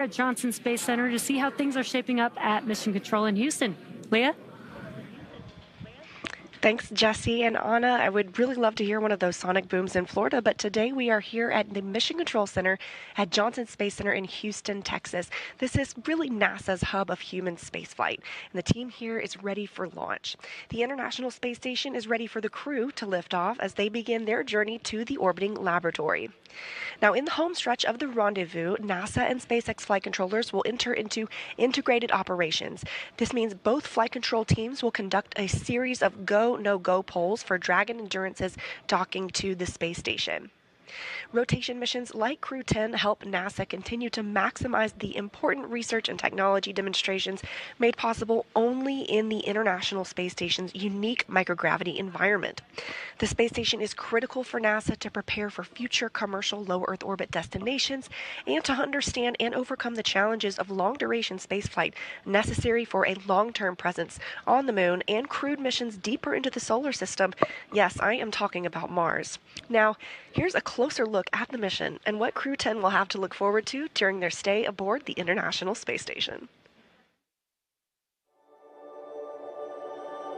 At Johnson Space Center to see how things are shaping up at Mission Control in Houston. Leah? Thanks, Jesse and Anna. I would really love to hear one of those sonic booms in Florida, but today we are here at the Mission Control Center at Johnson Space Center in Houston, Texas. This is really NASA's hub of human spaceflight, and the team here is ready for launch. The International Space Station is ready for the crew to lift off as they begin their journey to the orbiting laboratory. Now, in the home stretch of the rendezvous, NASA and SpaceX flight controllers will enter into integrated operations. This means both flight control teams will conduct a series of go, no-go polls for Dragon Endurance's docking to the space station. Rotation missions like Crew 10 help NASA continue to maximize the important research and technology demonstrations made possible only in the International Space Station's unique microgravity environment. The space station is critical for NASA to prepare for future commercial low Earth orbit destinations and to understand and overcome the challenges of long-duration spaceflight necessary for a long-term presence on the moon and crewed missions deeper into the solar system. Yes, I am talking about Mars. Now, here's a closer look at the mission and what Crew 10 will have to look forward to during their stay aboard the International Space Station.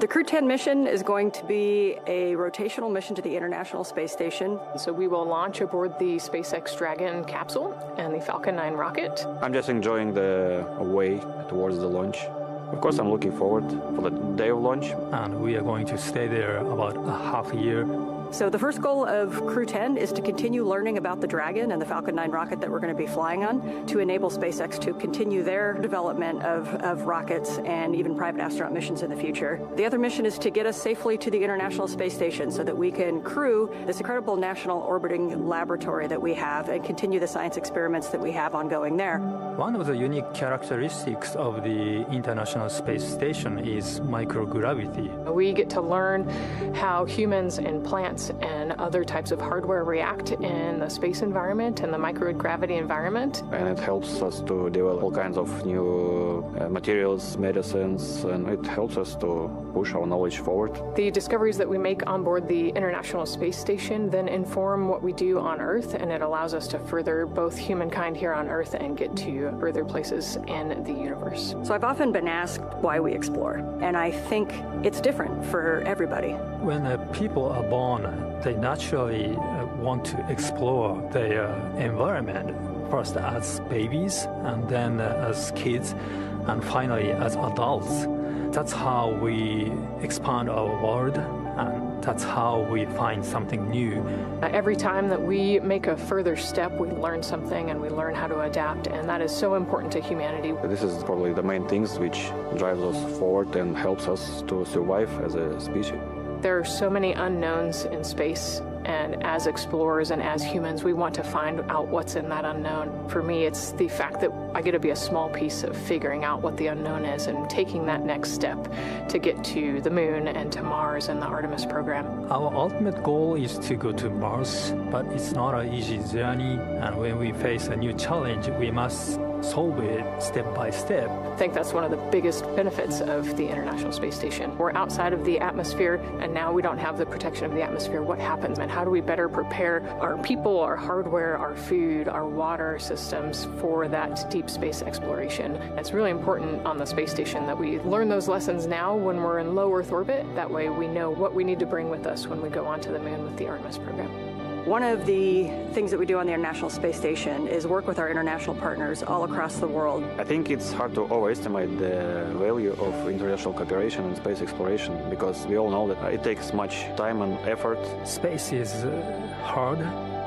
The Crew 10 mission is going to be a rotational mission to the International Space Station. So we will launch aboard the SpaceX Dragon capsule and the Falcon 9 rocket. I'm just enjoying the way towards the launch. Of course, I'm looking forward for the day of launch. And we are going to stay there about a half a year. So the first goal of Crew 10 is to continue learning about the Dragon and the Falcon 9 rocket that we're going to be flying on to enable SpaceX to continue their development of rockets and even private astronaut missions in the future. The other mission is to get us safely to the International Space Station so that we can crew this incredible national orbiting laboratory that we have and continue the science experiments that we have ongoing there. One of the unique characteristics of the International Space Station is microgravity. We get to learn how humans and plants and other types of hardware react in the space environment and the microgravity environment. And it helps us to develop all kinds of new materials, medicines, and it helps us to push our knowledge forward. The discoveries that we make on board the International Space Station then inform what we do on Earth, and it allows us to further both humankind here on Earth and get to further places in the universe. So I've often been asked why we explore, and I think it's different for everybody. When people are born, they naturally want to explore their environment, first as babies, and then as kids, and finally as adults. That's how we expand our world, and that's how we find something new. Every time that we make a further step, we learn something and we learn how to adapt, and that is so important to humanity. This is probably the main things which drives us forward and helps us to survive as a species. There are so many unknowns in space, and as explorers and as humans, we want to find out what's in that unknown. For me, it's the fact that I get to be a small piece of figuring out what the unknown is and taking that next step to get to the moon and to Mars and the Artemis program. Our ultimate goal is to go to Mars, but it's not an easy journey, and when we face a new challenge, we must solve it step by step. I think that's one of the biggest benefits of the International Space Station. We're outside of the atmosphere, and now we don't have the protection of the atmosphere. What happens, and how do we better prepare our people, our hardware, our food, our water systems for that deep space exploration? It's really important on the space station that we learn those lessons now when we're in low Earth orbit. That way we know what we need to bring with us when we go onto the moon with the Artemis program. One of the things that we do on the International Space Station is work with our international partners all across the world. I think it's hard to overestimate the value of international cooperation in space exploration because we all know that it takes much time and effort. Space is hard,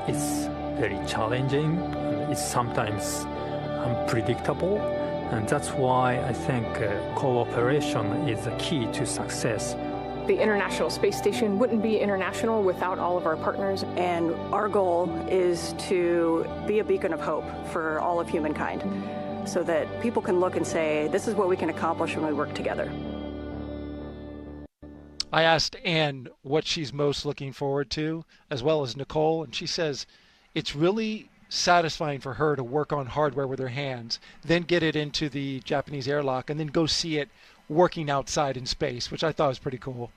it's very challenging, it's sometimes unpredictable, and that's why I think cooperation is the key to success. The International Space Station wouldn't be international without all of our partners. And our goal is to be a beacon of hope for all of humankind so that people can look and say, this is what we can accomplish when we work together. I asked Anne what she's most looking forward to, as well as Nicole, and she says it's really satisfying for her to work on hardware with her hands, then get it into the Japanese airlock, and then go see it working outside in space, which I thought was pretty cool.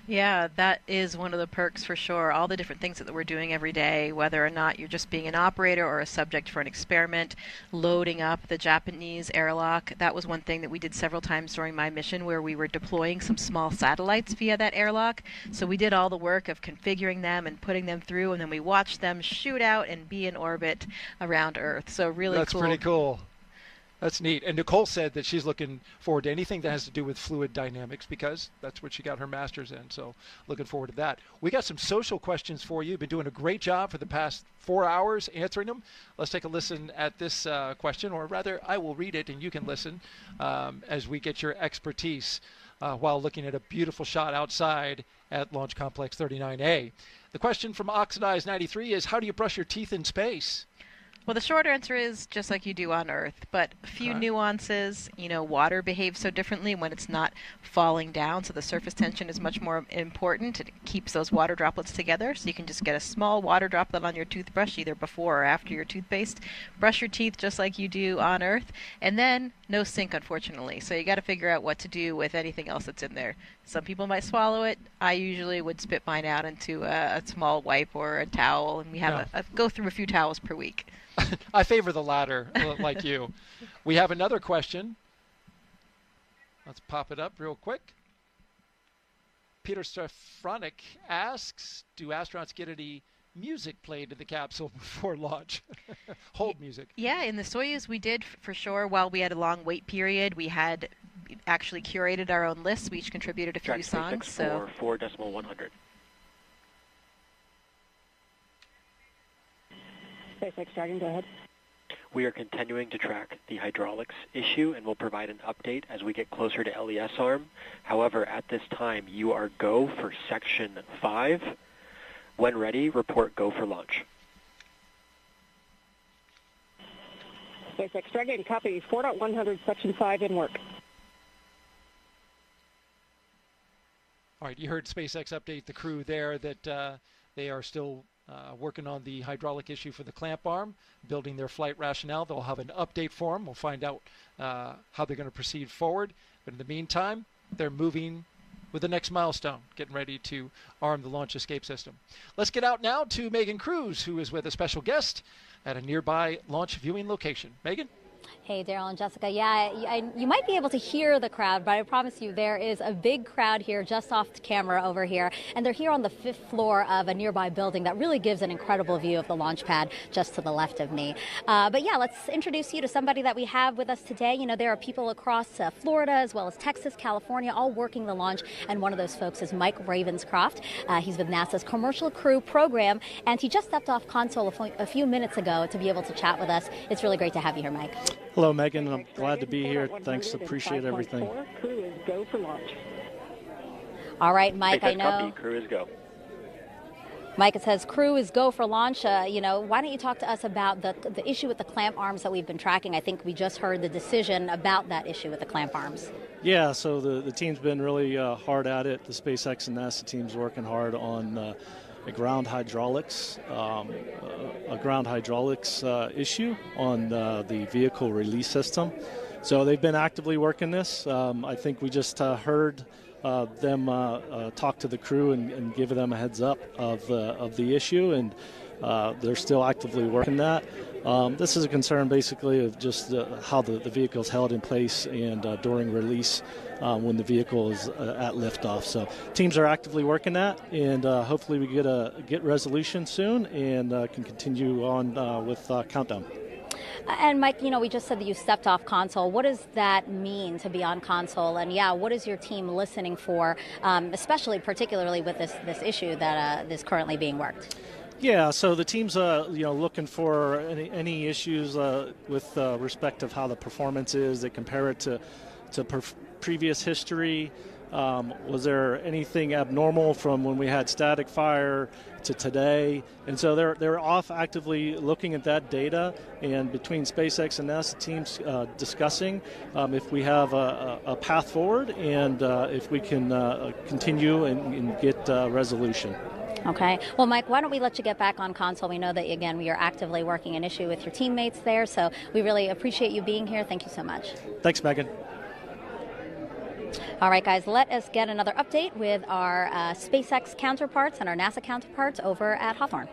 Yeah, that is one of the perks for sure. All the different things that we're doing every day, whether or not you're just being an operator or a subject for an experiment, loading up the Japanese airlock. That was one thing that we did several times during my mission where we were deploying some small satellites via that airlock. So we did all the work of configuring them and putting them through, and then we watched them shoot out and be in orbit around Earth. So really That's cool. pretty cool. That's neat. And Nicole said that she's looking forward to anything that has to do with fluid dynamics because that's what she got her master's in. So looking forward to that. We got some social questions for you. You've been doing a great job for the past 4 hours answering them. Let's take a listen at this question, or rather I will read it and you can listen as we get your expertise while looking at a beautiful shot outside at Launch Complex 39A. The question from Oxidized 93 is, how do you brush your teeth in space? Well, the short answer is just like you do on Earth, but a few nuances. You know, water behaves so differently when it's not falling down, so the surface tension is much more important. It keeps those water droplets together, so you can just get a small water droplet on your toothbrush either before or after your toothpaste. Brush your teeth just like you do on Earth, and then no sink, unfortunately. So you got to figure out what to do with anything else that's in there. Some people might swallow it. I usually would spit mine out into a small wipe or a towel, and we have go through a few towels per week. I favor the latter, like you. We have another question. Let's pop it up real quick. Peter Stefronik asks, do astronauts get any music played in the capsule before launch? Hold music. Yeah, in the Soyuz we did for sure. While we had a long wait period, we had actually curated our own lists. We each contributed a few songs. So 4.100. SpaceX Dragon, go ahead. We are continuing to track the hydraulics issue and will provide an update as we get closer to LES arm. However, at this time, you are go for Section 5. When ready, report go for launch. SpaceX Dragon, copy 4.100, Section 5 in work. All right, you heard SpaceX update the crew there that they are still working on the hydraulic issue for the clamp arm, building their flight rationale. They'll have an update for them. We'll find out how they're going to proceed forward. But in the meantime, they're moving with the next milestone, getting ready to arm the launch escape system. Let's get out now to Megan Cruz, who is with a special guest at a nearby launch viewing location. Megan? Hey, Daryl and Jessica. Yeah, you might be able to hear the crowd, but I promise you there is a big crowd here just off the camera over here. And they're here on the 5th floor of a nearby building that really gives an incredible view of the launch pad just to the left of me. But yeah, let's introduce you to somebody that we have with us today. You know, there are people across Florida as well as Texas, California, all working the launch. And one of those folks is Mike Ravenscroft. He's with NASA's Commercial Crew Program. And he just stepped off console a few minutes ago to be able to chat with us. It's really great to have you here, Mike. Hello, Megan. I'm glad to be here. Thanks. Appreciate everything. Crew is go for launch. All right, Mike, I know. Copy. Crew is go. Mike, it says crew is go for launch. You know, why don't you talk to us about the issue with the clamp arms that we've been tracking? I think we just heard the decision about that issue with the clamp arms. Yeah, so the team's been really hard at it. The SpaceX and NASA team's working hard on a ground hydraulics issue on the vehicle release system. So they've been actively working this. I think we just heard them talk to the crew and give them a heads up of the issue, and they're still actively working that. This is a concern basically of just how the vehicle is held in place and during release when the vehicle is at liftoff. So teams are actively working that, and hopefully we get resolution soon and can continue on with countdown. And Mike, you know, we just said that you stepped off console. What does that mean to be on console? And yeah, what is your team listening for, especially particularly with this issue that is currently being worked? Yeah, so the team's looking for any issues with respect of how the performance is. They compare it to previous history. Was there anything abnormal from when we had static fire to today? And so they're off actively looking at that data, and between SpaceX and NASA teams discussing if we have a path forward and if we can continue and get resolution. Okay. Well, Mike, why don't we let you get back on console? We know that, again, we are actively working an issue with your teammates there, so we really appreciate you being here. Thank you so much. Thanks, Megan. All right, guys, let us get another update with our SpaceX counterparts and our NASA counterparts over at Hawthorne.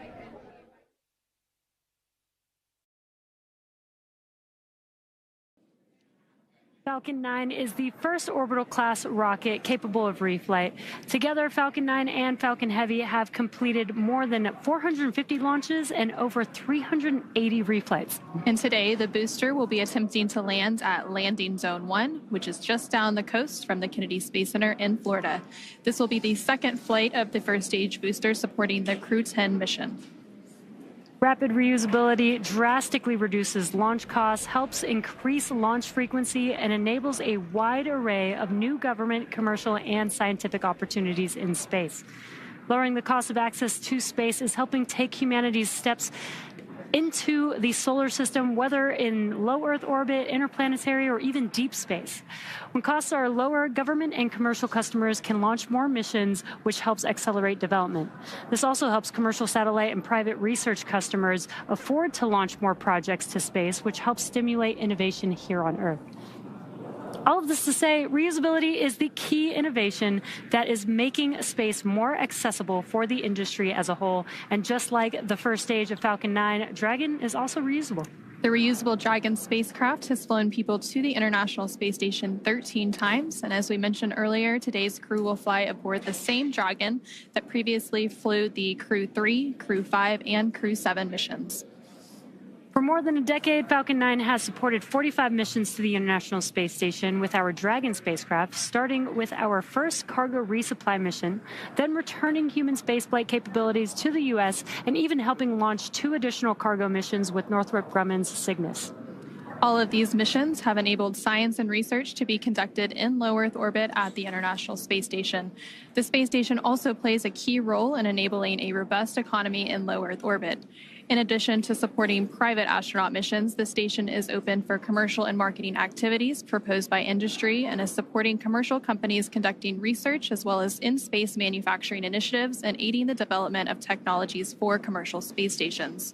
Falcon 9 is the first orbital-class rocket capable of reflight. Together, Falcon 9 and Falcon Heavy have completed more than 450 launches and over 380 reflights. And today, the booster will be attempting to land at Landing Zone 1, which is just down the coast from the Kennedy Space Center in Florida. This will be the second flight of the first stage booster supporting the Crew 10 mission. Rapid reusability drastically reduces launch costs, helps increase launch frequency, and enables a wide array of new government, commercial, and scientific opportunities in space. Lowering the cost of access to space is helping take humanity's steps into the solar system, whether in low Earth orbit, interplanetary, or even deep space. When costs are lower, government and commercial customers can launch more missions, which helps accelerate development. This also helps commercial satellite and private research customers afford to launch more projects to space, which helps stimulate innovation here on Earth. All of this to say, reusability is the key innovation that is making space more accessible for the industry as a whole. And just like the first stage of Falcon 9, Dragon is also reusable. The reusable Dragon spacecraft has flown people to the International Space Station 13 times. And as we mentioned earlier, today's crew will fly aboard the same Dragon that previously flew the Crew 3, Crew 5, and Crew 7 missions. For more than a decade, Falcon 9 has supported 45 missions to the International Space Station with our Dragon spacecraft, starting with our first cargo resupply mission, then returning human spaceflight capabilities to the U.S., and even helping launch 2 additional cargo missions with Northrop Grumman's Cygnus. All of these missions have enabled science and research to be conducted in low Earth orbit at the International Space Station. The space station also plays a key role in enabling a robust economy in low Earth orbit. In addition to supporting private astronaut missions, the station is open for commercial and marketing activities proposed by industry and is supporting commercial companies conducting research as well as in-space manufacturing initiatives and aiding the development of technologies for commercial space stations.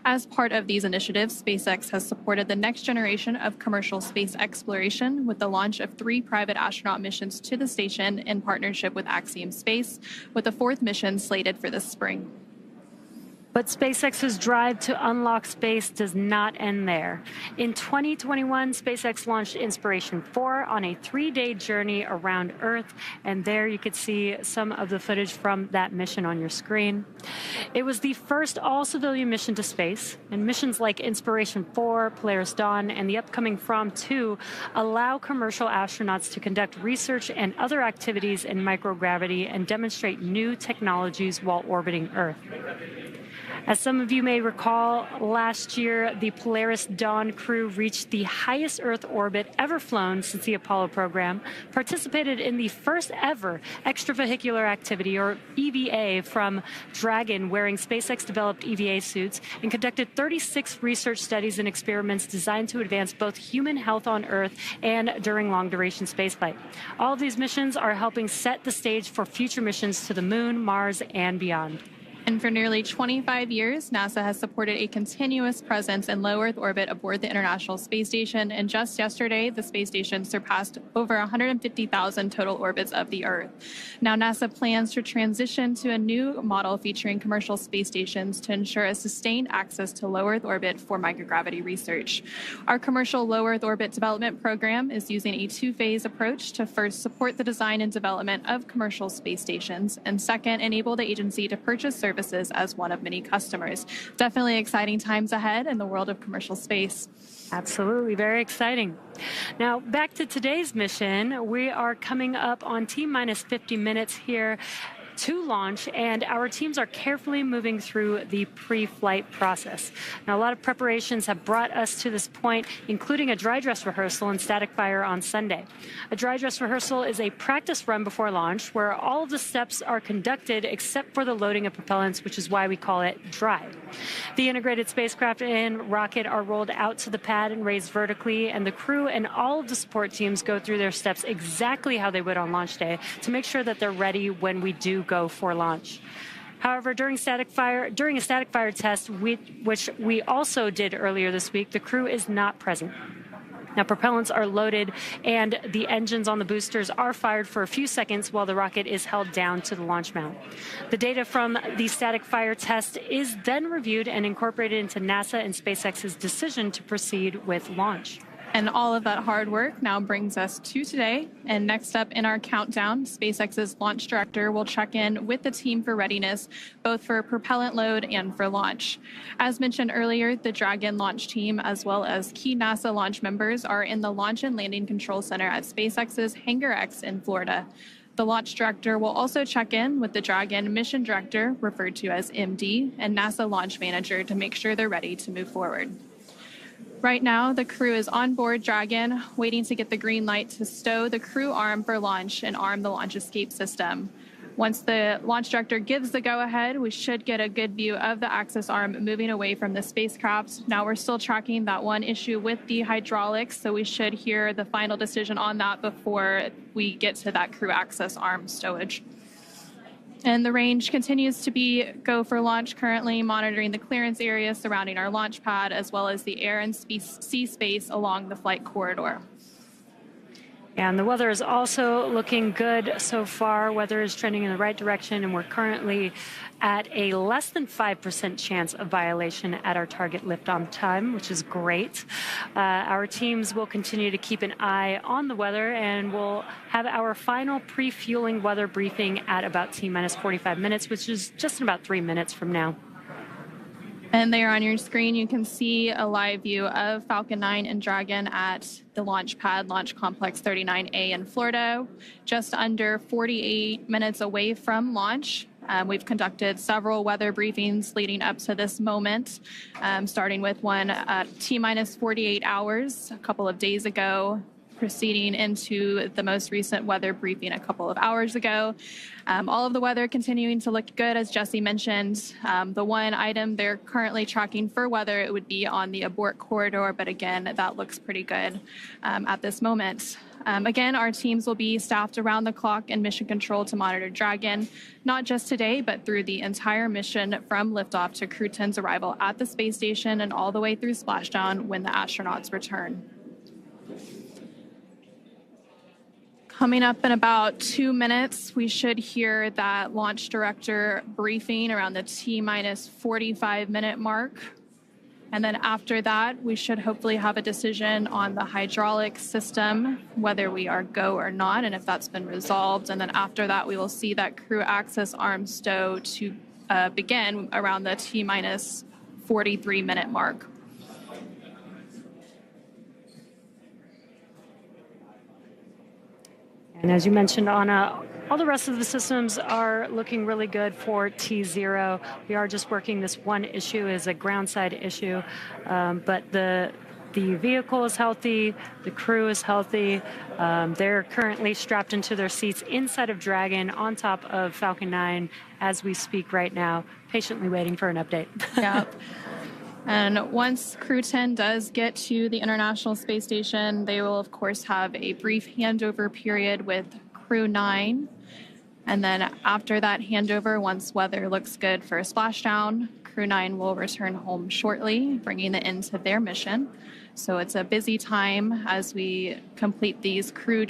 As part of these initiatives, SpaceX has supported the next generation of commercial space exploration with the launch of 3 private astronaut missions to the station in partnership with Axiom Space, with a 4th mission slated for this spring. But SpaceX's drive to unlock space does not end there. In 2021, SpaceX launched Inspiration 4 on a 3-day journey around Earth, and there you could see some of the footage from that mission on your screen. It was the first all-civilian mission to space, and missions like Inspiration 4, Polaris Dawn, and the upcoming From 2 allow commercial astronauts to conduct research and other activities in microgravity and demonstrate new technologies while orbiting Earth. As some of you may recall, last year, the Polaris Dawn crew reached the highest Earth orbit ever flown since the Apollo program, participated in the first ever extravehicular activity, or EVA, from Dragon wearing SpaceX-developed EVA suits, and conducted 36 research studies and experiments designed to advance both human health on Earth and during long-duration spaceflight. All of these missions are helping set the stage for future missions to the Moon, Mars, and beyond. And for nearly 25 years, NASA has supported a continuous presence in low Earth orbit aboard the International Space Station. And just yesterday, the space station surpassed over 150,000 total orbits of the Earth. Now, NASA plans to transition to a new model featuring commercial space stations to ensure a sustained access to low Earth orbit for microgravity research. Our commercial low Earth orbit development program is using a 2-phase approach to first support the design and development of commercial space stations, and second, enable the agency to purchase services as one of many customers. Definitely exciting times ahead in the world of commercial space. Absolutely, very exciting. Now, back to today's mission. We are coming up on T-minus 50 minutes here to launch, and our teams are carefully moving through the pre-flight process. Now, a lot of preparations have brought us to this point, including a dry dress rehearsal and static fire on Sunday. A dry dress rehearsal is a practice run before launch where all of the steps are conducted except for the loading of propellants, which is why we call it dry. The integrated spacecraft and rocket are rolled out to the pad and raised vertically, and the crew and all of the support teams go through their steps exactly how they would on launch day to make sure that they're ready when we do go for launch. However, during a static fire test, which we also did earlier this week, the crew is not present. Now, propellants are loaded and the engines on the boosters are fired for a few seconds while the rocket is held down to the launch mount. The data from the static fire test is then reviewed and incorporated into NASA and SpaceX's decision to proceed with launch. And all of that hard work now brings us to today. And next up in our countdown, SpaceX's launch director will check in with the team for readiness, both for propellant load and for launch. As mentioned earlier, the Dragon launch team, as well as key NASA launch members, are in the Launch and Landing Control Center at SpaceX's Hangar X in Florida. The launch director will also check in with the Dragon mission director, referred to as MD, and NASA launch manager to make sure they're ready to move forward. Right now, the crew is on board Dragon, waiting to get the green light to stow the crew arm for launch and arm the launch escape system. Once the launch director gives the go-ahead, we should get a good view of the access arm moving away from the spacecraft. Now we're still tracking that one issue with the hydraulics, so we should hear the final decision on that before we get to that crew access arm stowage. And the range continues to be go for launch, currently monitoring the clearance area surrounding our launch pad, as well as the air and sea space along the flight corridor. And the weather is also looking good so far. Weather is trending in the right direction, and we're currently at a less than 5% chance of violation at our target lift-on time, which is great. Our teams will continue to keep an eye on the weather, and we'll have our final pre-fueling weather briefing at about T-minus 45 minutes, which is just in about 3 minutes from now. And there on your screen, you can see a live view of Falcon 9 and Dragon at the launch pad, Launch Complex 39A in Florida, just under 48 minutes away from launch. We've conducted several weather briefings leading up to this moment, starting with one at T-minus 48 hours a couple of days ago, proceeding into the most recent weather briefing a couple of hours ago. All of the weather continuing to look good, as Jesse mentioned. The one item they're currently tracking for weather, it would be on the abort corridor, but again, that looks pretty good at this moment. Again, our teams will be staffed around the clock in mission control to monitor Dragon, not just today, but through the entire mission from liftoff to Crew 10's arrival at the space station and all the way through splashdown when the astronauts return. Coming up in about 2 minutes, we should hear that launch director briefing around the T-minus 45-minute mark. And then after that, we should hopefully have a decision on the hydraulic system, whether we are go or not, and if that's been resolved. And then after that, we will see that crew access arm stow to begin around the T-minus 43-minute mark. And as you mentioned, Anna, all the rest of the systems are looking really good for T0. We are just working this one issue as a ground side issue, but the vehicle is healthy, the crew is healthy. They're currently strapped into their seats inside of Dragon on top of Falcon 9 as we speak right now, patiently waiting for an update. Yep. And once Crew 10 does get to the International Space Station, they will, of course, have a brief handover period with Crew 9. And then after that handover, once weather looks good for a splashdown, Crew 9 will return home shortly, bringing the end to their mission. So it's a busy time as we complete these crew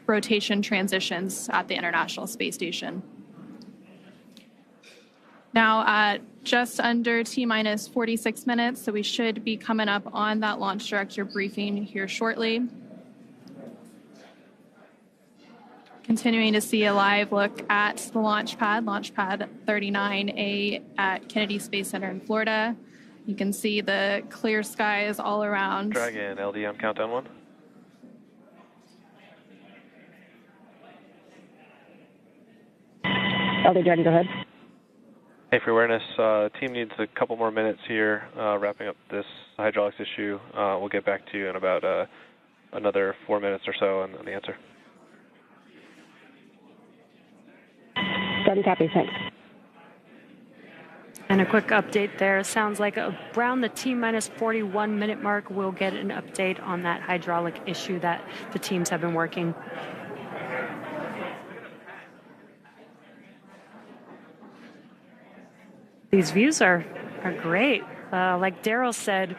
rotation transitions at the International Space Station. Now at just under T-minus 46 minutes, so we should be coming up on that launch director briefing here shortly. Continuing to see a live look at the launch pad 39A at Kennedy Space Center in Florida. You can see the clear skies all around. Dragon, LD on countdown 1. LD Dragon, go ahead. Hey, for awareness, team needs a couple more minutes here, wrapping up this hydraulics issue. We'll get back to you in about another 4 minutes or so on the answer. Done, copy, thanks. And a quick update there. Sounds like around the T-minus 41-minute mark, we'll get an update on that hydraulic issue that the teams have been working. These views are great. Like Daryl said,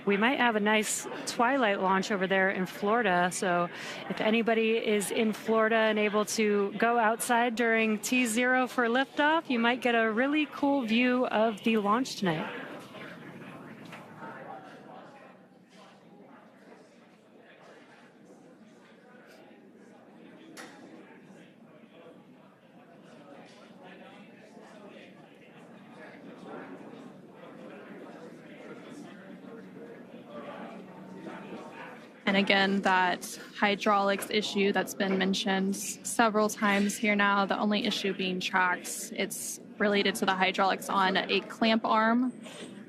we might have a nice twilight launch over there in Florida. So if anybody is in Florida and able to go outside during T0 for liftoff, you might get a really cool view of the launch tonight. And again, that hydraulics issue that's been mentioned several times here now, the only issue being tracked, it's related to the hydraulics on a clamp arm.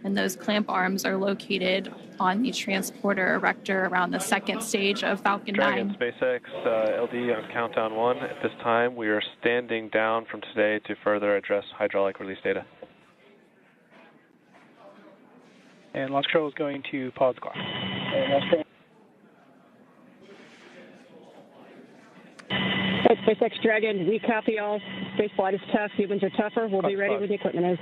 And those clamp arms are located on the transporter erector around the second stage of Falcon 9. Dragon, SpaceX, LD on countdown 1. At this time, we are standing down from today to further address hydraulic release data. And launch control is going to pause the clock. SpaceX Dragon, we copy all. Space flight is tough. Humans are tougher. We'll be ready when the equipment is.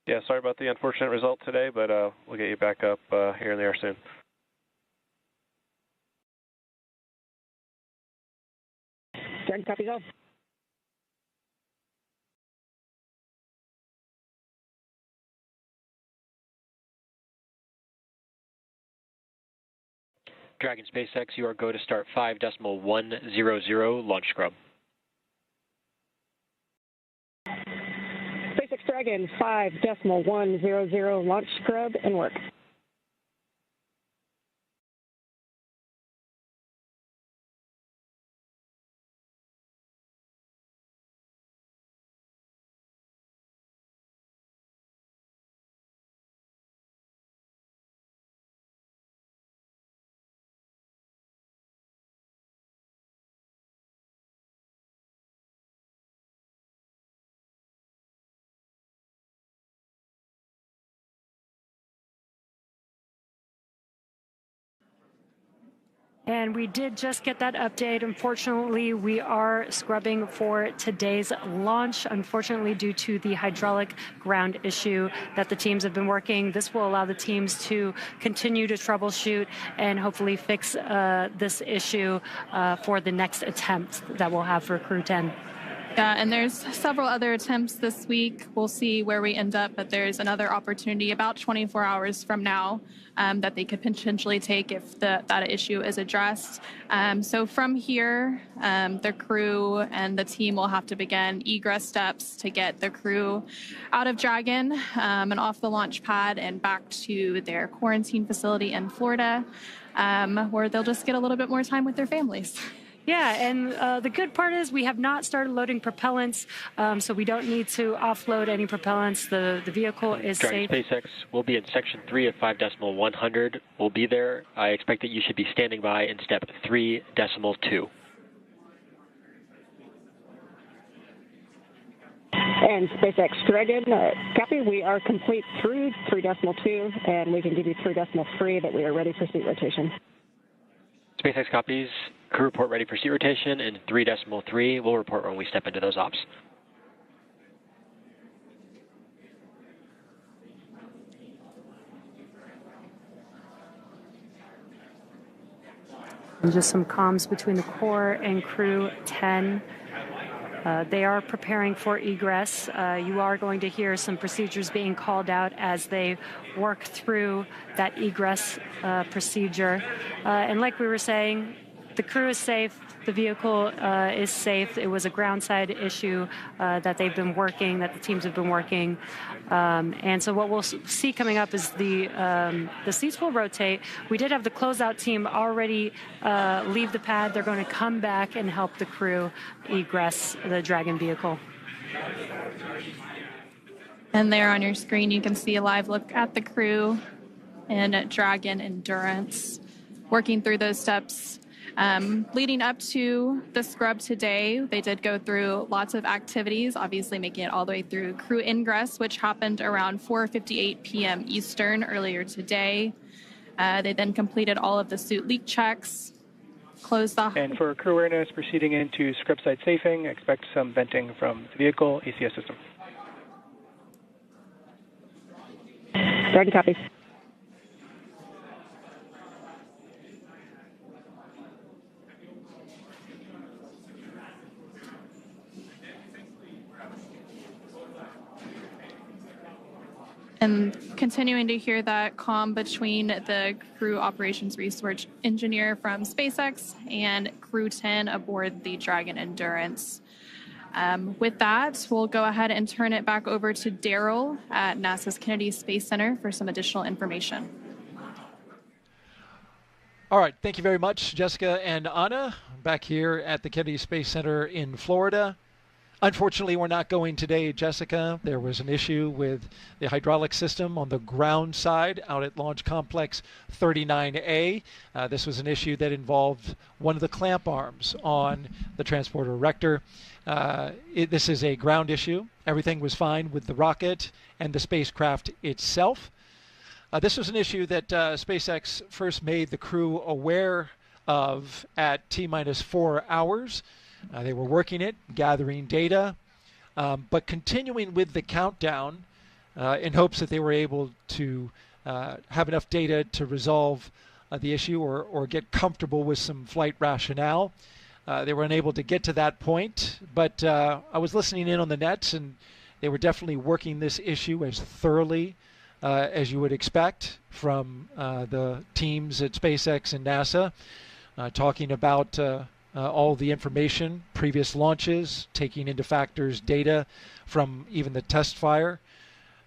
Yeah, sorry about the unfortunate result today, but we'll get you back up here in the air soon. Dragon copies all. Dragon SpaceX, you are go to start 5.100 launch scrub. SpaceX Dragon, 5.100 launch scrub and work. And we did just get that update. Unfortunately, we are scrubbing for today's launch. Unfortunately, due to the hydraulic ground issue that the teams have been working, this will allow the teams to continue to troubleshoot and hopefully fix this issue for the next attempt that we'll have for Crew 10. Yeah, and there's several other attempts this week. We'll see where we end up, but there's another opportunity about 24 hours from now that they could potentially take if that issue is addressed. So from here, the crew and the team will have to begin egress steps to get the crew out of Dragon and off the launch pad and back to their quarantine facility in Florida, where they'll just get a little bit more time with their families. Yeah, and the good part is we have not started loading propellants, so we don't need to offload any propellants. The vehicle is safe. SpaceX will be in section 3 of 5.100. We'll be there. I expect that you should be standing by in step 3.2. And SpaceX Dragon, copy. We are complete through 3.2, and we can give you 3.3 that we are ready for seat rotation. SpaceX copies. Crew report ready for seat rotation, and 3.3 we'll report when we step into those ops. And just some comms between the core and Crew 10. They are preparing for egress. You are going to hear some procedures being called out as they work through that egress procedure. And like we were saying, the crew is safe. The vehicle is safe. It was a ground side issue that they've been working, that the teams have been working. And so what we'll see coming up is the seats will rotate. We did have the closeout team already leave the pad. They're going to come back and help the crew egress the Dragon vehicle. And there on your screen, you can see a live look at the crew in Dragon Endurance, working through those steps. Leading up to the scrub today, they did go through lots of activities, obviously making it all the way through crew ingress, which happened around 4:58 p.m. Eastern earlier today. They then completed all of the suit leak checks, closed the... And for crew awareness, proceeding into scrub site safing, expect some venting from the vehicle ACS system. Dragon copies. And continuing to hear that comm between the crew operations research engineer from SpaceX and crew 10 aboard the Dragon Endurance. With that, we'll go ahead and turn it back over to Daryl at NASA's Kennedy Space Center for some additional information. All right, thank you very much, Jessica and Anna, back here at the Kennedy Space Center in Florida. Unfortunately, we're not going today, Jessica. There was an issue with the hydraulic system on the ground side out at Launch Complex 39A. This was an issue that involved one of the clamp arms on the transporter erector. This is a ground issue. Everything was fine with the rocket and the spacecraft itself. This was an issue that SpaceX first made the crew aware of at T-minus 4 hours. They were working it, gathering data, but continuing with the countdown in hopes that they were able to have enough data to resolve the issue or get comfortable with some flight rationale. They were unable to get to that point, but I was listening in on the nets, and they were definitely working this issue as thoroughly as you would expect from the teams at SpaceX and NASA, talking about all the information, previous launches, taking into factors data from even the test fire.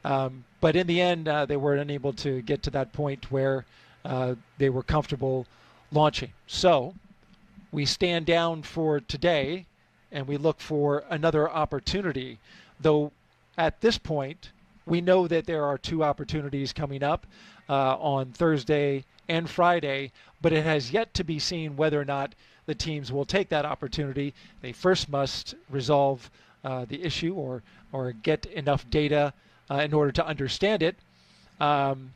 But in the end, they were unable to get to that point where they were comfortable launching. So we stand down for today and we look for another opportunity. Though at this point, we know that there are two opportunities coming up on Thursday and Friday, but it has yet to be seen whether or not the teams will take that opportunity. They first must resolve the issue or get enough data in order to understand it. And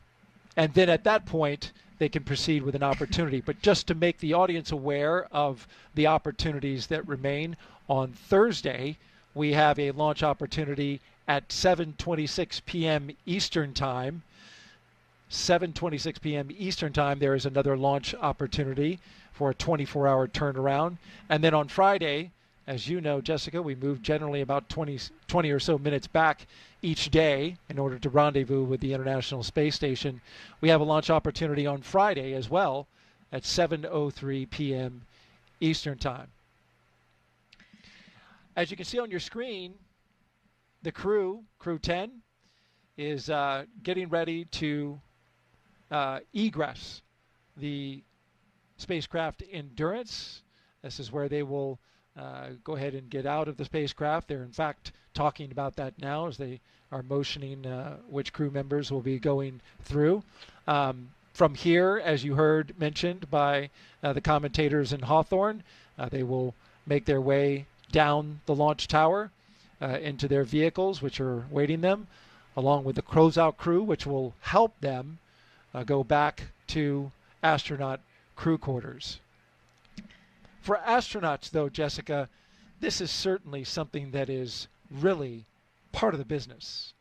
then at that point, they can proceed with an opportunity. But just to make the audience aware of the opportunities that remain, on Thursday, we have a launch opportunity at 7:26 p.m. Eastern Time. 7:26 p.m. Eastern Time, there is another launch opportunity for a 24-hour turnaround. And then on Friday, as you know, Jessica, we move generally about 20 or so minutes back each day in order to rendezvous with the International Space Station. We have a launch opportunity on Friday as well at 7:03 p.m. Eastern Time. As you can see on your screen, the crew 10, is getting ready to egress the spacecraft Endurance. This is where they will go ahead and get out of the spacecraft. They're in fact talking about that now as they are motioning which crew members will be going through. From here, as you heard mentioned by the commentators in Hawthorne, they will make their way down the launch tower into their vehicles, which are waiting them, along with the closeout crew, which will help them go back to astronaut crew quarters. For astronauts, though, Jessica, this is certainly something that is really part of the business.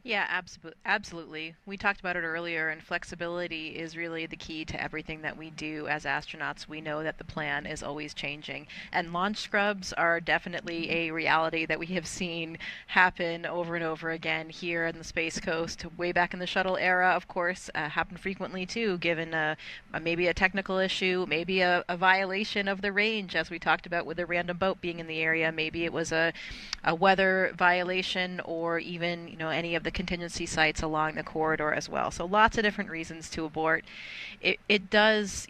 Yeah, absolutely. We talked about it earlier, and flexibility is really the key to everything that we do as astronauts. We know that the plan is always changing, and launch scrubs are definitely a reality that we have seen happen over and over again here on the Space Coast. Way back in the shuttle era, of course, happened frequently too, given maybe a technical issue, maybe a violation of the range, as we talked about with a random boat being in the area. Maybe it was a weather violation, or even any of the contingency sites along the corridor as well. So lots of different reasons to abort. It does,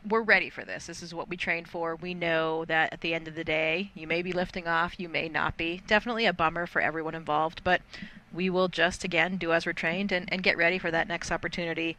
we're ready for this. This is what we trained for. We know that at the end of the day, you may be lifting off, you may not be. Definitely a bummer for everyone involved, but we will just, again, do as we're trained and get ready for that next opportunity.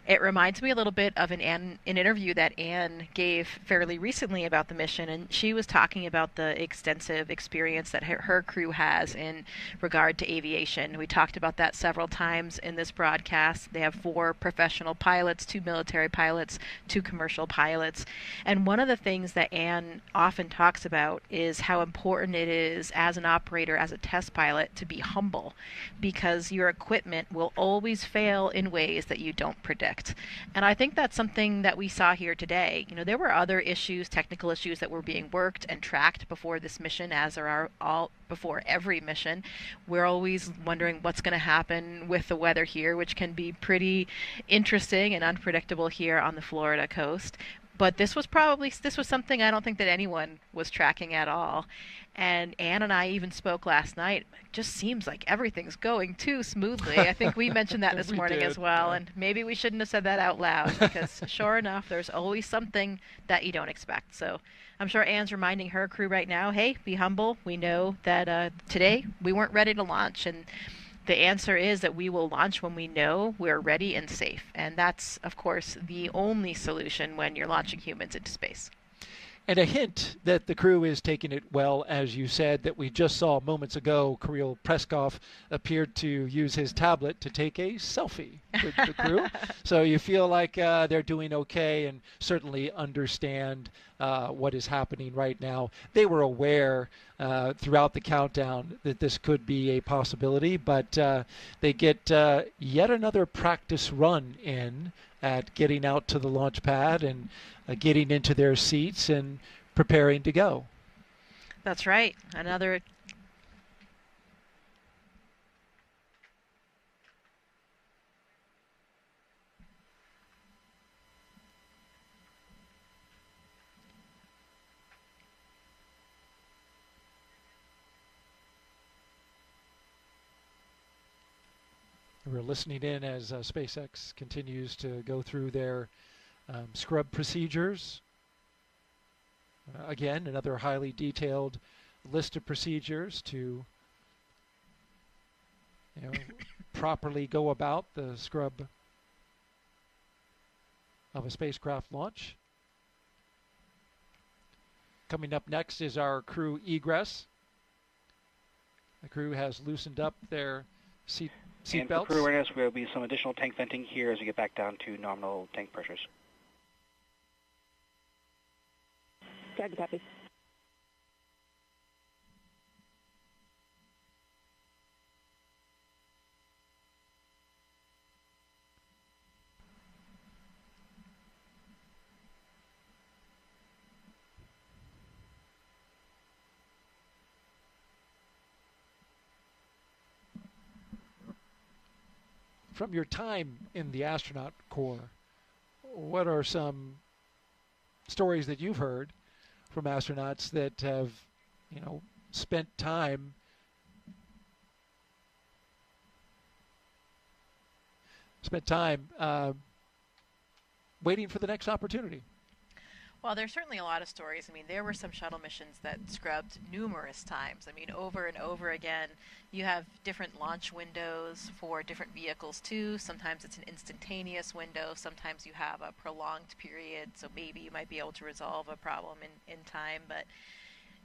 It reminds me a little bit of an interview that Anne gave fairly recently about the mission, and she was talking about the extensive experience that her crew has in regard to aviation. We talked about that several times in this broadcast. They have 4 professional pilots, 2 military pilots, 2 commercial pilots. And one of the things that Anne often talks about is how important it is as an operator, as a test pilot, to be humble, because your equipment will always fail in ways that you don't predict. predict. And I think that's something that we saw here today. You know, there were other issues, technical issues that were being worked and tracked before this mission, as there are all before every mission. We're always wondering what's going to happen with the weather here, which can be pretty interesting and unpredictable here on the Florida coast. But this was something I don't think that anyone was tracking at all. And Ann and I even spoke last night. It just seems like everything's going too smoothly. I think we mentioned that this morning as well. And maybe we shouldn't have said that out loud, because sure enough, there's always something that you don't expect. So I'm sure Ann's reminding her crew right now, hey, be humble. We know that today we weren't ready to launch. And the answer is that we will launch when we know we're ready and safe. And that's, of course, the only solution when you're launching humans into space. And a hint that the crew is taking it well, as you said, that we just saw moments ago. Kirill Preskov appeared to use his tablet to take a selfie with the crew. So you feel like they're doing okay and certainly understand what is happening right now. They were aware throughout the countdown that this could be a possibility, but they get yet another practice run in at getting out to the launch pad and getting into their seats and preparing to go. That's right. Another. We're listening in as SpaceX continues to go through their scrub procedures. Again, another highly detailed list of procedures to properly go about the scrub of a spacecraft launch. Coming up next is our crew egress. The crew has loosened up their seat and belts. For crew awareness, there will be some additional tank venting here as we get back down to nominal tank pressures. Copy. From your time in the astronaut corps, what are some stories that you've heard from astronauts that have, spent time waiting for the next opportunity? Well, there's certainly a lot of stories. I mean, there were some shuttle missions that scrubbed numerous times. I mean, over and over again. You have different launch windows for different vehicles, too. Sometimes it's an instantaneous window. Sometimes you have a prolonged period, so maybe you might be able to resolve a problem in time. But,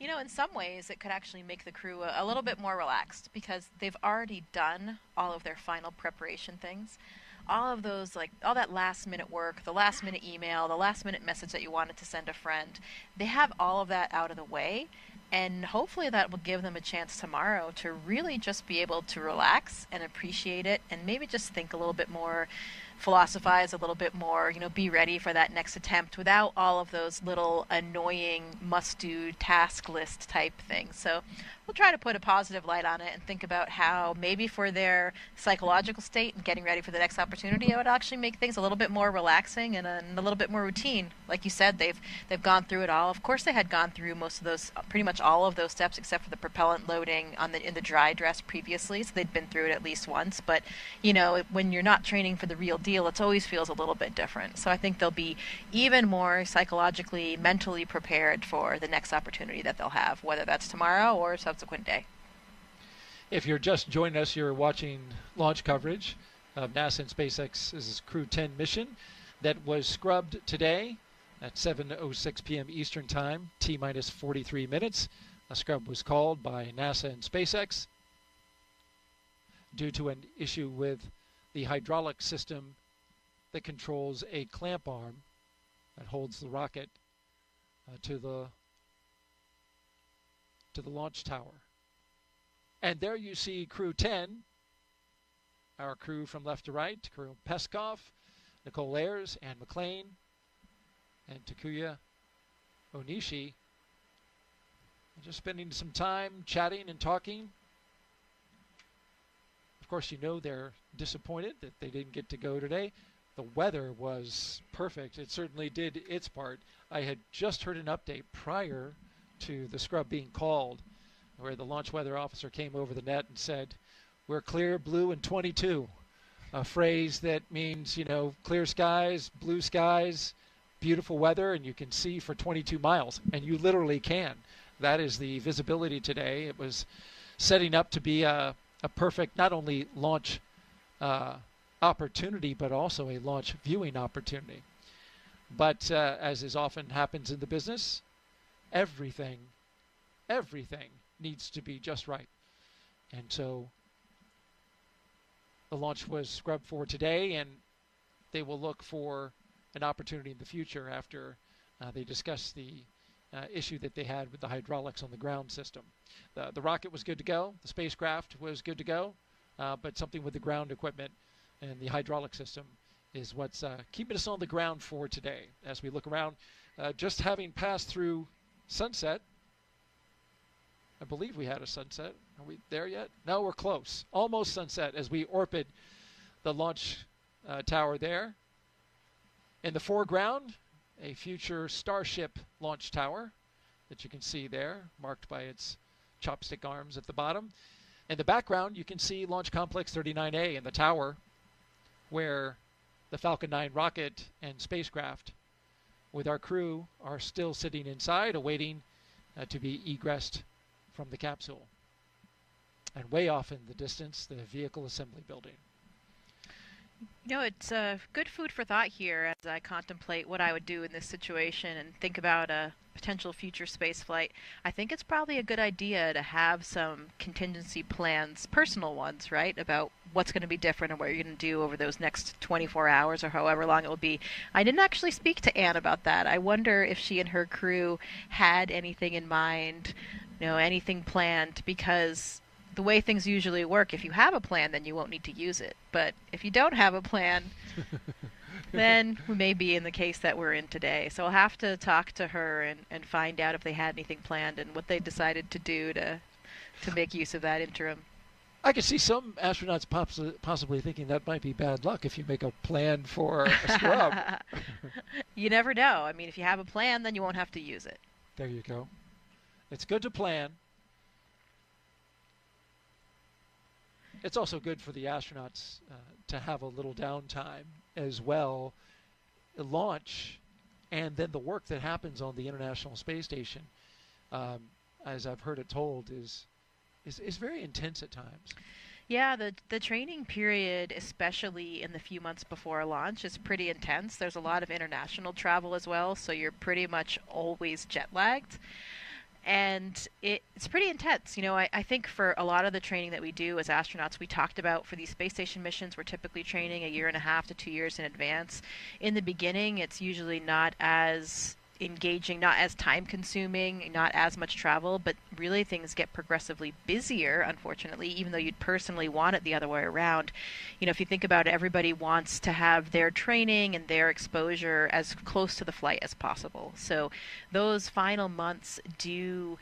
in some ways, it could actually make the crew a little bit more relaxed, because they've already done all of their final preparation things. All of those, all that last-minute work, the last-minute email, the last-minute message that you wanted to send a friend, they have all of that out of the way, and hopefully that will give them a chance tomorrow to really just be able to relax and appreciate it, and maybe just think a little bit more, philosophize a little bit more, be ready for that next attempt without all of those little annoying must-do task list type things. So we'll try to put a positive light on it and think about how maybe for their psychological state and getting ready for the next opportunity, it would actually make things a little bit more relaxing and a little bit more routine. Like you said, they've gone through it all. Of course, they had gone through most of those, pretty much all of those steps except for the propellant loading in the dry dress previously. So they'd been through it at least once. But when you're not training for the real deal, it always feels a little bit different. So I think they'll be even more psychologically, mentally prepared for the next opportunity that they'll have, whether that's tomorrow or subsequent day. If you're just joining us, you're watching launch coverage of NASA and SpaceX's Crew 10 mission that was scrubbed today at 7:06 p.m. Eastern Time, T-minus 43 minutes. A scrub was called by NASA and SpaceX due to an issue with the hydraulic system that controls a clamp arm that holds the rocket to the launch tower. And there you see Crew 10, our crew from left to right, Kirill Peskov, Nicole Ayers, Ann McLean, and Takuya Onishi. Just spending some time chatting and talking. Of course, you know they're disappointed that they didn't get to go today. The weather was perfect. It certainly did its part. I had just heard an update prior to the scrub being called where the launch weather officer came over the net and said, "We're clear, blue, and 22." A phrase that means, clear skies, blue skies, beautiful weather, and you can see for 22 miles. And you literally can. That is the visibility today. It was setting up to be a perfect not only launch opportunity, but also a launch viewing opportunity. But as is often happens in the business, everything needs to be just right. And so the launch was scrubbed for today, and they will look for an opportunity in the future after they discuss the issue that they had with the hydraulics on the ground system. The rocket was good to go. The spacecraft was good to go, but something with the ground equipment and the hydraulic system is what's keeping us on the ground for today. As we look around, just having passed through sunset, I believe we had a sunset. Are we there yet? No, we're close. Almost sunset as we orbit the launch tower there. In the foreground, a future Starship launch tower that you can see there, marked by its chopstick arms at the bottom. In the background, you can see Launch Complex 39A and the tower where the Falcon 9 rocket and spacecraft with our crew are still sitting inside awaiting to be egressed from the capsule. And way off in the distance, the vehicle assembly building. It's good food for thought here as I contemplate what I would do in this situation and think about a potential future space flight. I think it's probably a good idea to have some contingency plans, personal ones, right, about what's going to be different and what you're going to do over those next 24 hours or however long it will be. I didn't actually speak to Anne about that. I wonder if she and her crew had anything in mind, anything planned, because the way things usually work, if you have a plan, then you won't need to use it. But if you don't have a plan, then we may be in the case that we're in today. So I'll have to talk to her and find out if they had anything planned and what they decided to do to make use of that interim. I could see some astronauts possibly thinking that might be bad luck if you make a plan for a scrub. You never know. I mean, if you have a plan, then you won't have to use it. There you go. It's good to plan. It's also good for the astronauts to have a little downtime as well. Launch and then the work that happens on the International Space Station, as I've heard it told, is very intense at times. Yeah, the training period, especially in the few months before launch, is pretty intense. There's a lot of international travel as well, so you're pretty much always jet lagged. And it's pretty intense. I think for a lot of the training that we do as astronauts, we talked about for these space station missions, we're typically training 1.5 to 2 years in advance. In the beginning, it's usually not as engaging, not as time consuming, not as much travel, but really things get progressively busier, unfortunately, even though you'd personally want it the other way around. If you think about it, everybody wants to have their training and their exposure as close to the flight as possible. So those final months do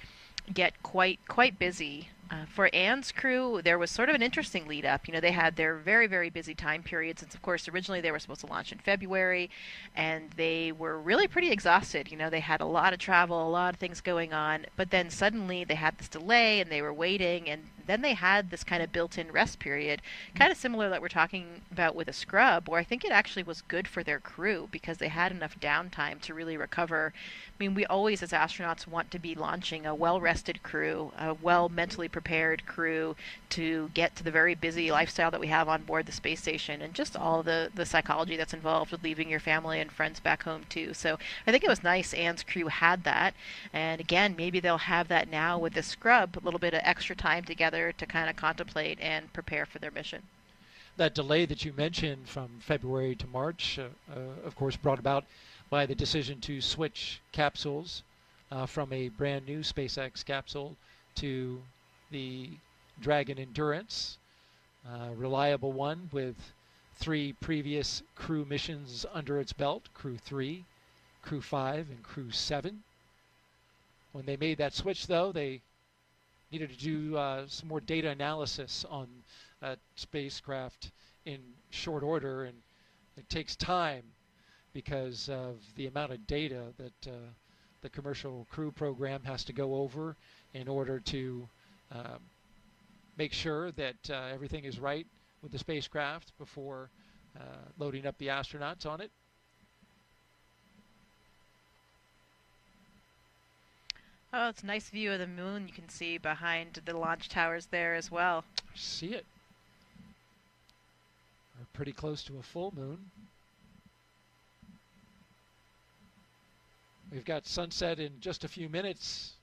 get quite busy. For Anne's crew, there was sort of an interesting lead up. They had their very, very busy time period since, of course, originally they were supposed to launch in February, and they were really pretty exhausted. They had a lot of travel, a lot of things going on, but then suddenly they had this delay and they were waiting, and then they had this kind of built-in rest period, kind of similar that we're talking about with a scrub, where I think it actually was good for their crew because they had enough downtime to really recover. I mean, we always, as astronauts, want to be launching a well-rested crew, a well-mentally prepared crew to get to the very busy lifestyle that we have on board the space station, and just all the psychology that's involved with leaving your family and friends back home, too. So I think it was nice Anne's crew had that. And again, maybe they'll have that now with the scrub, a little bit of extra time together to kind of contemplate and prepare for their mission. That delay that you mentioned from February to March, of course, brought about by the decision to switch capsules from a brand new SpaceX capsule to the Dragon Endurance, reliable one with 3 previous Crew missions under its belt, Crew 3, Crew 5, and Crew 7. When they made that switch, though, they needed to do some more data analysis on that spacecraft in short order, and it takes time because of the amount of data that the commercial crew program has to go over in order to make sure that everything is right with the spacecraft before loading up the astronauts on it. Oh, it's a nice view of the moon you can see behind the launch towers there as well. See it. We're pretty close to a full moon. We've got sunset in just a few minutes.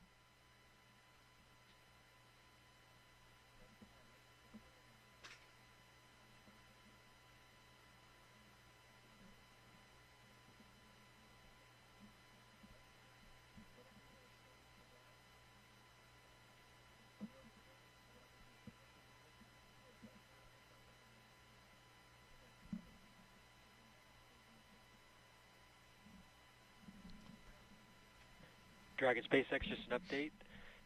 Dragon SpaceX, just an update.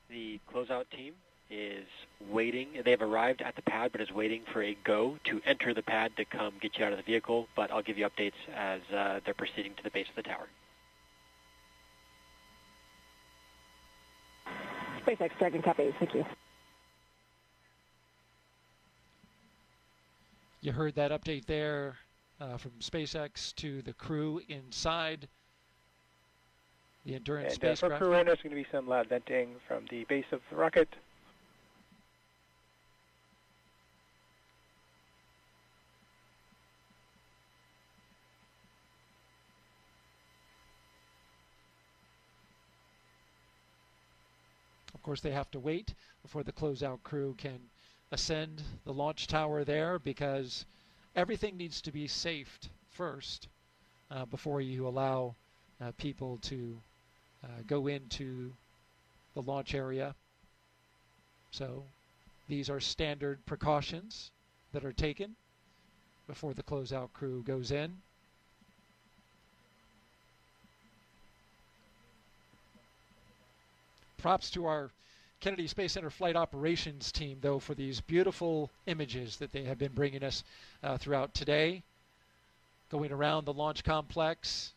The closeout team is waiting. They have arrived at the pad, but is waiting for a go to enter the pad to come get you out of the vehicle. But I'll give you updates as they're proceeding to the base of the tower. SpaceX, Dragon, copy. Thank you. You heard that update there from SpaceX to the crew inside the Endurance spacecraft. For crew, there's going to be some loud venting from the base of the rocket. Of course, they have to wait before the closeout crew can ascend the launch tower there, because everything needs to be safed first before you allow people to go into the launch area. So these are standard precautions that are taken before the closeout crew goes in. Props to our Kennedy Space Center flight operations team, though, for these beautiful images that they have been bringing us throughout today. Going around the launch complex,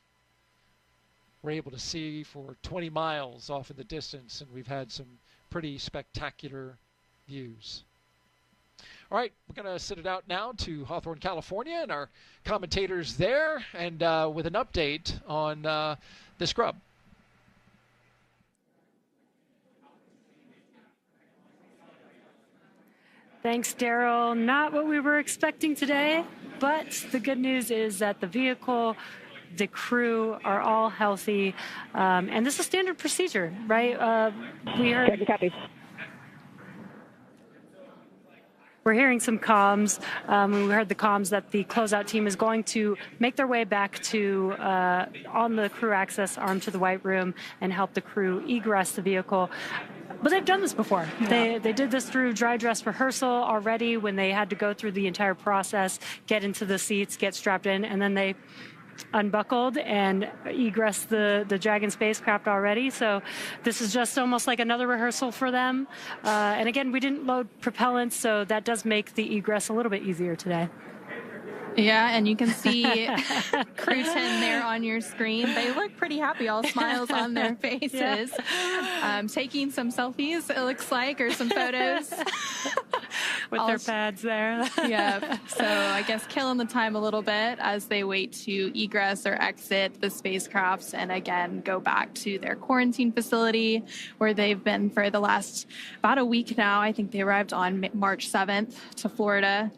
we're able to see for 20 miles off in the distance, and we've had some pretty spectacular views. All right, we're going to send it out now to Hawthorne, California, and our commentators there, and with an update on the scrub. Thanks, Daryl. Not what we were expecting today, but the good news is that the vehicle, the crew are all healthy, and this is standard procedure, right? We're hearing some comms. We heard the comms that the closeout team is going to make their way back to on the crew access arm to the White Room and help the crew egress the vehicle. But they've done this before. Yeah. They did this through dry dress rehearsal already when they had to go through the entire process, get into the seats, get strapped in, and then they unbuckled and egress the Dragon spacecraft already. So this is just almost like another rehearsal for them. And again, we didn't load propellants, so that does make the egress a little bit easier today. Yeah, and you can see Crew 10 there on your screen. They look pretty happy, all smiles on their faces. Yeah. Taking some selfies, it looks like, or some photos. With their pads there. Yeah, so I guess killing the time a little bit as they wait to egress or exit the spacecrafts and again go back to their quarantine facility where they've been for the last about a week now. I think they arrived on March 7th to Florida.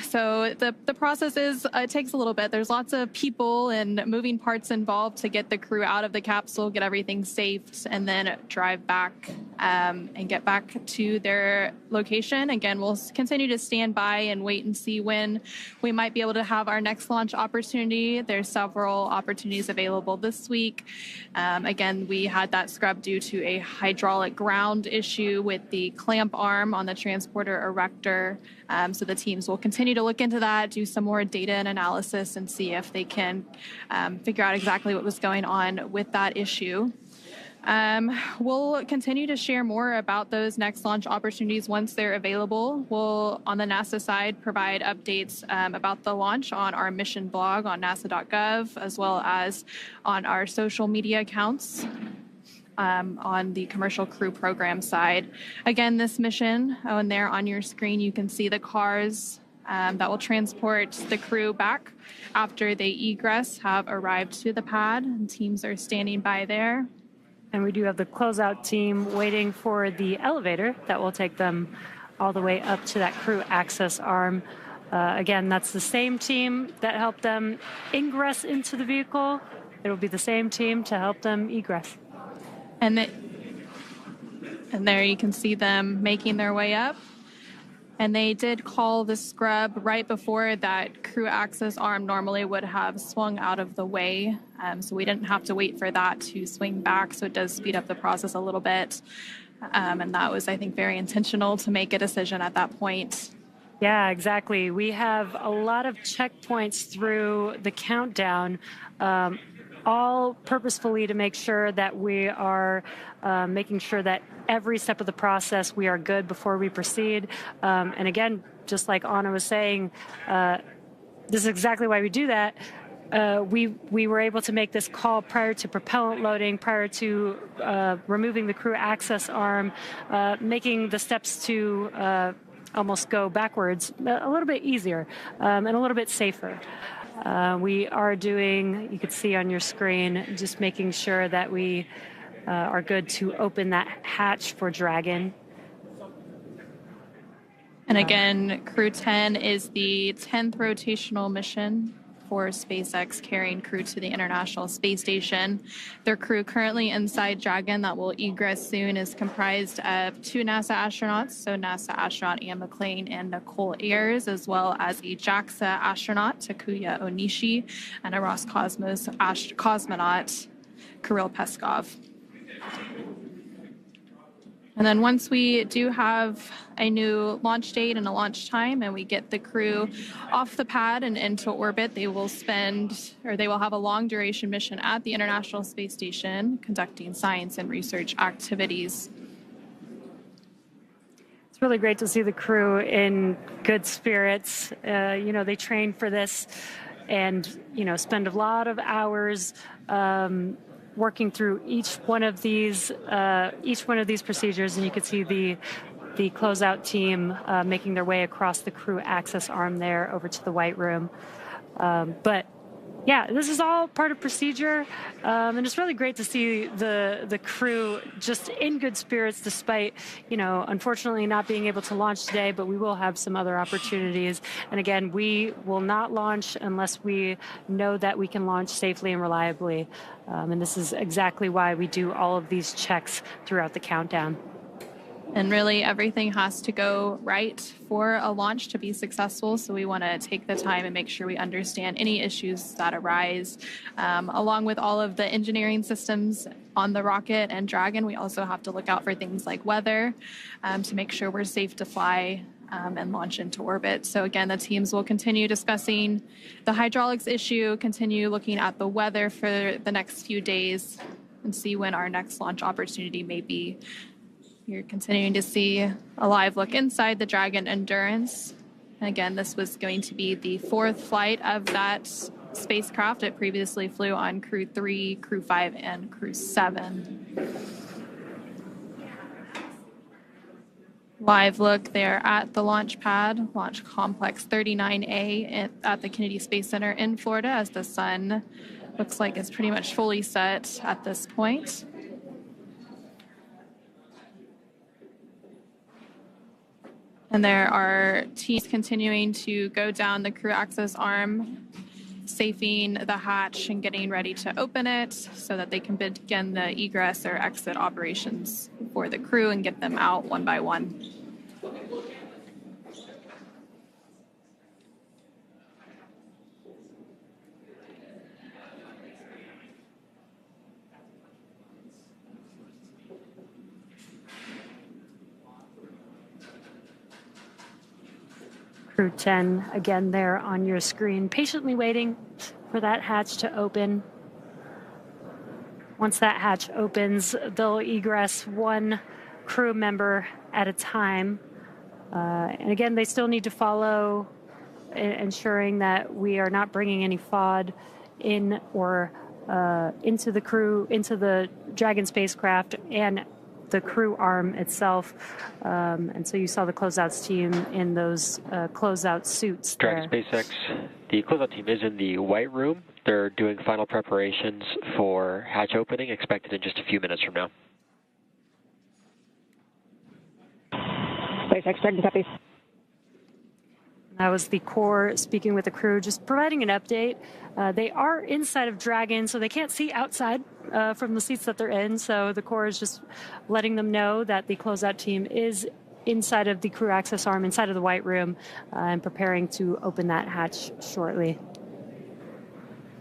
So the process is, it takes a little bit. There's lots of people and moving parts involved to get the crew out of the capsule, get everything safe, and then drive back and get back to their location. Again, we'll continue to stand by and wait and see when we might be able to have our next launch opportunity. There's several opportunities available this week. Again, we had that scrub due to a hydraulic ground issue with the clamp arm on the transporter erector. So the team's teams will continue to look into that, do some more data and analysis, and see if they can figure out exactly what was going on with that issue. We'll continue to share more about those next launch opportunities once they're available. We'll, on the NASA side, provide updates about the launch on our mission blog on nasa.gov, as well as on our social media accounts. On the commercial crew program side. Again, this mission, and there on your screen, you can see the cars that will transport the crew back after they egress have arrived to the pad, and teams are standing by there. And we do have the closeout team waiting for the elevator that will take them all the way up to that crew access arm. Again, that's the same team that helped them ingress into the vehicle. It will be the same team to help them egress. And there you can see them making their way up. And they did call the scrub right before that crew access arm normally would have swung out of the way. So we didn't have to wait for that to swing back. So it does speed up the process a little bit. And that was, I think, very intentional to make a decision at that point. Yeah, exactly. We have a lot of checkpoints through the countdown, all purposefully to make sure that we are making sure that every step of the process we are good before we proceed. And again, just like Anna was saying, this is exactly why we do that. We were able to make this call prior to propellant loading, prior to removing the crew access arm, making the steps to almost go backwards a little bit easier and a little bit safer. We are doing, you can see on your screen, just making sure that we are good to open that hatch for Dragon. And again, Crew 10 is the 10th rotational mission for SpaceX carrying crew to the International Space Station. Their crew currently inside Dragon that will egress soon is comprised of 2 NASA astronauts, so NASA astronaut Ian McLean and Nicole Ayers, as well as a JAXA astronaut, Takuya Onishi, and a Roscosmos cosmonaut, Kirill Peskov. And then once we do have a new launch date and a launch time and we get the crew off the pad and into orbit, they will have a long duration mission at the International Space Station conducting science and research activities. It's really great to see the crew in good spirits. They train for this and, spend a lot of hours working through each one of these procedures, and you can see the closeout team making their way across the crew access arm there over to the White Room. But yeah, this is all part of procedure, and it's really great to see the crew just in good spirits despite, unfortunately not being able to launch today, but we will have some other opportunities. And again, we will not launch unless we know that we can launch safely and reliably. And this is exactly why we do all of these checks throughout the countdown. And really, everything has to go right for a launch to be successful. So we want to take the time and make sure we understand any issues that arise. Along with all of the engineering systems on the rocket and Dragon, we also have to look out for things like weather to make sure we're safe to fly and launch into orbit. So again, the teams will continue discussing the hydraulics issue, continue looking at the weather for the next few days, and see when our next launch opportunity may be. You're continuing to see a live look inside the Dragon Endurance. And again, this was going to be the 4th flight of that spacecraft. It previously flew on Crew 3, Crew 5, and Crew 7. Live look there at the launch pad, Launch Complex 39A at the Kennedy Space Center in Florida, as the sun looks like it's pretty much fully set at this point. And there are teams continuing to go down the crew access arm, safing the hatch and getting ready to open it so that they can begin the egress or exit operations for the crew and get them out one by one. Crew 10 again there on your screen, patiently waiting for that hatch to open. Once that hatch opens, they'll egress one crew member at a time. And again, they still need to follow, ensuring that we are not bringing any FOD in or into the Dragon spacecraft and the crew arm itself. And so you saw the closeouts team in those closeout suits there. Dragon SpaceX, the closeout team is in the White Room. They're doing final preparations for hatch opening, expected in just a few minutes from now. SpaceX, Dragon copies. That was the core speaking with the crew, just providing an update. They are inside of Dragon, so they can't see outside from the seats that they're in. So the core is just letting them know that the closeout team is inside of the crew access arm, inside of the White Room, and preparing to open that hatch shortly.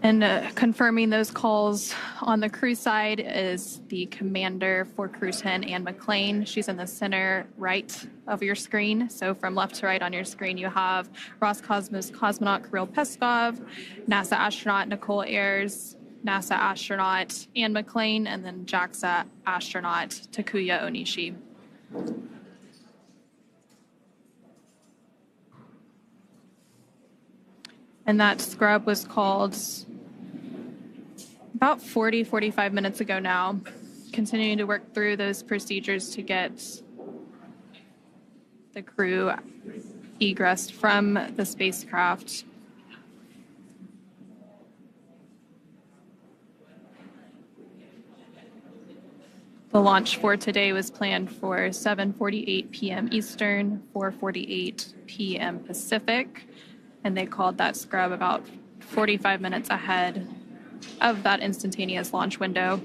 And confirming those calls on the crew side is the commander for Crew 10, Anne McClain. She's in the center right of your screen. So from left to right on your screen, you have Roscosmos cosmonaut Kirill Peskov, NASA astronaut Nicole Ayers, NASA astronaut Anne McClain, and then JAXA astronaut Takuya Onishi. And that scrub was called about 45 minutes ago now, continuing to work through those procedures to get the crew egressed from the spacecraft. The launch for today was planned for 7:48 p.m. Eastern, 4:48 p.m. Pacific, and they called that scrub about 45 minutes ahead of that instantaneous launch window.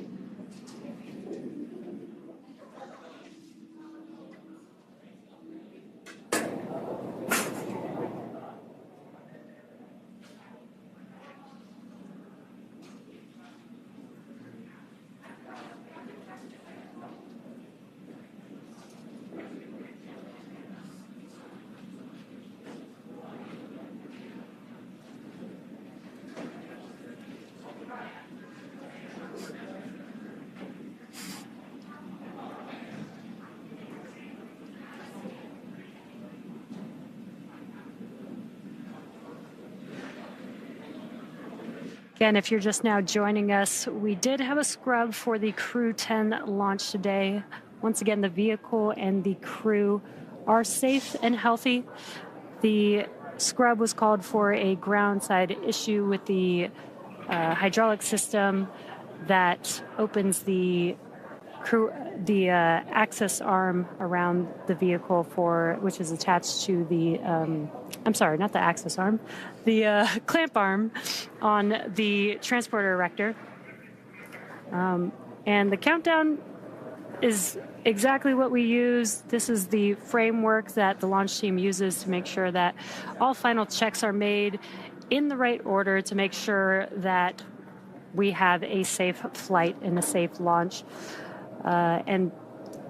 Again, if you're just now joining us, we did have a scrub for the Crew 10 launch today. Once again, the vehicle and the crew are safe and healthy. The scrub was called for a ground side issue with the hydraulic system that opens the access arm around the vehicle which is attached to the, I'm sorry, not the access arm, the clamp arm on the transporter erector. And the countdown is exactly what we use. This is the framework that the launch team uses to make sure that all final checks are made in the right order to make sure that we have a safe flight and a safe launch. And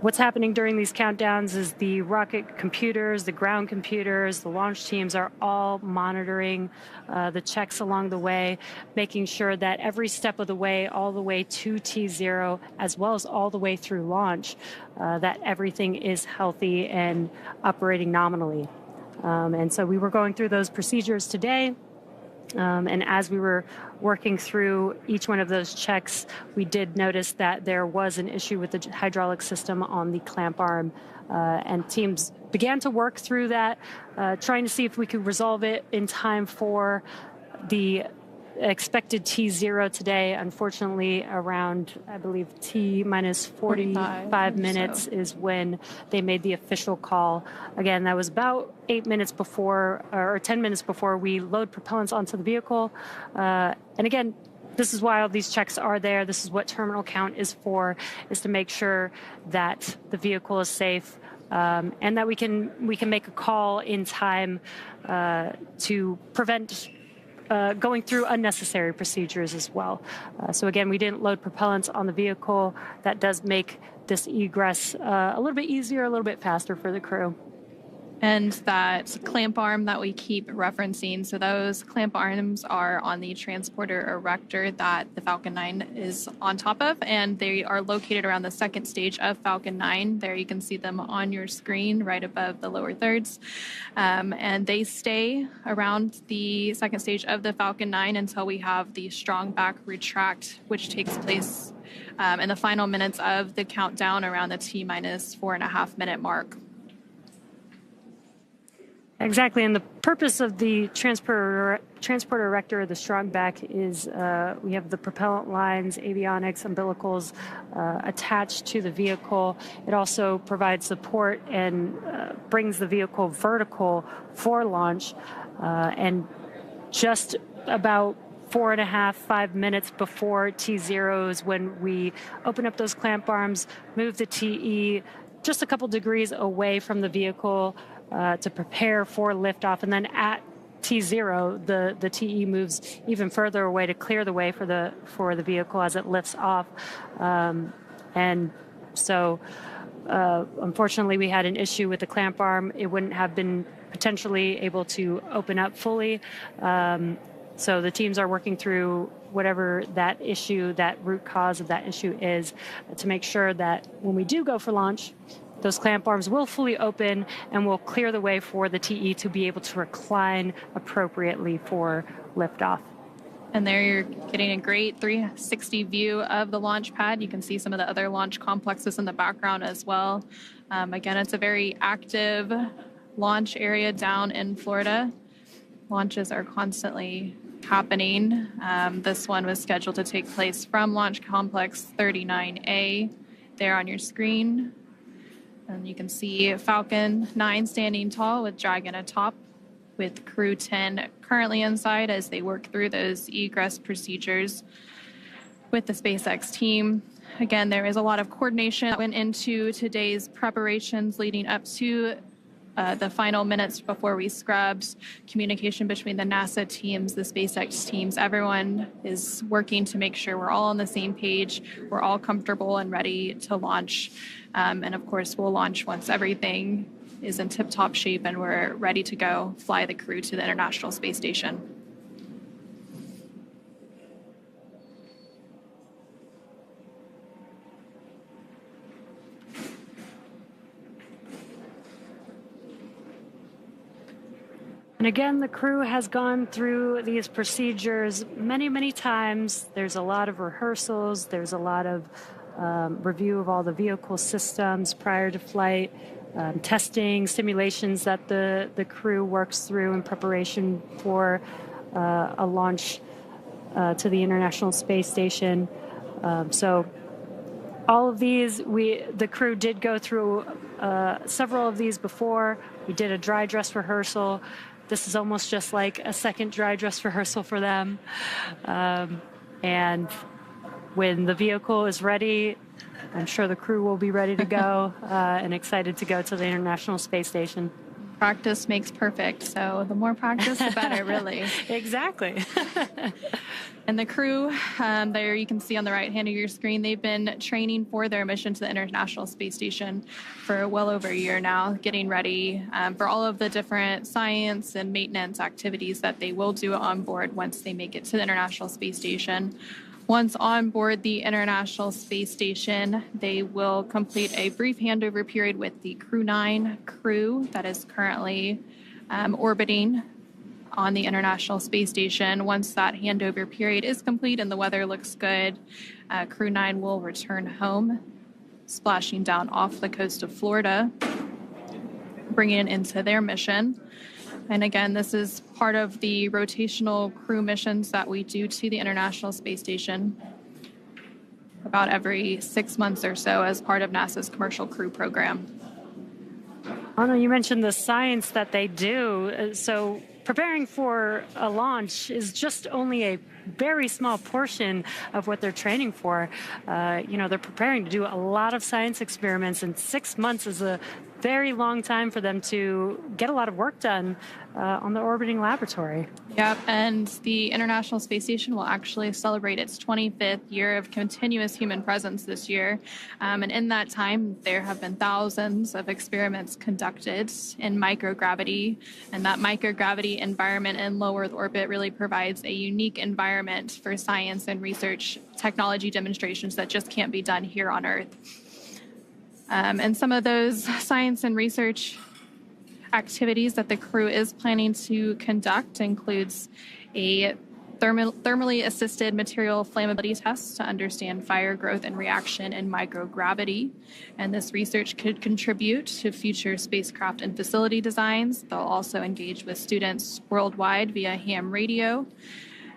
what's happening during these countdowns is the rocket computers, the ground computers, the launch teams are all monitoring the checks along the way, making sure that every step of the way, all the way to T0, as well as all the way through launch, that everything is healthy and operating nominally. And so we were going through those procedures today. And as we were working through each one of those checks, we did notice that there was an issue with the hydraulic system on the clamp arm. And teams began to work through that, trying to see if we could resolve it in time for the expected T0 today. Unfortunately, around, I believe, T minus 45 minutes is when they made the official call. Again, that was about 8 minutes before, or 10 minutes before we load propellants onto the vehicle. And again, this is why all these checks are there. This is what terminal count is for, is to make sure that the vehicle is safe, and that we can make a call in time to prevent going through unnecessary procedures as well. So again, we didn't load propellants on the vehicle. That does make this egress a little bit easier, a little bit faster for the crew. And that clamp arm that we keep referencing, so those clamp arms are on the transporter erector that the Falcon 9 is on top of, and they are located around the second stage of Falcon 9. There you can see them on your screen right above the lower thirds. And they stay around the second stage of the Falcon 9 until we have the strong back retract, which takes place in the final minutes of the countdown around the T-minus 4.5 minute mark. Exactly, and the purpose of the transporter erector, the strong back, is we have the propellant lines, avionics, umbilicals attached to the vehicle. It also provides support and brings the vehicle vertical for launch. And just about 4.5-5 minutes before T0 is when we open up those clamp arms, move the TE just a couple degrees away from the vehicle to prepare for liftoff, and then at T0, the TE moves even further away to clear the way for the vehicle as it lifts off. And so, unfortunately, we had an issue with the clamp arm. It wouldn't have been potentially able to open up fully. So the teams are working through whatever that issue, that root cause of that issue is, to make sure that when we do go for launch, those clamp arms will fully open and will clear the way for the TE to be able to recline appropriately for liftoff. And there you're getting a great 360 view of the launch pad. You can see some of the other launch complexes in the background as well. Again, it's a very active launch area down in Florida. Launches are constantly happening. This one was scheduled to take place from Launch Complex 39A there on your screen. And you can see Falcon 9 standing tall with Dragon atop, with Crew 10 currently inside as they work through those egress procedures with the SpaceX team. Again, there is a lot of coordination that went into today's preparations leading up to the final minutes before we scrubbed. Communication between the NASA teams, the SpaceX teams, everyone is working to make sure we're all on the same page, we're all comfortable and ready to launch. And of course, we'll launch once everything is in tip-top shape and we're ready to go fly the crew to the International Space Station. And again, the crew has gone through these procedures many, many times. There's a lot of rehearsals. There's a lot of review of all the vehicle systems prior to flight, testing, simulations that the crew works through in preparation for a launch to the International Space Station. So all of these, the crew did go through several of these before. We did a dry dress rehearsal. This is almost just like a second dry dress rehearsal for them. And when the vehicle is ready, I'm sure the crew will be ready to go and excited to go to the International Space Station. Practice makes perfect, so the more practice, the better, really. Exactly. And the crew, there you can see on the right hand of your screen, they've been training for their mission to the International Space Station for well over a year now, getting ready for all of the different science and maintenance activities that they will do on board once they make it to the International Space Station. Once on board the International Space Station, they will complete a brief handover period with the Crew 9 crew that is currently orbiting on the International Space Station. Once that handover period is complete and the weather looks good, Crew 9 will return home, splashing down off the coast of Florida, bringing it into their mission. And again, this is part of the rotational crew missions that we do to the International Space Station about every 6 months or so as part of NASA's Commercial Crew Program. Anna, you mentioned the science that they do. So preparing for a launch is just only a very small portion of what they're training for. They're preparing to do a lot of science experiments, and 6 months is a very long time for them to get a lot of work done on the orbiting laboratory. Yep, and the International Space Station will actually celebrate its 25th year of continuous human presence this year. And in that time, there have been thousands of experiments conducted in microgravity. And that microgravity environment in low Earth orbit really provides a unique environment for science and research technology demonstrations that just can't be done here on Earth. And some of those science and research activities that the crew is planning to conduct includes a thermally assisted material flammability test to understand fire growth and reaction in microgravity. And this research could contribute to future spacecraft and facility designs. They'll also engage with students worldwide via ham radio.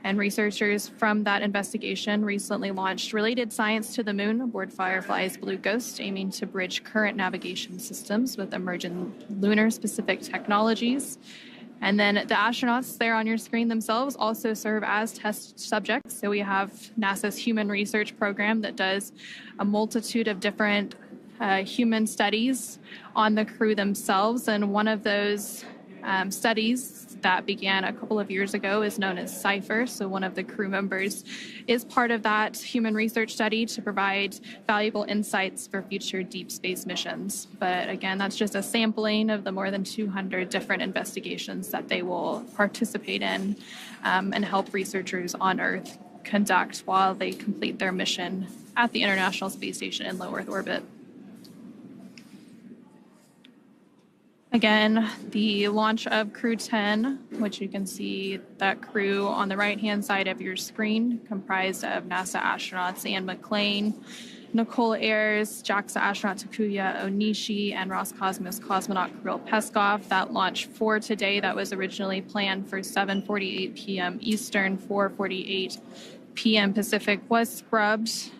And researchers from that investigation recently launched related science to the moon aboard Firefly's Blue Ghost, aiming to bridge current navigation systems with emerging lunar-specific technologies. And then the astronauts there on your screen themselves also serve as test subjects. So we have NASA's Human Research Program that does a multitude of different human studies on the crew themselves. And one of those studies that began a couple of years ago is known as CIPHER. So one of the crew members is part of that human research study to provide valuable insights for future deep space missions. But again, that's just a sampling of the more than 200 different investigations that they will participate in and help researchers on Earth conduct while they complete their mission at the International Space Station in low Earth orbit. Again, the launch of Crew 10, which you can see that crew on the right-hand side of your screen, comprised of NASA astronauts Anne McClain, Nicole Ayers, JAXA astronaut Takuya Onishi, and Roscosmos cosmonaut Kirill Peskov. That launch for today that was originally planned for 7:48 p.m. Eastern, 4:48 p.m. Pacific was scrubbed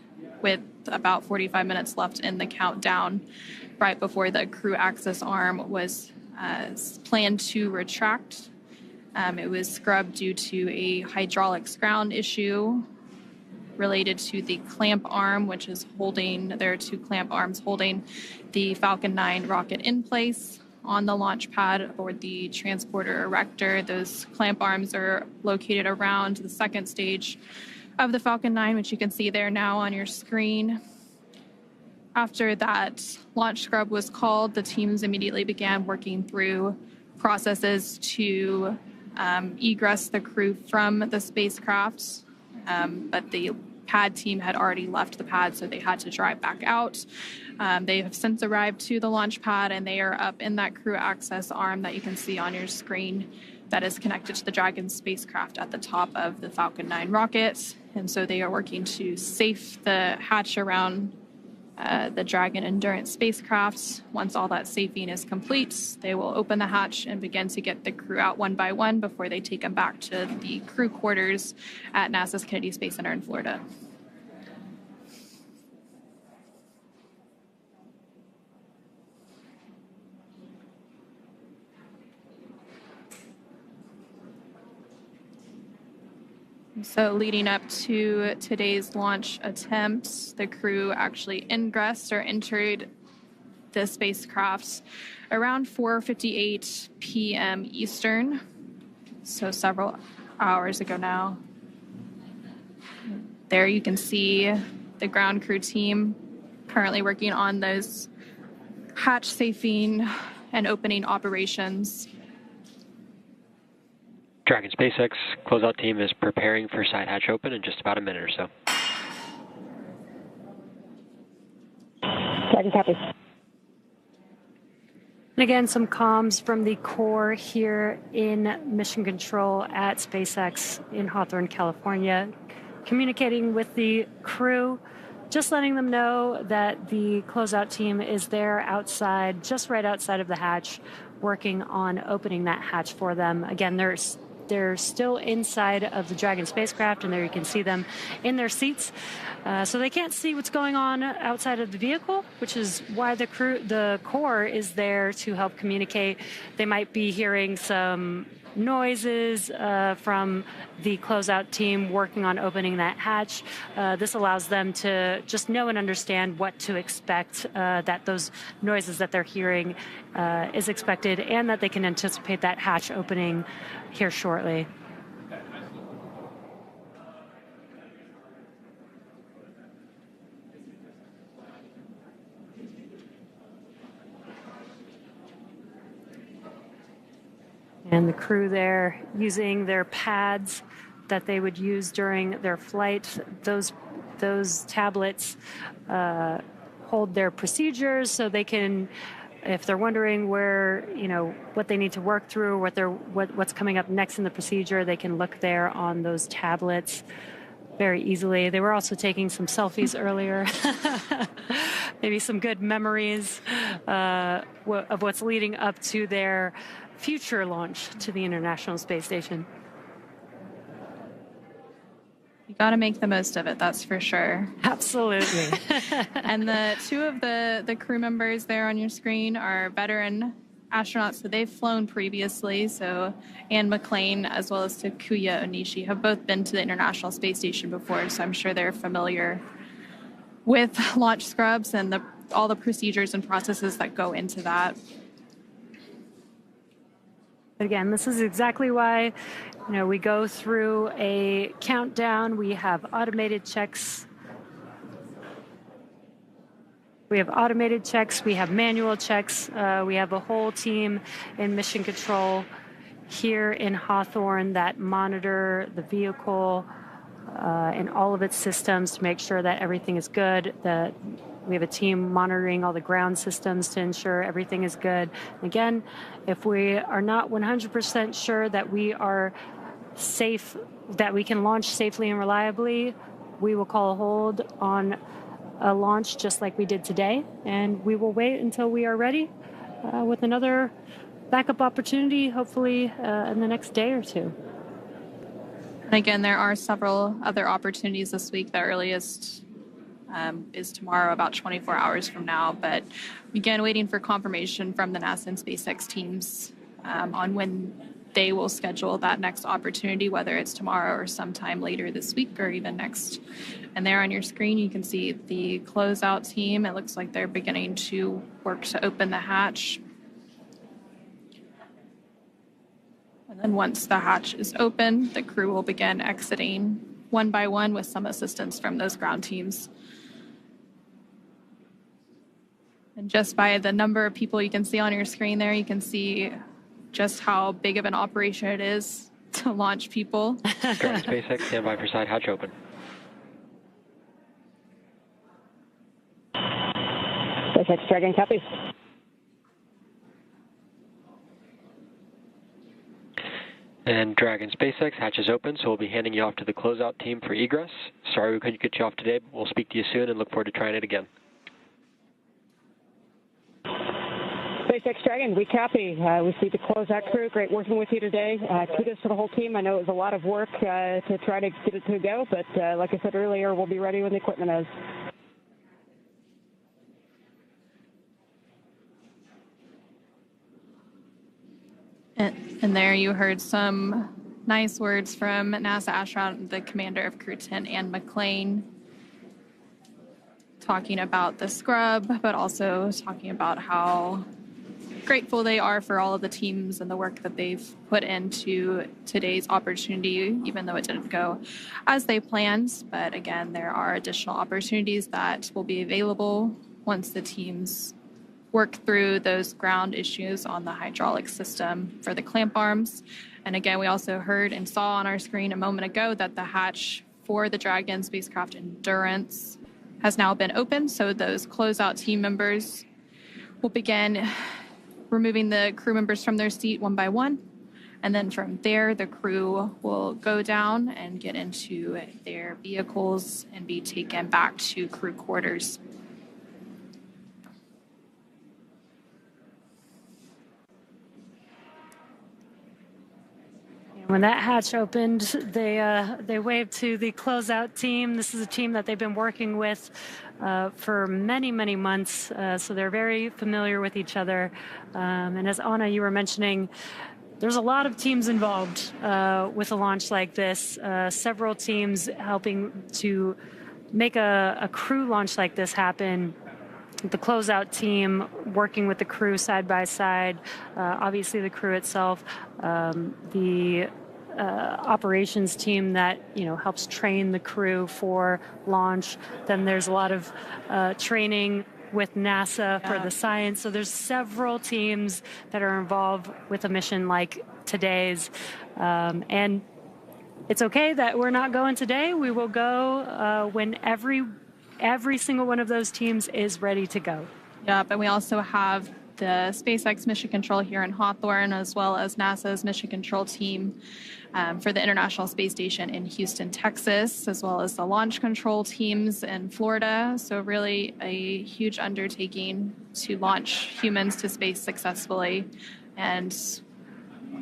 with about 45 minutes left in the countdown, right before the crew access arm was planned to retract. It was scrubbed due to a hydraulics ground issue related to the clamp arm, which is holding, there are two clamp arms holding the Falcon 9 rocket in place on the launch pad aboard the transporter erector. Those clamp arms are located around the second stage of the Falcon 9, which you can see there now on your screen. After that launch scrub was called, the teams immediately began working through processes to egress the crew from the spacecraft, but the pad team had already left the pad, so they had to drive back out. They have since arrived to the launch pad, and they are up in that crew access arm that you can see on your screen that is connected to the Dragon spacecraft at the top of the Falcon 9 rocket. And so they are working to safe the hatch around the Dragon Endurance spacecraft. Once all that safing is complete, they will open the hatch and begin to get the crew out one by one before they take them back to the crew quarters at NASA's Kennedy Space Center in Florida. So leading up to today's launch attempt, the crew actually ingressed or entered the spacecraft around 4:58 p.m. Eastern, so several hours ago now. There you can see the ground crew team currently working on those hatch safing and opening operations. Dragon SpaceX closeout team is preparing for side hatch open in just about a minute or so. Dragon copy. And again, some comms from the core here in Mission Control at SpaceX in Hawthorne, California, communicating with the crew, just letting them know that the closeout team is there outside, just right outside of the hatch, working on opening that hatch for them. Again, they're still inside of the Dragon spacecraft, and there you can see them in their seats. So they can't see what's going on outside of the vehicle, which is why the core is there to help communicate. They might be hearing some noises from the closeout team working on opening that hatch. This allows them to just know and understand what to expect, that those noises that they're hearing is expected, and that they can anticipate that hatch opening here shortly. And the crew there using their pads that they would use during their flight. Those tablets hold their procedures, so they can, if they're wondering where, what they need to work through, what's coming up next in the procedure, they can look there on those tablets very easily. They were also taking some selfies earlier. Maybe some good memories of what's leading up to their future launch to the International Space Station. You got to make the most of it, that's for sure. Absolutely. And the two of the crew members there on your screen are veteran astronauts that they've flown previously. So Anne McClain as well as Takuya Onishi have both been to the International Space Station before, so I'm sure they're familiar with launch scrubs and all the procedures and processes that go into that. Again, this is exactly why, we go through a countdown. We have automated checks. We have manual checks. We have a whole team in mission control here in Hawthorne that monitor the vehicle and all of its systems to make sure that everything is good, that we have a team monitoring all the ground systems to ensure everything is good. Again, if we are not 100% sure that we are safe, that we can launch safely and reliably, we will call a hold on a launch just like we did today, and we will wait until we are ready with another backup opportunity, hopefully in the next day or two. And again, there are several other opportunities this week. The earliest is tomorrow, about 24 hours from now. But again, waiting for confirmation from the NASA and SpaceX teams on when they will schedule that next opportunity, whether it's tomorrow or sometime later this week or even next. And there on your screen, you can see the closeout team. It looks like they're beginning to work to open the hatch. And then once the hatch is open, the crew will begin exiting one by one with some assistance from those ground teams. And just by the number of people you can see on your screen there, you can see just how big of an operation it is to launch people. Dragon SpaceX, stand by for side hatch open. SpaceX Dragon, copy. And Dragon SpaceX, hatch is open, so we'll be handing you off to the closeout team for egress. Sorry we couldn't get you off today, but we'll speak to you soon and look forward to trying it again. SpaceX Dragon, we copy. We see the closeout crew. Great working with you today. Kudos to the whole team. I know it was a lot of work to try to get it to go, but like I said earlier, we'll be ready when the equipment is. And there you heard some nice words from NASA astronaut, the commander of Crew 10, Anne McClain, talking about the scrub, but also talking about how grateful they are for all of the teams and the work that they've put into today's opportunity, even though it didn't go as they planned. But again, there are additional opportunities that will be available once the teams work through those ground issues on the hydraulic system for the clamp arms. And again, we also heard and saw on our screen a moment ago that the hatch for the Dragon spacecraft Endurance has now been opened. So those closeout team members will begin removing the crew members from their seat one by one. And then from there, the crew will go down and get into their vehicles and be taken back to crew quarters. When that hatch opened, they waved to the closeout team. This is a team that they've been working with for many, many months, so they're very familiar with each other. And as Anna, you were mentioning, there's a lot of teams involved with a launch like this. Several teams helping to make a crew launch like this happen. The closeout team working with the crew side by side, obviously the crew itself, the operations team that helps train the crew for launch. Then there's a lot of training with NASA for the science. So there's several teams that are involved with a mission like today's, and it's okay that we're not going today. We will go when every single one of those teams is ready to go. Yeah, but we also have the SpaceX Mission Control here in Hawthorne, as well as NASA's Mission Control team for the International Space Station in Houston, Texas, as well as the launch control teams in Florida. So really a huge undertaking to launch humans to space successfully. And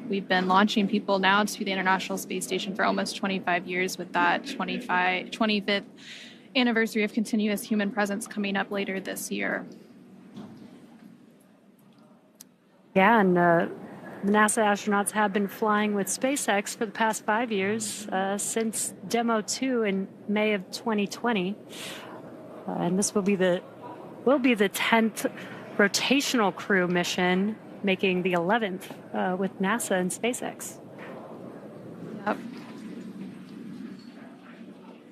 we've been launching people now to the International Space Station for almost 25 years, with that 25th anniversary of continuous human presence coming up later this year. Yeah, and NASA astronauts have been flying with SpaceX for the past 5 years, since Demo 2 in May of 2020. And this will be the 10th rotational crew mission, making the 11th with NASA and SpaceX. Yep.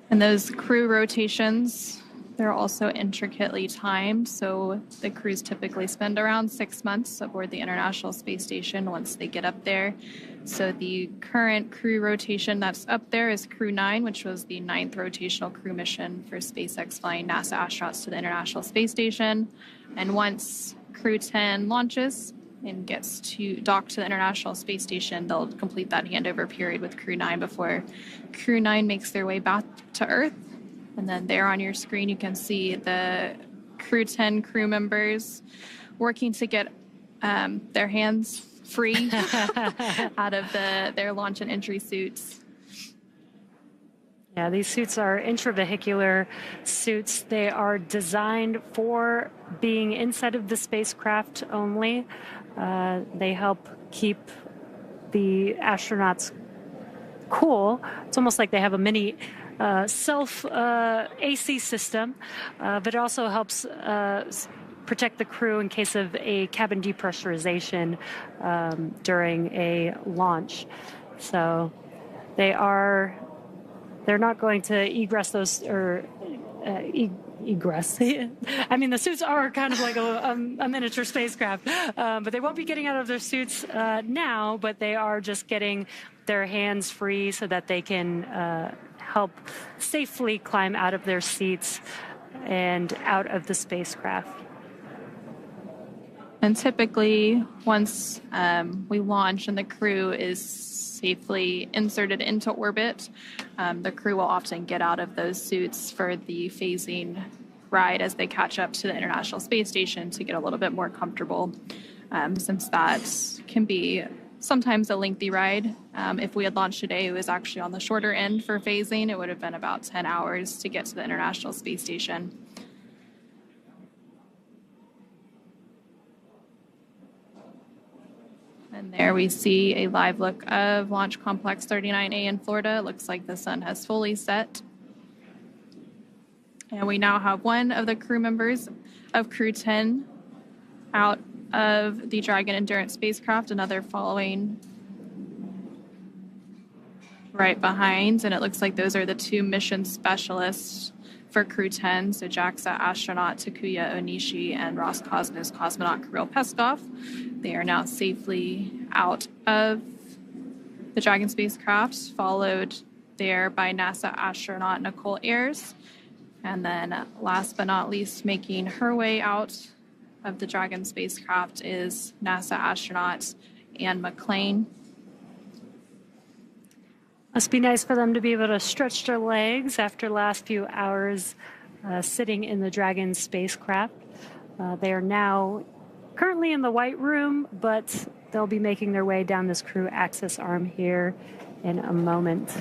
And those crew rotations, they're also intricately timed. So the crews typically spend around 6 months aboard the International Space Station once they get up there. So the current crew rotation that's up there is Crew 9, which was the 9th rotational crew mission for SpaceX flying NASA astronauts to the International Space Station. And once Crew 10 launches and gets to dock to the International Space Station, they'll complete that handover period with Crew 9 before Crew 9 makes their way back to Earth. And then there on your screen, you can see the Crew 10 crew members working to get their hands free out of their launch and entry suits. Yeah, these suits are intravehicular suits. They are designed for being inside of the spacecraft only. They help keep the astronauts cool. It's almost like they have a mini self AC system, but it also helps protect the crew in case of a cabin depressurization during a launch. So they're not going to egress those, or egress. I mean, the suits are kind of like a miniature spacecraft, but they won't be getting out of their suits now, but they are just getting their hands free so that they can help safely climb out of their seats and out of the spacecraft. And typically, once we launch and the crew is safely inserted into orbit, the crew will often get out of those suits for the phasing ride as they catch up to the International Space Station to get a little bit more comfortable, since that can be sometimes a lengthy ride. If we had launched today, it was actually on the shorter end for phasing. It would have been about 10 hours to get to the International Space Station. And there we see a live look of Launch Complex 39A in Florida. It looks like the sun has fully set. And we now have one of the crew members of Crew 10 out of the Dragon Endurance spacecraft, another following right behind. And it looks like those are the two mission specialists for Crew 10, so JAXA astronaut Takuya Onishi and Roscosmos cosmonaut Kirill Peskov. They are now safely out of the Dragon spacecraft, followed there by NASA astronaut Nicole Ayers. And then last but not least, making her way out of the Dragon spacecraft is NASA astronaut Anne McClain. Must be nice for them to be able to stretch their legs after the last few hours sitting in the Dragon spacecraft. They are now currently in the White Room, but they'll be making their way down this crew access arm here in a moment.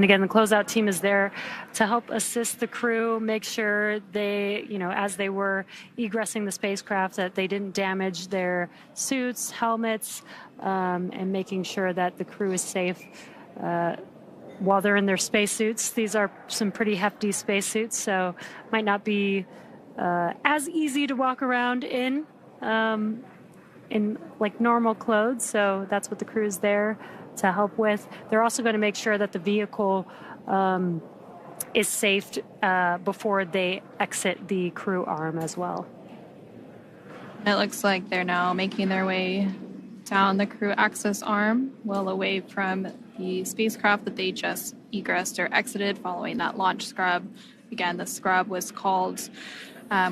And again, the closeout team is there to help assist the crew, make sure they, as they were egressing the spacecraft, that they didn't damage their suits, helmets, and making sure that the crew is safe while they're in their spacesuits. These are some pretty hefty spacesuits, so might not be as easy to walk around in like normal clothes. So that's what the crew is there to help with. They're also going to make sure that the vehicle is safe before they exit the crew arm as well. It looks like they're now making their way down the crew access arm, well away from the spacecraft that they just egressed or exited following that launch scrub. Again, the scrub was called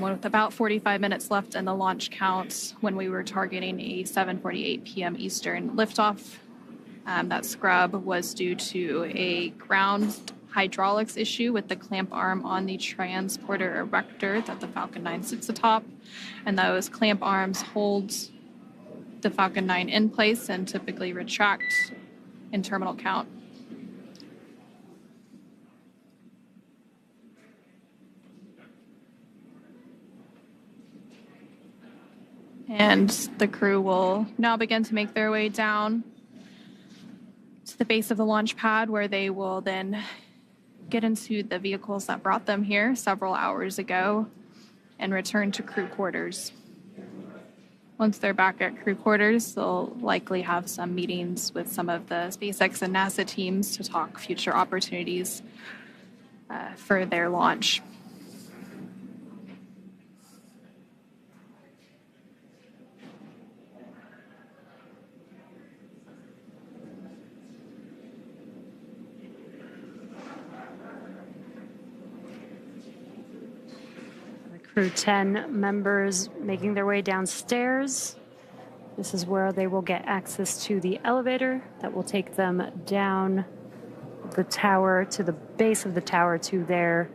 with about 45 minutes left in the launch count when we were targeting a 7:48 p.m. Eastern liftoff. That scrub was due to a ground hydraulics issue with the clamp arm on the transporter erector that the Falcon 9 sits atop. And those clamp arms hold the Falcon 9 in place and typically retract in terminal count. And the crew will now begin to make their way down to the base of the launch pad, where they will then get into the vehicles that brought them here several hours ago and return to crew quarters. Once they're back at crew quarters, they'll likely have some meetings with some of the SpaceX and NASA teams to talk future opportunities for their launch. Crew 10 members making their way downstairs. This is where they will get access to the elevator that will take them down the tower to the base of the tower to their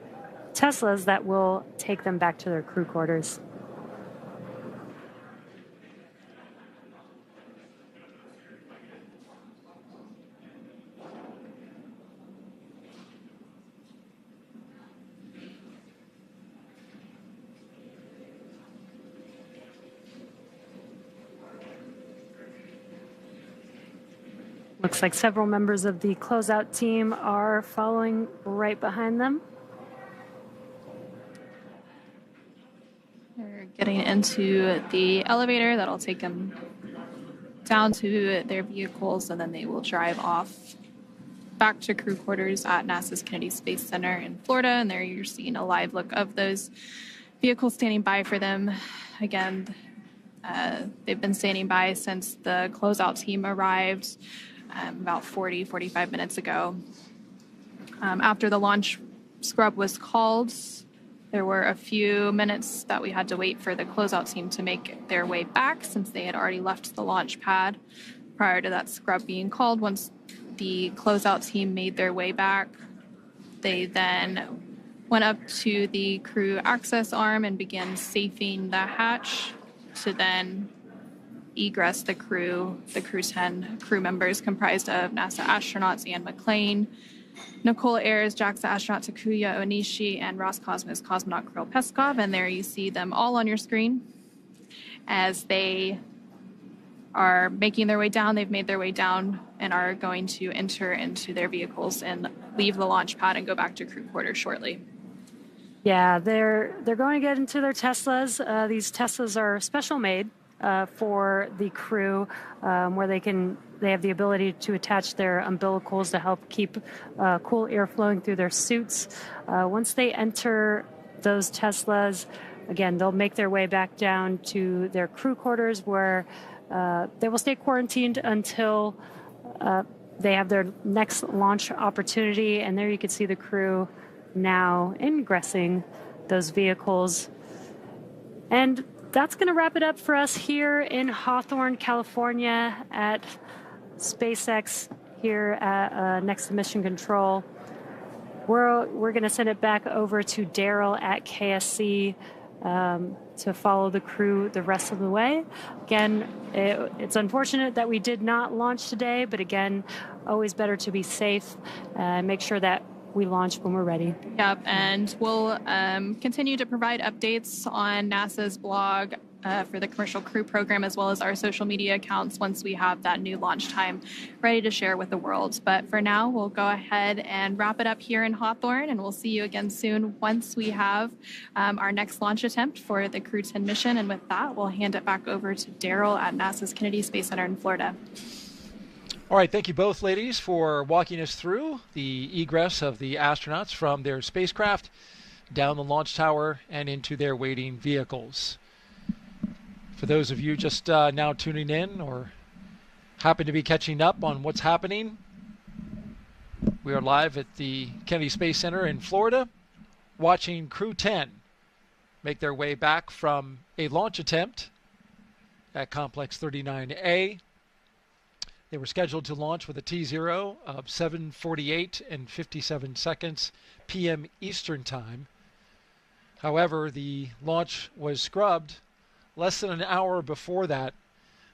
Teslas that will take them back to their crew quarters. Looks like several members of the closeout team are following right behind them. They're getting into the elevator that'll take them down to their vehicles, and then they will drive off back to crew quarters at NASA's Kennedy Space Center in Florida. And there you're seeing a live look of those vehicles standing by for them. Again, they've been standing by since the closeout team arrived about 45 minutes ago. After the launch scrub was called, there were a few minutes that we had to wait for the closeout team to make their way back, since they had already left the launch pad prior to that scrub being called. Once the closeout team made their way back, they then went up to the crew access arm and began safing the hatch to then egress the crew 10 crew members comprised of NASA astronauts Anne McClain, Nicole Ayers, JAXA astronaut Takuya Onishi, and Roscosmos cosmonaut Kirill Peskov. And there you see them all on your screen as they are making their way down. They've made their way down and are going to enter into their vehicles and leave the launch pad and go back to crew quarters shortly. Yeah, they're going to get into their Teslas. These Teslas are special made for the crew, where they have the ability to attach their umbilicals to help keep cool air flowing through their suits. Once they enter those Teslas, again, they'll make their way back down to their crew quarters, where they will stay quarantined until they have their next launch opportunity. And there you can see the crew now ingressing those vehicles. And that's going to wrap it up for us here in Hawthorne, California at SpaceX here at next to Mission Control. We're going to send it back over to Daryl at KSC to follow the crew the rest of the way. Again, it's unfortunate that we did not launch today, but again, always better to be safe and make sure that we launch when we're ready. Yep, and we'll continue to provide updates on NASA's blog for the Commercial Crew Program, as well as our social media accounts once we have that new launch time ready to share with the world. But for now, we'll go ahead and wrap it up here in Hawthorne, and we'll see you again soon once we have our next launch attempt for the Crew 10 mission. And with that, we'll hand it back over to Daryl at NASA's Kennedy Space Center in Florida. All right, thank you both, ladies, for walking us through the egress of the astronauts from their spacecraft down the launch tower and into their waiting vehicles. For those of you just now tuning in or happen to be catching up on what's happening, we are live at the Kennedy Space Center in Florida, watching Crew 10 make their way back from a launch attempt at Complex 39A. They were scheduled to launch with a T0 of 7:48 and 57 seconds p.m. Eastern Time. However, the launch was scrubbed less than an hour before that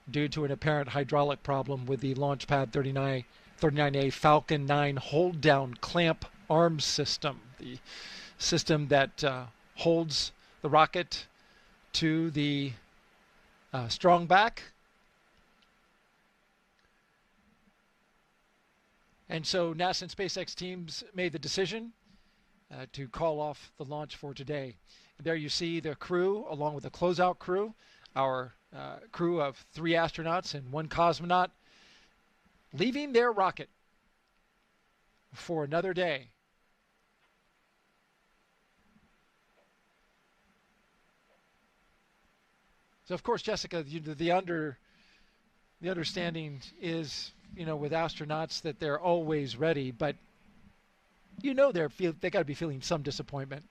due to an apparent hydraulic problem with the Launch Pad 39A Falcon 9 hold-down clamp arm system, the system that holds the rocket to the strong back. And so NASA and SpaceX teams made the decision to call off the launch for today. There you see the crew, along with the closeout crew, our crew of 3 astronauts and 1 cosmonaut, leaving their rocket for another day. So, of course, Jessica, the understanding is, with astronauts that they're always ready, but they got to be feeling some disappointment.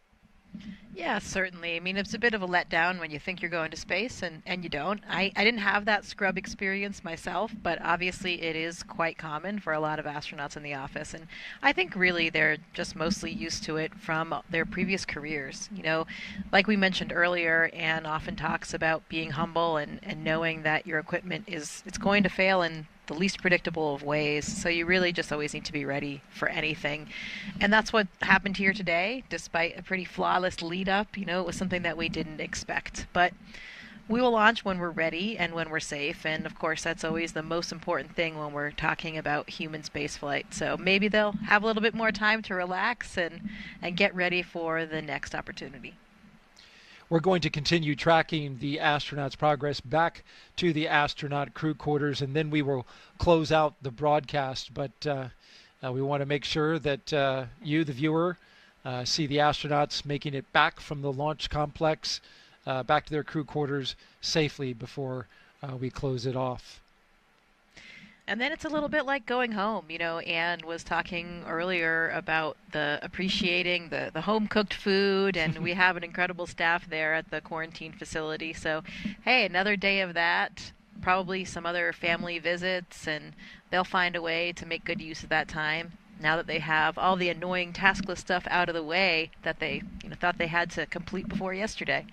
Yeah, certainly. I mean, it's a bit of a letdown when you think you're going to space and you don't. I didn't have that scrub experience myself, but obviously it is quite common for a lot of astronauts in the office. And I think really they're just mostly used to it from their previous careers. Like we mentioned earlier, Anne often talks about being humble and knowing that your equipment it's going to fail in the least predictable of ways, so you really just always need to be ready for anything. And that's what happened here today, despite a pretty flawless lead up. It was something that we didn't expect. But we will launch when we're ready and when we're safe, and of course that's always the most important thing when we're talking about human spaceflight. So maybe they'll have a little bit more time to relax and get ready for the next opportunity. We're going to continue tracking the astronauts' progress back to the astronaut crew quarters, and then we will close out the broadcast. But we want to make sure that you, the viewer, see the astronauts making it back from the launch complex back to their crew quarters safely before we close it off. And then it's a little bit like going home. Anne was talking earlier about appreciating the home-cooked food, and we have an incredible staff there at the quarantine facility. So, hey, another day of that, probably some other family visits, and they'll find a way to make good use of that time now that they have all the annoying taskless stuff out of the way that they thought they had to complete before yesterday.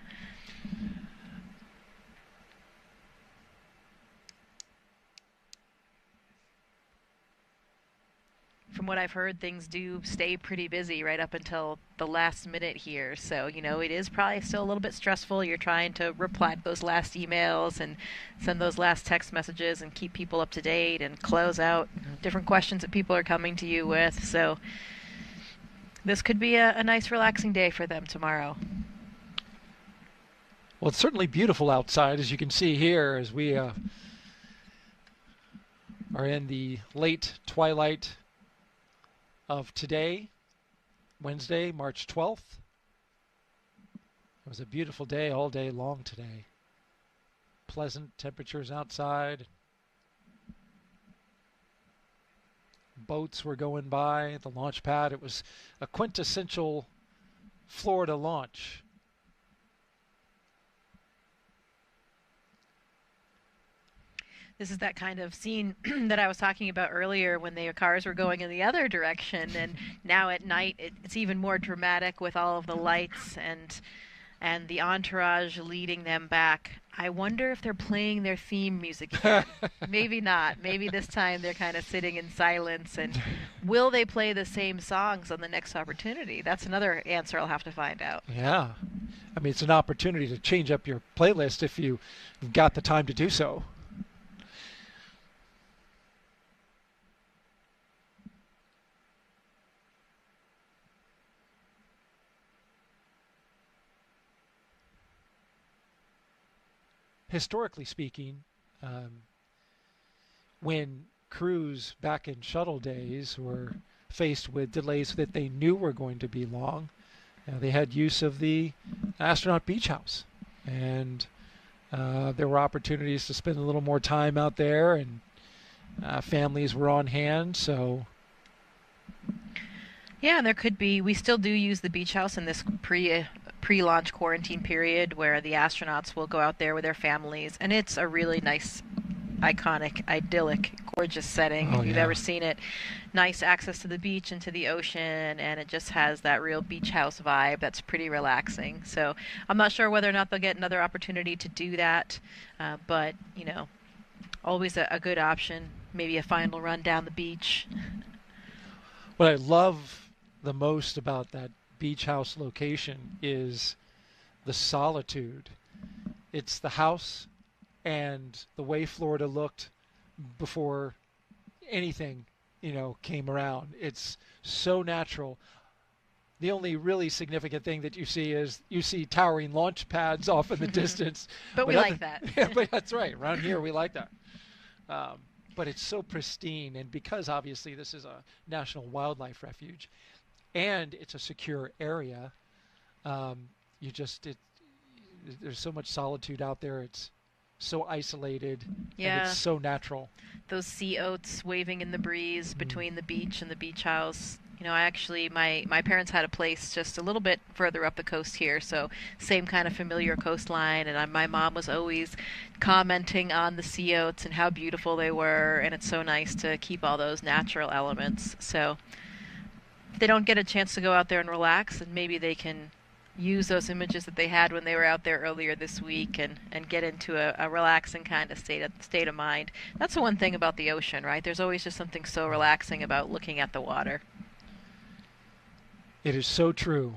From what I've heard, things do stay pretty busy right up until the last minute here. So, it is probably still a little bit stressful. You're trying to reply to those last emails and send those last text messages and keep people up to date and close out different questions that people are coming to you with. So this could be a nice relaxing day for them tomorrow. Well, it's certainly beautiful outside, as you can see here, as we are in the late twilight of today, Wednesday, March 12th. It was a beautiful day all day long today. Pleasant temperatures outside. Boats were going by the launch pad. It was a quintessential Florida launch. This is that kind of scene that I was talking about earlier when the cars were going in the other direction, and now at night it's even more dramatic with all of the lights and and the entourage leading them back. I wonder if they're playing their theme music again. Maybe not. Maybe this time they're kind of sitting in silence. And will they play the same songs on the next opportunity? That's another answer I'll have to find out. Yeah. I mean, it's an opportunity to change up your playlist if you've got the time to do so. Historically speaking, when crews back in shuttle days were faced with delays that they knew were going to be long, they had use of the astronaut beach house, and there were opportunities to spend a little more time out there, and families were on hand. So yeah, and there could be. We still do use the beach house in this pre-launch quarantine period where the astronauts will go out there with their families, and it's a really nice, iconic, idyllic, gorgeous setting if you've ever seen it. Nice access to the beach and to the ocean, and it just has that real beach house vibe that's pretty relaxing. So I'm not sure whether or not they'll get another opportunity to do that, but always a good option. Maybe a final run down the beach. What I love the most about that beach house location is the solitude. It's the house and the way Florida looked before anything, came around. It's so natural. The only really significant thing that you see towering launch pads off in the distance. But we like that. Yeah, but that's right. Around here, we like that. But it's so pristine, and because obviously this is a national wildlife refuge, and it's a secure area, there's so much solitude out there. It's so isolated, and it's so natural. Those sea oats waving in the breeze between the beach and the beach house. My parents had a place just a little bit further up the coast here, so same kind of familiar coastline, and my mom was always commenting on the sea oats and how beautiful they were, and it's so nice to keep all those natural elements. So if they don't get a chance to go out there and relax, and maybe they can use those images that they had when they were out there earlier this week and get into a relaxing kind of state of mind. That's the one thing about the ocean, right? There's always just something so relaxing about looking at the water. It is so true.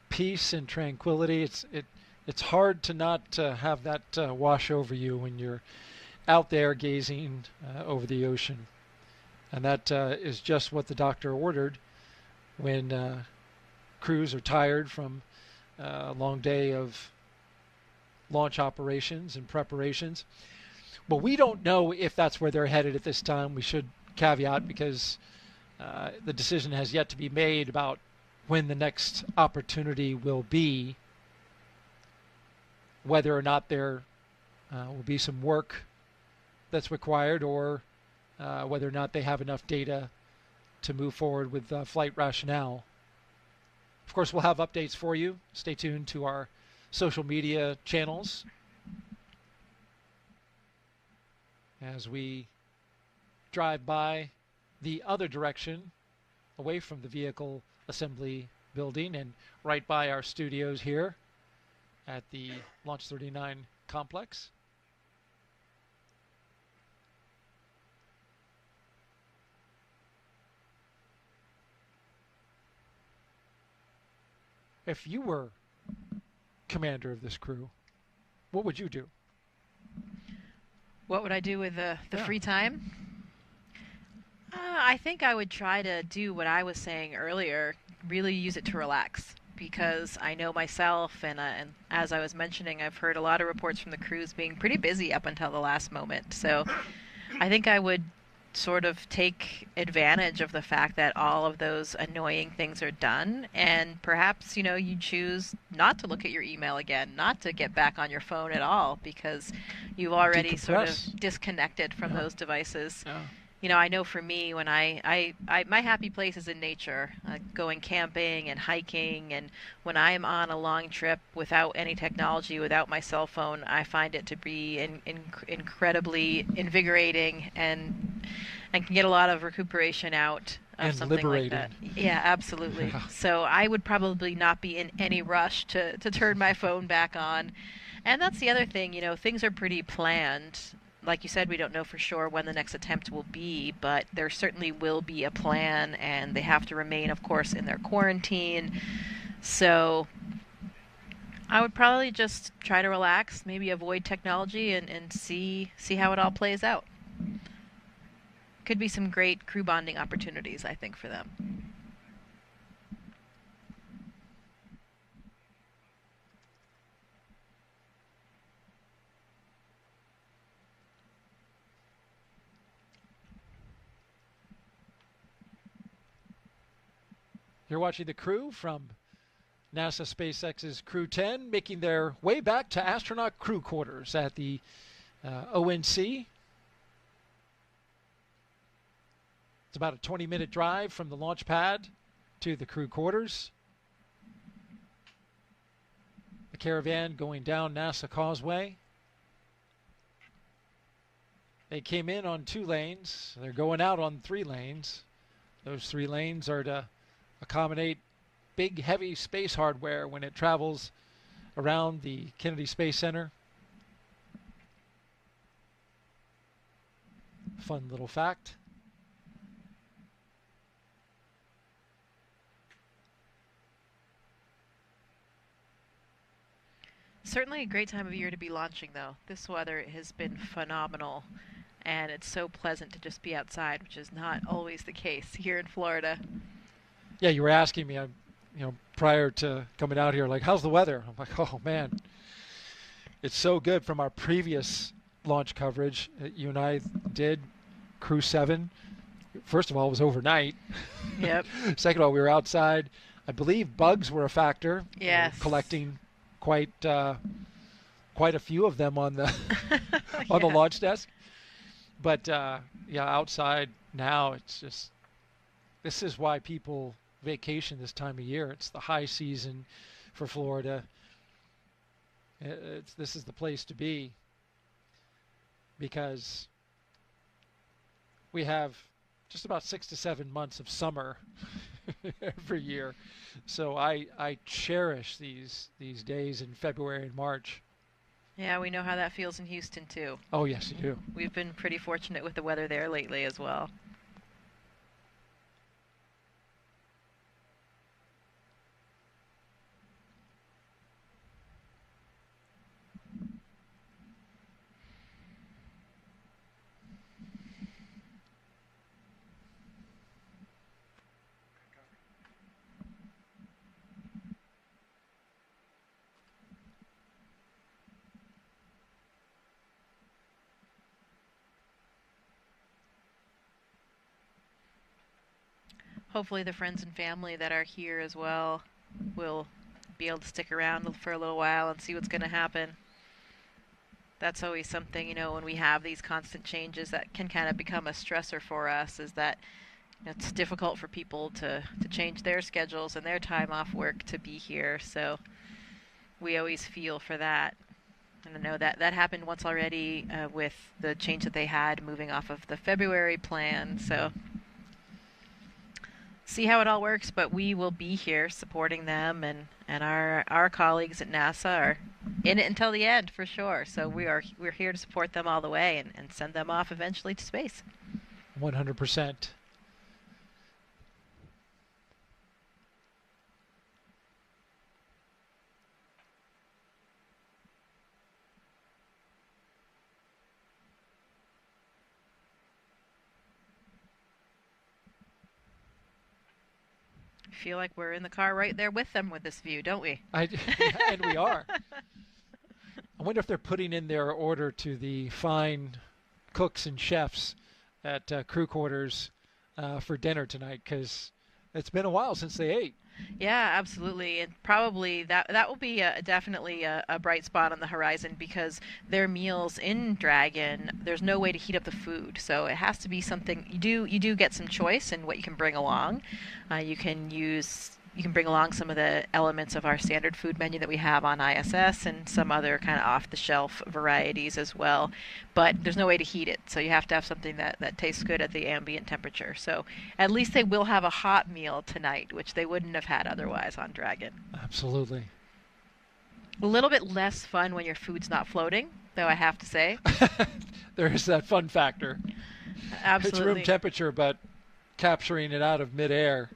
Peace and tranquility. It's hard to not have that wash over you when you're out there gazing over the ocean. And that is just what the doctor ordered when crews are tired from a long day of launch operations and preparations. But we don't know if that's where they're headed at this time. We should caveat, because the decision has yet to be made about when the next opportunity will be, whether or not there will be some work that's required, or whether or not they have enough data to move forward with flight rationale. Of course, we'll have updates for you. Stay tuned to our social media channels as we drive by the other direction, away from the vehicle assembly building and right by our studios here at the Launch 39 complex. If you were commander of this crew, what would you do? What would I do with the free time? I think I would try to do what I was saying earlier, really use it to relax, because I know myself, and as I was mentioning, I've heard a lot of reports from the crews being pretty busy up until the last moment. So I think I would sort of take advantage of the fact that all of those annoying things are done, and perhaps you choose not to look at your email again, not to get back on your phone at all, because you've already sort of disconnected from those devices. I know for me, when my happy place is in nature, going camping and hiking, and when I am on a long trip without any technology, without my cell phone, I find it to be incredibly invigorating, and can get a lot of recuperation out and something liberating. like that. Yeah, absolutely. Yeah. So I would probably not be in any rush to turn my phone back on. And that's the other thing, things are pretty planned. Like you said, we don't know for sure when the next attempt will be, but there certainly will be a plan, and they have to remain, of course, in their quarantine. So I would probably just try to relax, maybe avoid technology, and see how it all plays out. Could be some great crew bonding opportunities, I think, for them. You're watching the crew from NASA SpaceX's Crew 10 making their way back to astronaut crew quarters at the ONC. It's about a 20-minute drive from the launch pad to the crew quarters. The caravan going down NASA Causeway. They came in on 2 lanes. They're going out on 3 lanes. Those 3 lanes are to accommodate big, heavy space hardware when it travels around the Kennedy Space Center. Fun little fact. Certainly a great time of year to be launching, though. This weather has been phenomenal, and it's so pleasant to just be outside, which is not always the case here in Florida. Yeah, you were asking me, prior to coming out here, like, how's the weather? I'm like, oh, man. It's so good from our previous launch coverage that you and I did, Crew 7. First of all, it was overnight. Yep. Second of all, we were outside. I believe bugs were a factor. Yes. Collecting quite a few of them on the on the launch desk. But, outside now, it's just, this is why people vacation this time of year. It's the high season for Florida. This is the place to be because we have just about 6 to 7 months of summer every year. So I cherish these days in February and March. Yeah, we know how that feels in Houston too. Oh yes, you do. We've been pretty fortunate with the weather there lately as well. Hopefully the friends and family that are here as well will be able to stick around for a little while and see what's going to happen. That's always something, when we have these constant changes that can kind of become a stressor for us, is that it's difficult for people to change their schedules and their time off work to be here. So we always feel for that. And I know that happened once already with the change that they had moving off of the February plan. So see how it all works, but we will be here supporting them, and our colleagues at NASA are in it until the end for sure. So we're here to support them all the way and send them off eventually to space. 100%. Feel like we're in the car right there with them with this view, don't we? And we are. I wonder if they're putting in their order to the fine cooks and chefs at crew quarters for dinner tonight, because it's been a while since they ate. Yeah, absolutely. And probably that will be definitely a bright spot on the horizon, because their meals in Dragon, there's no way to heat up the food. So it has to be something, you do get some choice in what you can bring along. You can use you can bring along some of the elements of our standard food menu that we have on ISS and some other kind of off-the-shelf varieties as well. But there's no way to heat it, so you have to have something that tastes good at the ambient temperature. So at least they will have a hot meal tonight, which they wouldn't have had otherwise on Dragon. Absolutely. A little bit less fun when your food's not floating, though, I have to say. There is that fun factor. Absolutely. It's room temperature, but capturing it out of midair.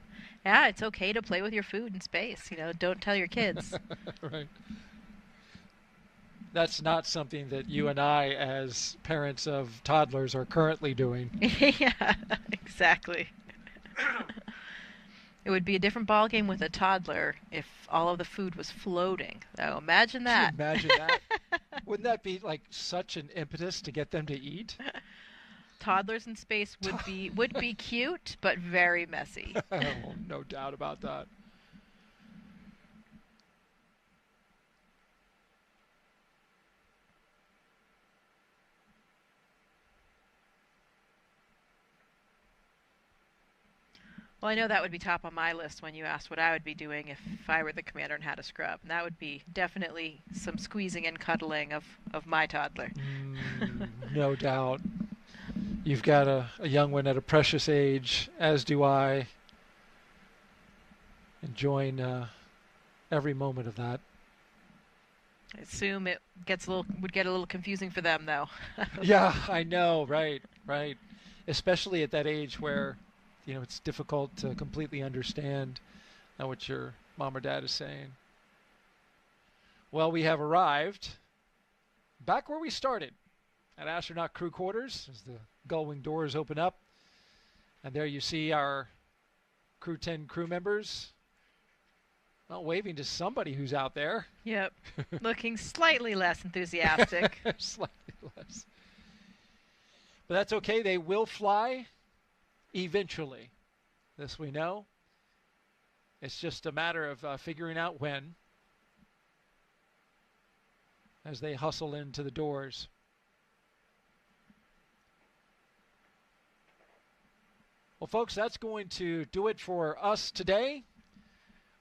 Yeah, it's okay to play with your food in space. Don't tell your kids. Right. That's not something that you and I, as parents of toddlers, are currently doing. Yeah, exactly. It would be a different ballgame with a toddler if all of the food was floating. So imagine that. Imagine that. Wouldn't that be like such an impetus to get them to eat? Toddlers in space would be cute, but very messy. Oh, no doubt about that. Well, I know that would be top on my list when you asked what I would be doing if I were the commander and had a scrub. And that would be definitely some squeezing and cuddling of my toddler. No doubt. You've got a young one at a precious age, as do I. Enjoying every moment of that. I assume it would get a little confusing for them, though. Yeah, I know, right. Especially at that age where, it's difficult to completely understand what your mom or dad is saying. Well, we have arrived back where we started, at astronaut crew quarters, as the gull-wing doors open up. And there you see our Crew 10 crew members waving to somebody who's out there. Yep. Looking slightly less enthusiastic. Slightly less. But that's okay. They will fly eventually. This we know. It's just a matter of figuring out when, as they hustle into the doors. Well, folks, that's going to do it for us today.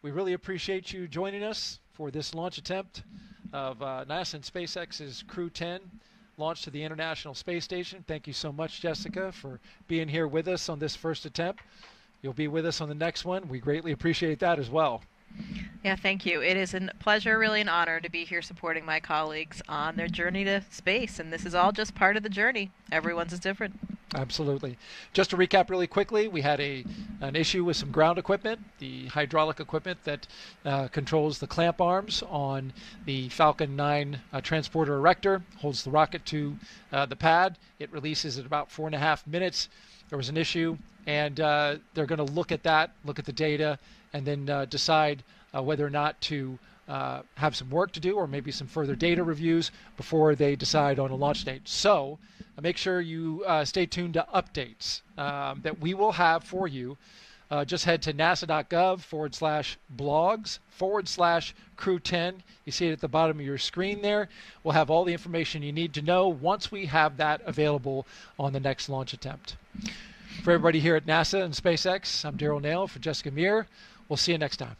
We really appreciate you joining us for this launch attempt of NASA and SpaceX's Crew 10 launch to the International Space Station. Thank you so much, Jessica, for being here with us on this first attempt. You'll be with us on the next one. We greatly appreciate that as well. Yeah, thank you. It is a pleasure, really an honor to be here supporting my colleagues on their journey to space, and this is all just part of the journey. Everyone's is different. Absolutely. Just to recap really quickly, we had an issue with some ground equipment, the hydraulic equipment that controls the clamp arms on the Falcon 9 transporter erector, holds the rocket to the pad. It releases at about 4.5 minutes. There was an issue, and they're going to look at that, look at the data, and then decide whether or not to have some work to do or maybe some further data reviews before they decide on a launch date. So make sure you stay tuned to updates that we will have for you. Just head to nasa.gov/blogs/crew10. You see it at the bottom of your screen there. We'll have all the information you need to know once we have that available on the next launch attempt. For everybody here at NASA and SpaceX, I'm Daryl Nail for Jessica Muir. We'll see you next time.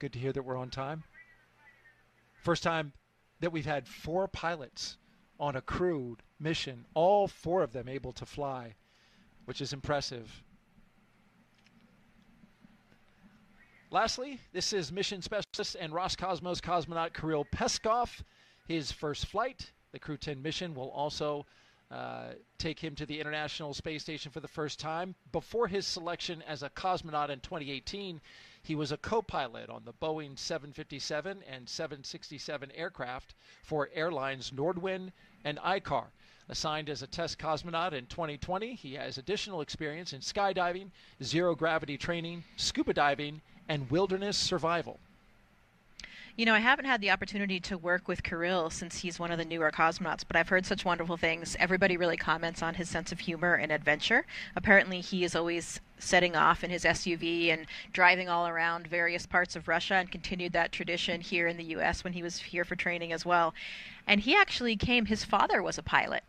Good to hear that we're on time. First time that we've had 4 pilots on a crewed mission, all 4 of them able to fly, which is impressive. Lastly, this is mission specialist and Roscosmos cosmonaut Kirill Peskov. His first flight, the Crew 10 mission, will also take him to the International Space Station for the first time. Before his selection as a cosmonaut in 2018, he was a co-pilot on the Boeing 757 and 767 aircraft for airlines Nordwind and ICAR. Assigned as a test cosmonaut in 2020, he has additional experience in skydiving, zero-gravity training, scuba diving, and wilderness survival. You know, I haven't had the opportunity to work with Kirill since he's one of the newer cosmonauts, but I've heard such wonderful things. Everybody really comments on his sense of humor and adventure. Apparently, he is always setting off in his SUV and driving all around various parts of Russia, and continued that tradition here in the U.S. when he was here for training as well. And he actually his father was a pilot,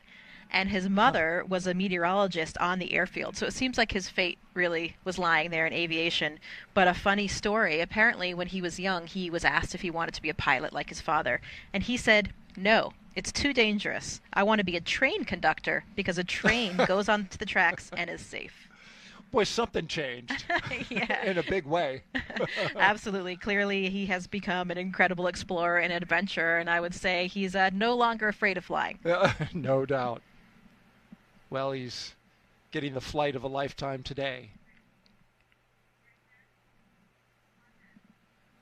and his mother was a meteorologist on the airfield. So it seems like his fate really was lying there in aviation. But a funny story, apparently when he was young, he was asked if he wanted to be a pilot like his father. And he said, "No, it's too dangerous. I want to be a train conductor because a train goes onto the tracks and is safe." Boy, something changed in a big way. Absolutely. Clearly, he has become an incredible explorer and adventurer, and I would say he's no longer afraid of flying. No doubt. Well, he's getting the flight of a lifetime today.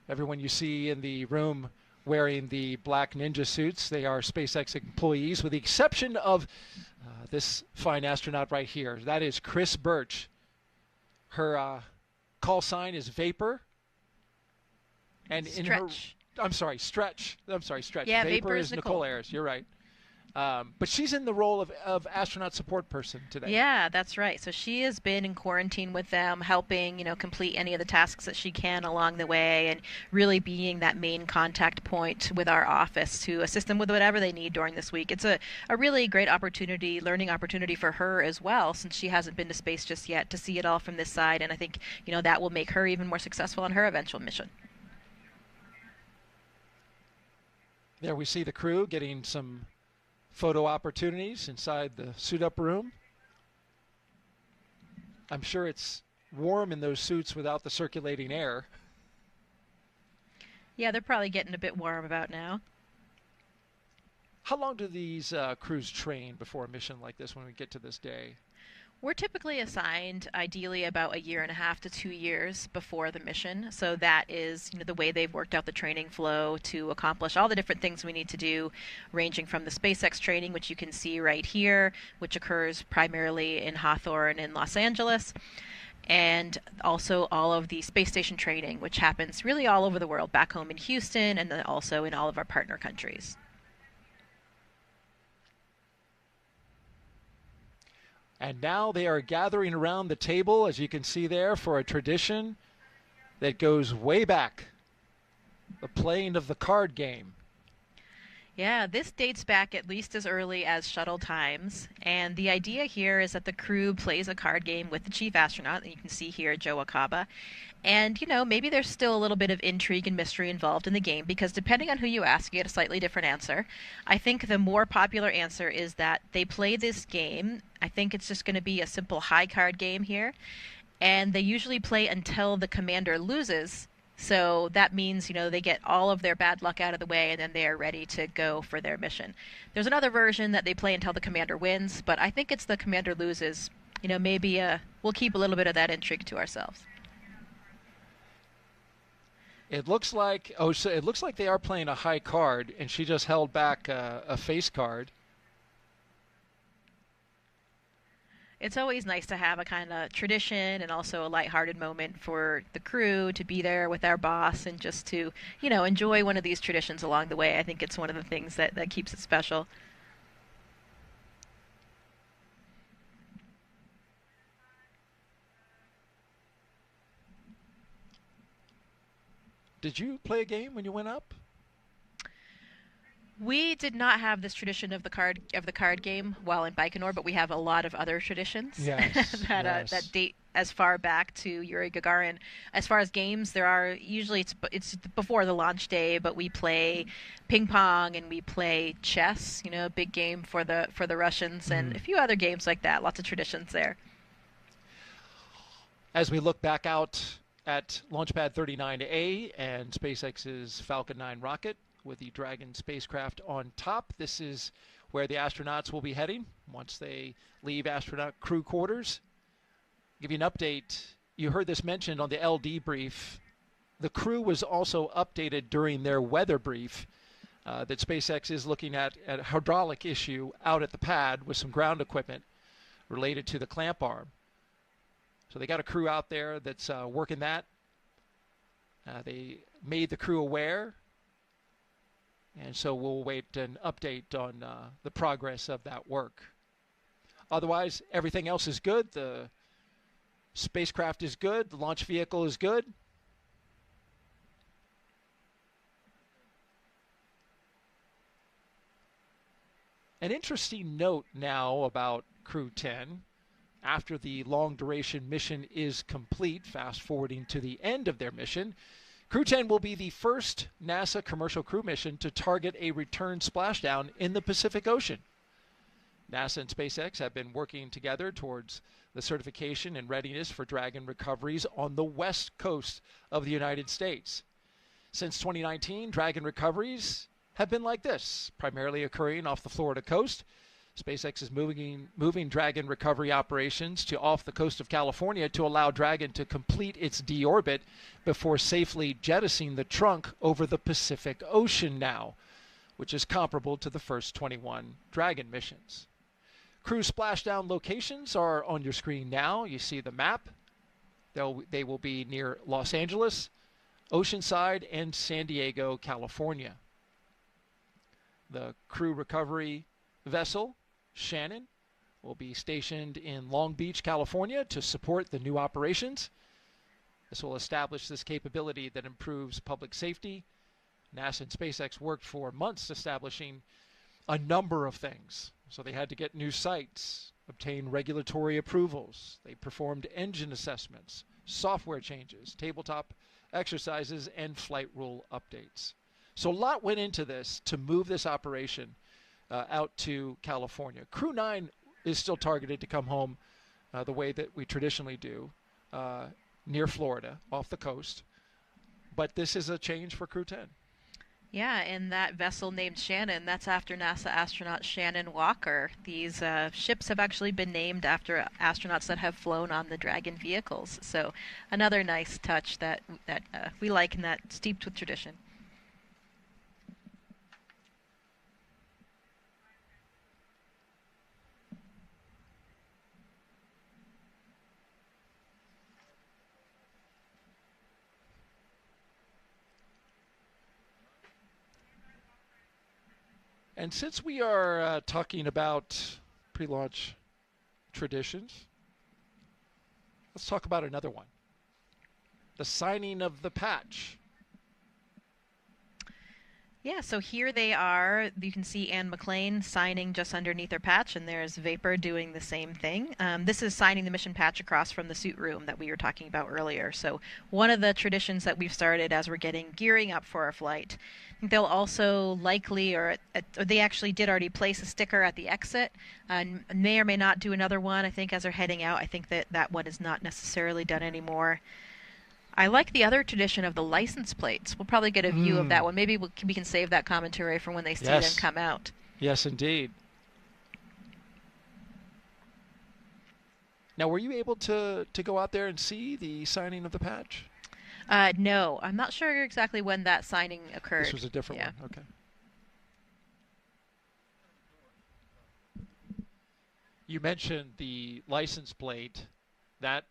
Everyone you see in the room wearing the black ninja suits, they are SpaceX employees, with the exception of this fine astronaut right here. That is Chris Birch. Her call sign is Vapor. And Stretch. Stretch. Yeah, Vapor is Nicole Ayers. You're right. But she's in the role of astronaut support person today. Yeah, that's right. So she has been in quarantine with them, helping, complete any of the tasks that she can along the way, and really being that main contact point with our office to assist them with whatever they need during this week. It's a really great learning opportunity for her as well, since she hasn't been to space just yet, to see it all from this side. And I think, that will make her even more successful on her eventual mission. There we see the crew getting some photo opportunities inside the suit-up room. I'm sure it's warm in those suits without the circulating air. Yeah, they're probably getting a bit warm about now. How long do these crews train before a mission like this when we get to this day? We're typically assigned, ideally, about 1.5 to 2 years before the mission. So that is, the way they've worked out the training flow to accomplish all the different things we need to do, ranging from the SpaceX training, which you can see right here, which occurs primarily in Hawthorne in Los Angeles, and also all of the space station training, which happens really all over the world, back home in Houston, and then also in all of our partner countries. And now they are gathering around the table, as you can see there, for a tradition that goes way back, the playing of the card game. Yeah, this dates back at least as early as shuttle times. And the idea here is that the crew plays a card game with the chief astronaut, and you can see here Joe Acaba. And, maybe there's still a little bit of intrigue and mystery involved in the game, because depending on who you ask, you get a slightly different answer. I think the more popular answer is that they play this game. I think it's just going to be a simple high card game here. And they usually play until the commander loses. So that means, they get all of their bad luck out of the way, and then they are ready to go for their mission. There's another version that they play until the commander wins, but I think it's the commander loses. Maybe we'll keep a little bit of that intrigue to ourselves. It looks like they are playing a high card, and she just held back a face card. It's always nice to have a kind of tradition and also a lighthearted moment for the crew to be there with our boss and just to, enjoy one of these traditions along the way. I think it's one of the things that keeps it special. Did you play a game when you went up? We did not have this tradition of the card game while in Baikonur, but we have a lot of other traditions that date as far back to Yuri Gagarin. As far as games, there are usually it's before the launch day, but we play ping pong and we play chess. You know, a big game for the Russians, and a few other games like that. Lots of traditions there. As we look back out at Launchpad 39A and SpaceX's Falcon 9 rocket with the Dragon spacecraft on top, this is where the astronauts will be heading once they leave astronaut crew quarters. Give you an update. You heard this mentioned on the LD brief. The crew was also updated during their weather brief that SpaceX is looking at a hydraulic issue out at the pad with some ground equipment related to the clamp arm. So they got a crew out there that's working that. They made the crew aware. And so we'll wait an update on the progress of that work. Otherwise, everything else is good. The spacecraft is good. The launch vehicle is good. An interesting note now about Crew 10. After the long-duration mission is complete, fast-forwarding to the end of their mission, Crew 10 will be the first NASA commercial crew mission to target a return splashdown in the Pacific Ocean. NASA and SpaceX have been working together towards the certification and readiness for Dragon recoveries on the west coast of the United States. Since 2019, Dragon recoveries have been like this, primarily occurring off the Florida coast. SpaceX is moving Dragon recovery operations to off the coast of California to allow Dragon to complete its deorbit before safely jettisoning the trunk over the Pacific Ocean now, which is comparable to the first 21 Dragon missions. Crew splashdown locations are on your screen now. You see the map. They will be near Los Angeles, Oceanside, and San Diego, California. The crew recovery vessel, Shannon, will be stationed in Long Beach, California to support the new operations. This will establish this capability that improves public safety. NASA and SpaceX worked for months establishing a number of things. So they had to get new sites, obtain regulatory approvals. They performed engine assessments, software changes, tabletop exercises, and flight rule updates. So a lot went into this to move this operation out to California. Crew 9 is still targeted to come home the way that we traditionally do, near Florida, off the coast. But this is a change for Crew 10. Yeah, and that vessel named Shannon, that's after NASA astronaut Shannon Walker. These ships have actually been named after astronauts that have flown on the Dragon vehicles. So another nice touch that we like and that's steeped with tradition. And since we are talking about pre-launch traditions, let's talk about another one. The signing of the patch. Yeah, so here they are. You can see Anne McLean signing just underneath her patch, and there's Vapor doing the same thing. This is signing the mission patch across from the suit room that we were talking about earlier. So one of the traditions that we've started as we're gearing up for our flight. They'll also likely, or they actually did already place a sticker at the exit, and may or may not do another one, I think, as they're heading out. I think that one is not necessarily done anymore. I like the other tradition of the license plates. We'll probably get a view of that one. Maybe we can save that commentary for when they see them come out. Yes, indeed. Now, were you able to go out there and see the signing of the patch? No, I'm not sure exactly when that signing occurred. This was a different one. Okay. You mentioned the license plate. That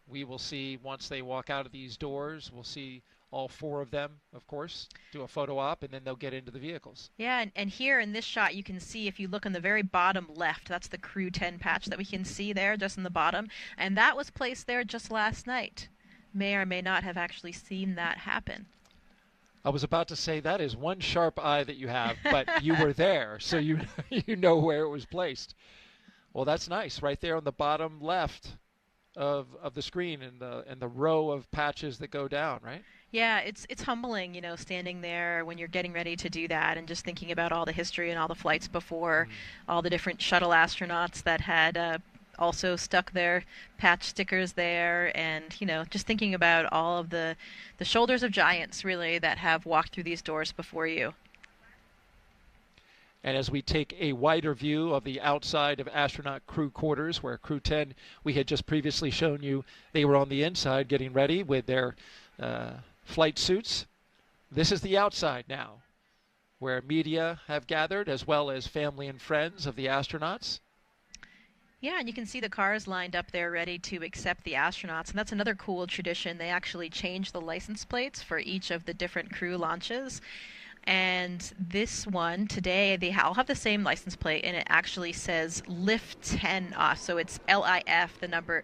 we will see once they walk out of these doors. We'll see all four of them, of course, do a photo op, and then they'll get into the vehicles. Yeah, and here in this shot, you can see, if you look on the very bottom left, that's the Crew 10 patch that we can see there just in the bottom, and that was placed there just last night. May or may not have actually seen that happen. I was about to say that is one sharp eye that you have, but you were there, so you know where it was placed. Well, that's nice. Right there on the bottom left of the screen and the row of patches that go down, right? Yeah, it's humbling, standing there when you're getting ready to do that and just thinking about all the history and all the flights before, all the different shuttle astronauts that had also stuck their patch stickers there, and just thinking about all of the shoulders of giants really that have walked through these doors before you. And as we take a wider view of the outside of astronaut crew quarters, where Crew 10, we had just previously shown you, they were on the inside getting ready with their flight suits. This is the outside now, where media have gathered, as well as family and friends of the astronauts. Yeah, and you can see the cars lined up there ready to accept the astronauts, and that's another cool tradition. They actually change the license plates for each of the different crew launches. And this one today, they all have the same license plate, and it actually says Lift 10 off. So it's LIF, the number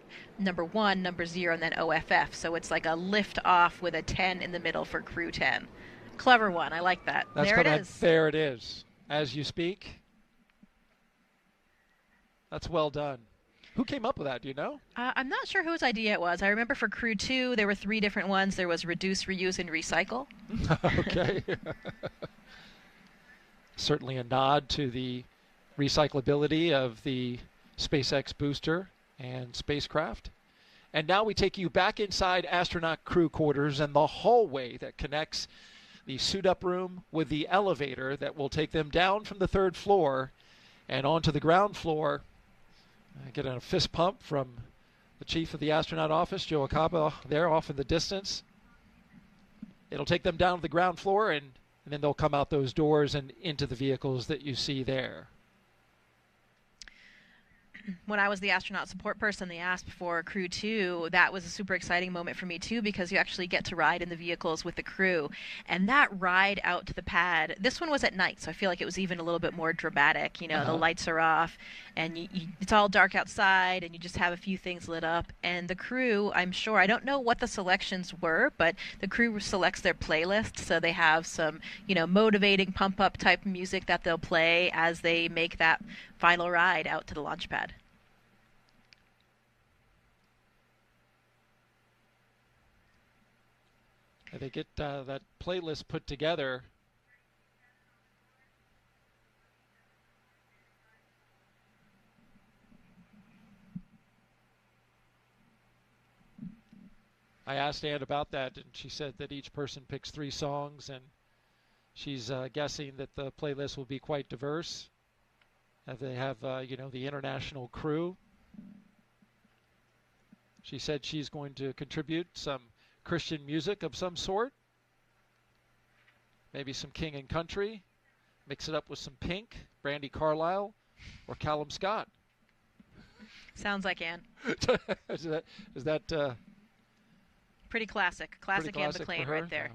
1, number 0, and then OFF. So it's like a lift off with a 10 in the middle for Crew 10. Clever one. I like that. There it is. There it is. As you speak. That's well done. Who came up with that? Do you know? I'm not sure whose idea it was. I remember for Crew 2, there were 3 different ones. There was reduce, reuse, and recycle. Okay. Certainly a nod to the recyclability of the SpaceX booster and spacecraft. And now we take you back inside astronaut crew quarters and the hallway that connects the suit-up room with the elevator that will take them down from the 3rd floor and onto the ground floor. I get a fist pump from the chief of the astronaut office, Joe Acaba, there off in the distance. It'll take them down to the ground floor, and then they'll come out those doors and into the vehicles that you see there. When I was the astronaut support person, they asked before Crew 2, that was a super exciting moment for me too, because you actually get to ride in the vehicles with the crew. And that ride out to the pad, this one was at night, so I feel like it was even a little bit more dramatic. The lights are off, and it's all dark outside, and you just have a few things lit up. And the crew, I'm sure, I don't know what the selections were, but the crew selects their playlist, so they have some, motivating pump-up type music that they'll play as they make that final ride out to the launch pad. They get that playlist put together. I asked Ann about that, and she said that each person picks 3 songs, and she's guessing that the playlist will be quite diverse. They have, the international crew. She said she's going to contribute some Christian music of some sort. Maybe some King and Country. Mix it up with some Pink, Brandy Carlisle, or Callum Scott. Sounds like Ann. Is that pretty classic. Classic Ann McLean right there.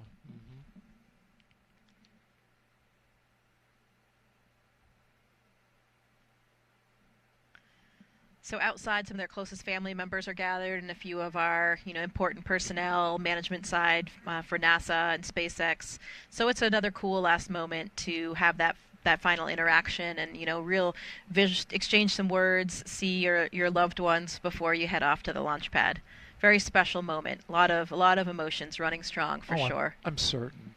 So outside, some of their closest family members are gathered, and a few of our, important personnel, management side for NASA and SpaceX. So it's another cool last moment to have that final interaction and, real exchange some words, see your loved ones before you head off to the launch pad. Very special moment. A lot of emotions running strong for sure. I'm certain.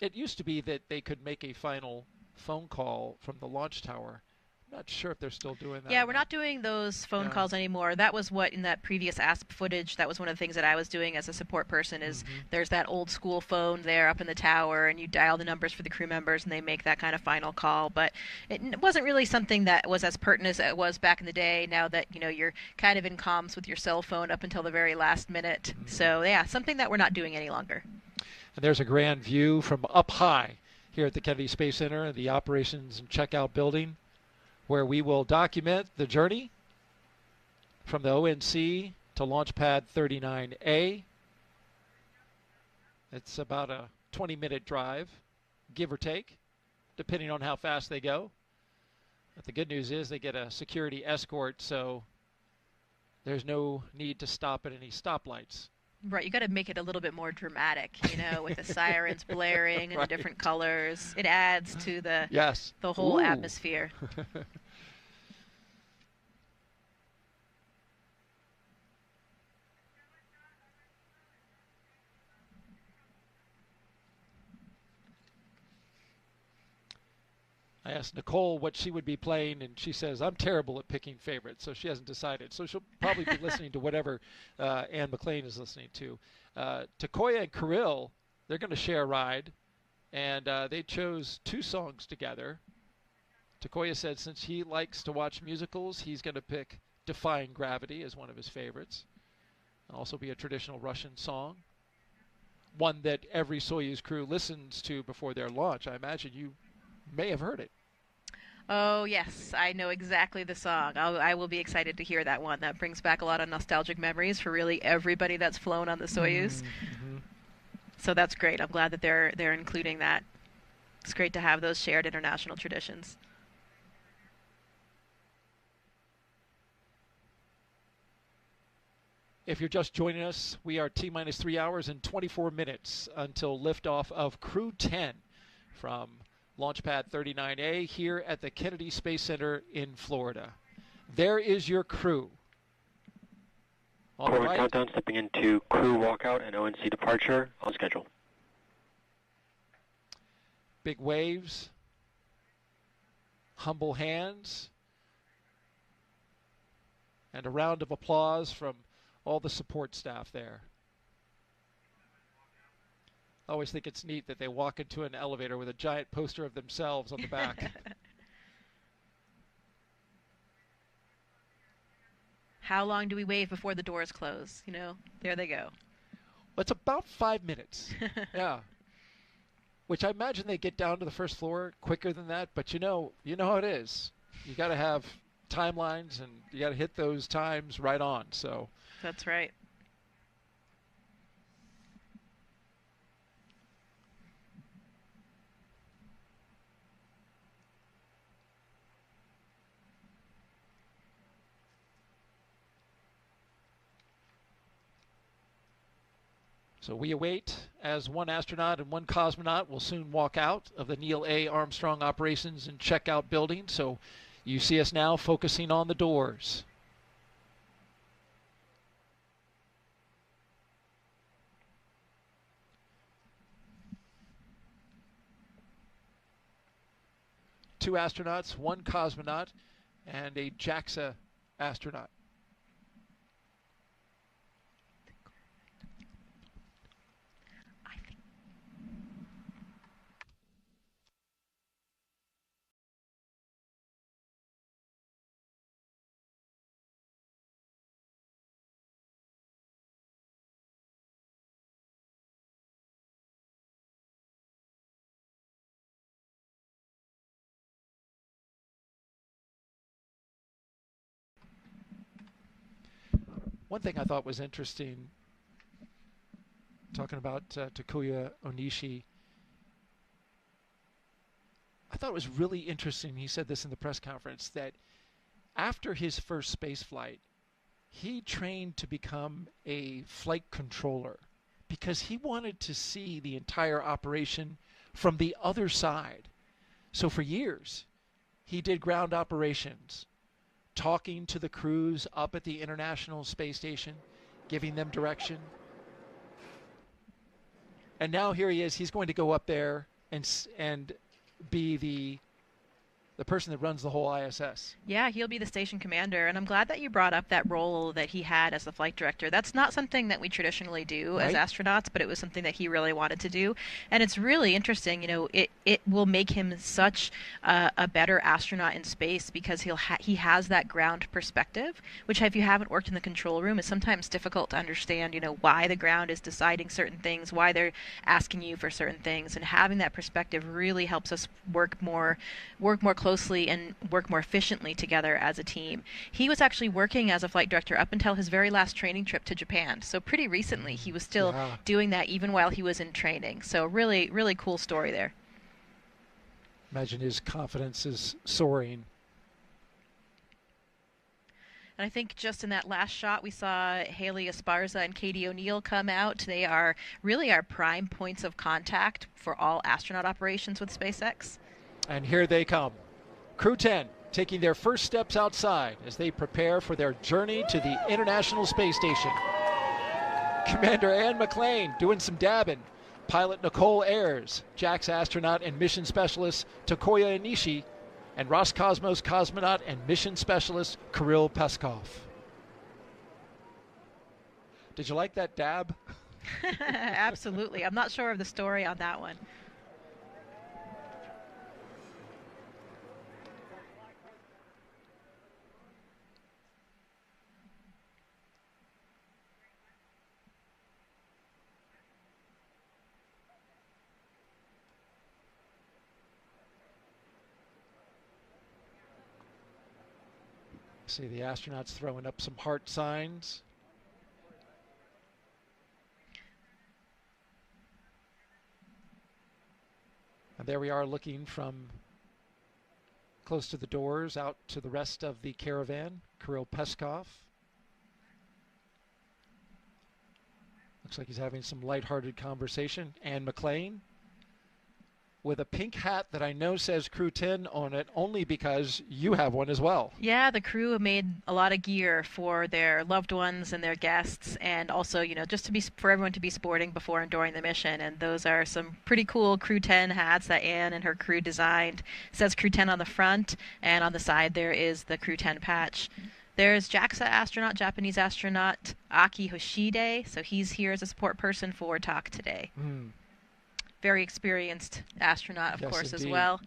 It used to be that they could make a final phone call from the launch tower. I'm not sure if they're still doing that. Yeah, we're not doing those phone calls anymore. That was what, in that previous ASP footage, that was one of the things that I was doing as a support person is there's that old school phone there up in the tower, and you dial the numbers for the crew members, and they make that kind of final call. But it wasn't really something that was as pertinent as it was back in the day, now that, you're kind of in comms with your cell phone up until the very last minute. So, yeah, something that we're not doing any longer. And there's a grand view from up high here at the Kennedy Space Center, the Operations and Checkout Building, where we will document the journey from the ONC to Launch Pad 39A. It's about a 20-minute drive, give or take, depending on how fast they go. But the good news is they get a security escort, so there's no need to stop at any stoplights. Right, you got to make it a little bit more dramatic, with the sirens blaring and the different colors. It adds to the whole atmosphere. I asked Nicole what she would be playing, and she says, I'm terrible at picking favorites, so she hasn't decided. So she'll probably be listening to whatever Anne McLean is listening to. Takoya and Kirill, they're going to share a ride, and they chose 2 songs together. Takoya said since he likes to watch musicals, he's going to pick Defying Gravity as one of his favorites. It'll also be a traditional Russian song, one that every Soyuz crew listens to before their launch. I imagine you may have heard it. Oh, yes. I know exactly the song. I will be excited to hear that one. That brings back a lot of nostalgic memories for really everybody that's flown on the Soyuz. Mm-hmm. So that's great. I'm glad that they're including that. It's great to have those shared international traditions. If you're just joining us, we are T-minus 3 hours and 24 minutes until liftoff of Crew 10 from Launchpad 39A here at the Kennedy Space Center in Florida. There is your crew. On the right, countdown stepping into crew walkout and ONC departure on schedule. Big waves, humble hands, and a round of applause from all the support staff there. I always think it's neat that they walk into an elevator with a giant poster of themselves on the back. How long do we wait before the doors close? There they go. Well, it's about 5 minutes. Yeah. Which I imagine they get down to the first floor quicker than that, but you know how it is. You got to have timelines, and you got to hit those times right on. So that's right. So we await as one astronaut and one cosmonaut will soon walk out of the Neil A. Armstrong Operations and Checkout building. So you see us now focusing on the doors. Two astronauts, one cosmonaut, and a JAXA astronaut. One thing I thought was interesting, talking about Takuya Onishi, I thought it was really interesting, he said this in the press conference, that after his first space flight, he trained to become a flight controller because he wanted to see the entire operation from the other side. So for years, he did ground operations, talking to the crews up at the International Space Station, giving them direction. And now here he is. He's going to go up there and be the person that runs the whole ISS. Yeah, he'll be the station commander, and I'm glad that you brought up that role that he had as the flight director. That's not something that we traditionally do as astronauts, but it was something that he really wanted to do. And it's really interesting, it will make him such a better astronaut in space because he has that ground perspective, which if you haven't worked in the control room is sometimes difficult to understand, why the ground is deciding certain things, why they're asking you for certain things, and having that perspective really helps us work more closely and work more efficiently together as a team. He was actually working as a flight director up until his very last training trip to Japan. So pretty recently he was still doing that even while he was in training. So really, really cool story there. Imagine his confidence is soaring. And I think just in that last shot, we saw Haley Esparza and Katie O'Neill come out. They are really our prime points of contact for all astronaut operations with SpaceX. And here they come. Crew 10 taking their first steps outside as they prepare for their journey to the International Space Station. Commander Ann McLean doing some dabbing. Pilot Nicole Ayers, JAXA astronaut and mission specialist Takoya Inishi, and Roscosmos cosmonaut and mission specialist Kirill Peskov. Did you like that dab? Absolutely. I'm not sure of the story on that one. See the astronauts throwing up some heart signs. And there we are looking from close to the doors out to the rest of the caravan. Kirill Peskov. Looks like he's having some lighthearted conversation. Ann McLean with a pink hat that I know says Crew 10 on it, only because you have one as well. Yeah, the crew made a lot of gear for their loved ones and their guests, and also, you know, just to be for everyone to be sporting before and during the mission. And those are some pretty cool Crew 10 hats that Anne and her crew designed. It says Crew 10 on the front, and on the side there is the Crew 10 patch. There's JAXA astronaut, Japanese astronaut Aki Hoshide, so he's here as a support person for talk today. Very experienced astronaut, of course, indeed. as well.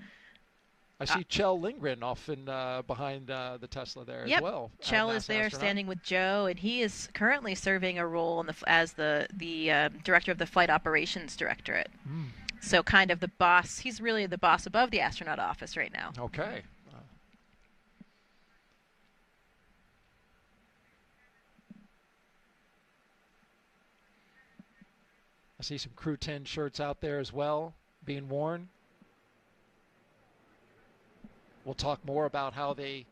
I see Kjell Lindgren off in, behind the Tesla there as well. Kjell is there astronaut. standing with Joe, and he is currently serving a role in as the director of the Flight Operations Directorate. So kind of the boss. He's really the boss above the astronaut office right now. Okay. I see some Crew 10 shirts out there as well being worn. We'll talk more about how they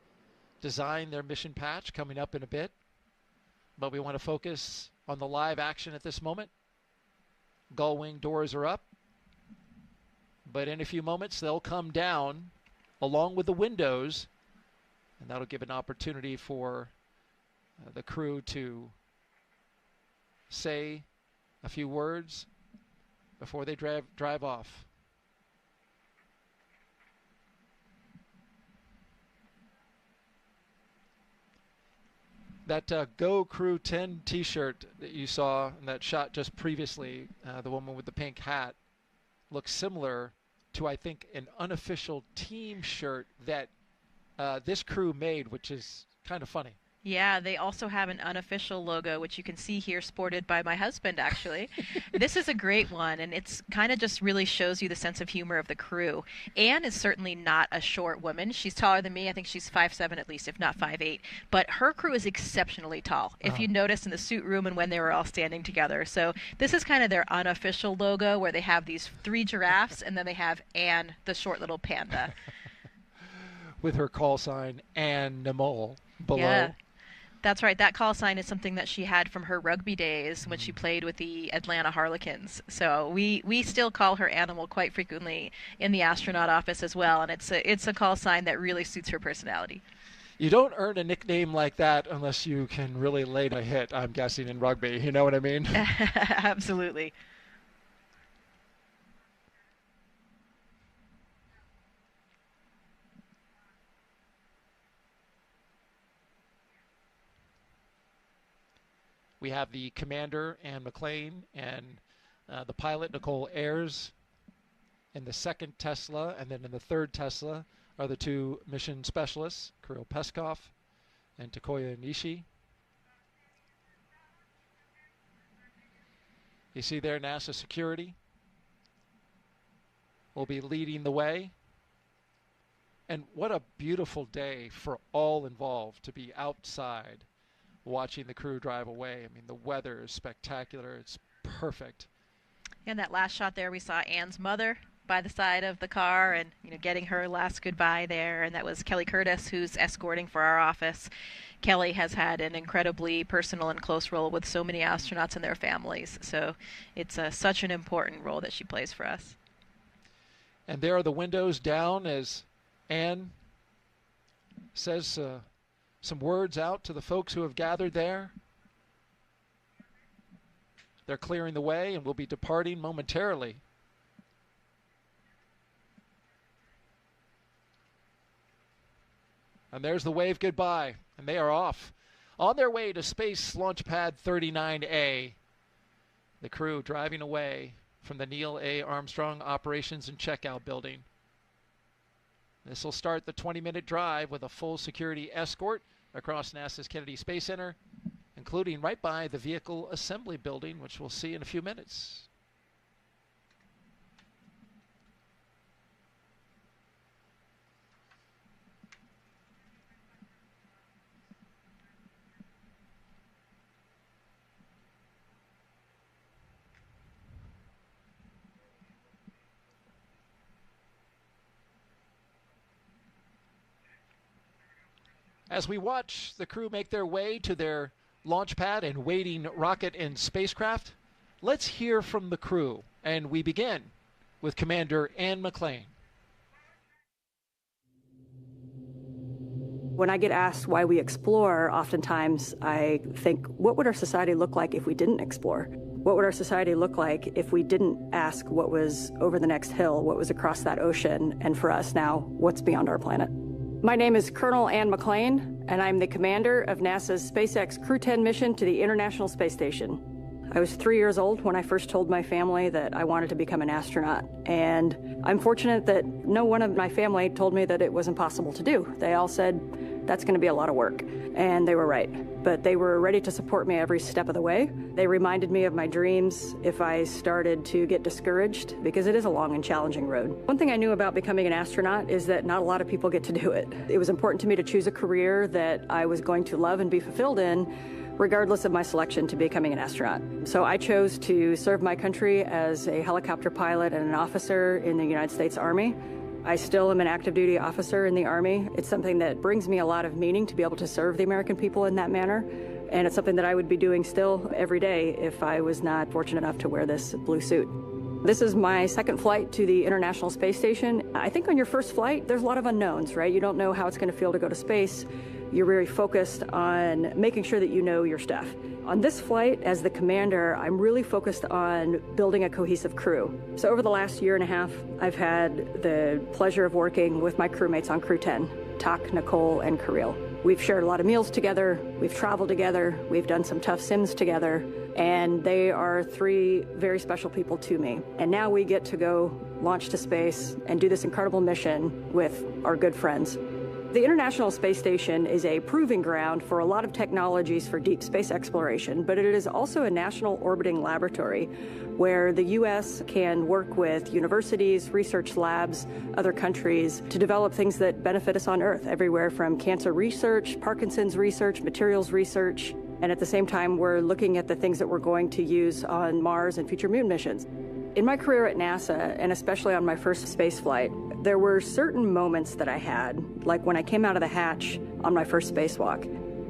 design their mission patch coming up in a bit. But we want to focus on the live action at this moment. Gull wing doors are up. But in a few moments, they'll come down along with the windows. And that'll give an opportunity for the crew to say a few words before they drive off. That Go Crew 10 t-shirt that you saw in that shot just previously, the woman with the pink hat, looks similar to, I think, an unofficial team shirt that this crew made, which is kind of funny. Yeah, they also have an unofficial logo, which you can see here sported by my husband, actually. This is a great one, and it's kind of just really shows you the sense of humor of the crew. Anne is certainly not a short woman. She's taller than me. I think she's 5'7" at least, if not 5'8". But her crew is exceptionally tall, if you notice in the suit room and when they were all standing together. So this is kind of their unofficial logo, where they have these 3 giraffes, and then they have Anne, the short little panda. With her call sign, Anne Nemol, below. Yeah. That's right. That call sign is something that she had from her rugby days when she played with the Atlanta Harlequins. So we still call her Animal quite frequently in the astronaut office as well, and it's a call sign that really suits her personality. You don't earn a nickname like that unless you can really lay a hit, I'm guessing, in rugby. You know what I mean? Absolutely. We have the commander, Ann McLean, and the pilot, Nicole Ayers, in the second Tesla. And then in the third Tesla are the 2 mission specialists, Kirill Peskov and Takoya Inishi. You see there NASA security will be leading the way. And what a beautiful day for all involved to be outside watching the crew drive away. I mean, the weather is spectacular. It's perfect. In that last shot there, we saw Anne's mother by the side of the car and getting her last goodbye there. And that was Kelly Curtis, who's escorting for our office. Kelly has had an incredibly personal and close role with so many astronauts and their families. So it's such an important role that she plays for us. And there are the windows down as Anne says some words out to the folks who have gathered there. They're clearing the way and will be departing momentarily. And there's the wave goodbye, and they are off on their way to Space Launch Pad 39A. The crew driving away from the Neil A. Armstrong Operations and Checkout Building. This will start the 20-minute drive with a full security escort across NASA's Kennedy Space Center, including right by the Vehicle Assembly Building, which we'll see in a few minutes. As we watch the crew make their way to their launch pad and waiting rocket and spacecraft, let's hear from the crew. And we begin with Commander Anne McClain. When I get asked why we explore, oftentimes I think, what would our society look like if we didn't explore? What would our society look like if we didn't ask what was over the next hill, what was across that ocean, and for us now, what's beyond our planet? My name is Colonel Anne McClain, and I'm the commander of NASA's SpaceX Crew 10 mission to the International Space Station. I was 3 years old when I first told my family that I wanted to become an astronaut, and I'm fortunate that no one of my family told me that it was impossible to do. They all said, that's going to be a lot of work, and they were right. But they were ready to support me every step of the way. They reminded me of my dreams if I started to get discouraged, because it is a long and challenging road. One thing I knew about becoming an astronaut is that not a lot of people get to do it. It was important to me to choose a career that I was going to love and be fulfilled in, regardless of my selection to becoming an astronaut. So I chose to serve my country as a helicopter pilot and an officer in the United States Army. I still am an active duty officer in the Army. It's something that brings me a lot of meaning to be able to serve the American people in that manner. And it's something that I would be doing still every day if I was not fortunate enough to wear this blue suit. This is my second flight to the International Space Station. I think on your first flight, there's a lot of unknowns, right? You don't know how it's going to feel to go to space. You're very focused on making sure that you know your stuff. On this flight, as the commander, I'm really focused on building a cohesive crew. So over the last year and a half, I've had the pleasure of working with my crewmates on Crew 10, Tak, Nicole, and Kirill. We've shared a lot of meals together, we've traveled together, we've done some tough sims together, and they are three very special people to me. And now we get to go launch to space and do this incredible mission with our good friends. The International Space Station is a proving ground for a lot of technologies for deep space exploration, but it is also a national orbiting laboratory where the U.S. can work with universities, research labs, other countries to develop things that benefit us on Earth, everywhere from cancer research, Parkinson's research, materials research, and at the same time, we're looking at the things that we're going to use on Mars and future moon missions. In my career at NASA, and especially on my first space flight, there were certain moments that I had, like when I came out of the hatch on my first spacewalk,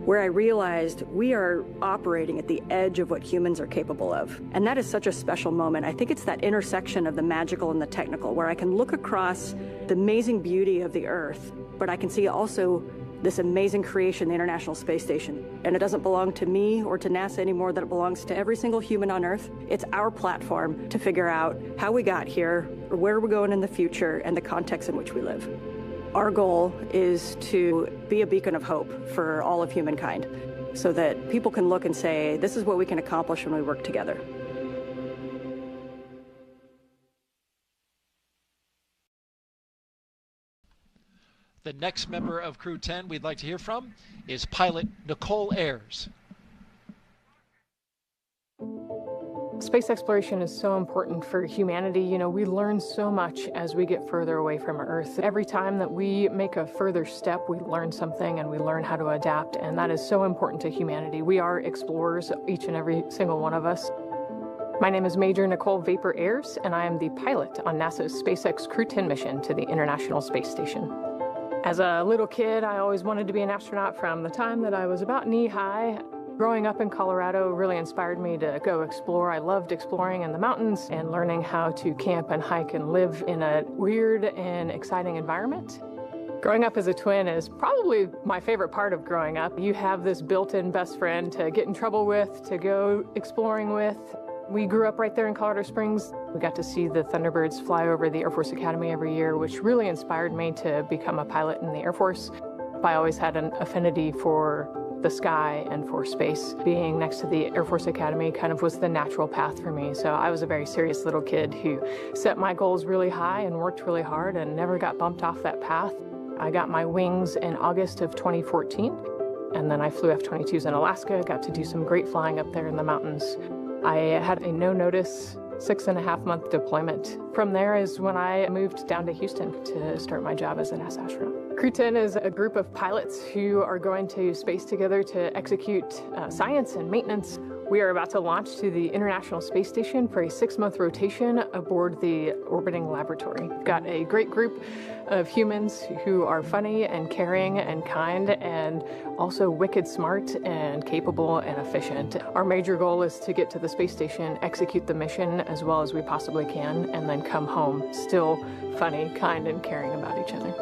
where I realized we are operating at the edge of what humans are capable of. And that is such a special moment. I think it's that intersection of the magical and the technical, where I can look across the amazing beauty of the Earth, but I can see also this amazing creation, the International Space Station. And it doesn't belong to me or to NASA anymore, that it belongs to every single human on Earth. It's our platform to figure out how we got here, or where we're going in the future, and the context in which we live. Our goal is to be a beacon of hope for all of humankind, so that people can look and say, this is what we can accomplish when we work together. The next member of Crew 10 we'd like to hear from is pilot Nicole Ayers. Space exploration is so important for humanity. You know, we learn so much as we get further away from Earth. Every time that we make a further step, we learn something and we learn how to adapt, and that is so important to humanity. We are explorers, each and every single one of us. My name is Major Nicole Vapor Ayers, and I am the pilot on NASA's SpaceX Crew 10 mission to the International Space Station. As a little kid, I always wanted to be an astronaut from the time that I was about knee-high. Growing up in Colorado really inspired me to go explore. I loved exploring in the mountains and learning how to camp and hike and live in a weird and exciting environment. Growing up as a twin is probably my favorite part of growing up. You have this built-in best friend to get in trouble with, to go exploring with. We grew up right there in Colorado Springs. We got to see the Thunderbirds fly over the Air Force Academy every year, which really inspired me to become a pilot in the Air Force. I always had an affinity for the sky and for space. Being next to the Air Force Academy kind of was the natural path for me. So I was a very serious little kid who set my goals really high and worked really hard and never got bumped off that path. I got my wings in August of 2014, and then I flew F-22s in Alaska, got to do some great flying up there in the mountains. I had a no-notice 6.5-month deployment. From there is when I moved down to Houston to start my job as a NASA astronaut. Crew 10 is a group of pilots who are going to space together to execute science and maintenance. We are about to launch to the International Space Station for a 6-month rotation aboard the orbiting laboratory. We've got a great group of humans who are funny and caring and kind and also wicked smart and capable and efficient. Our major goal is to get to the space station, execute the mission as well as we possibly can, and then come home still funny, kind, and caring about each other.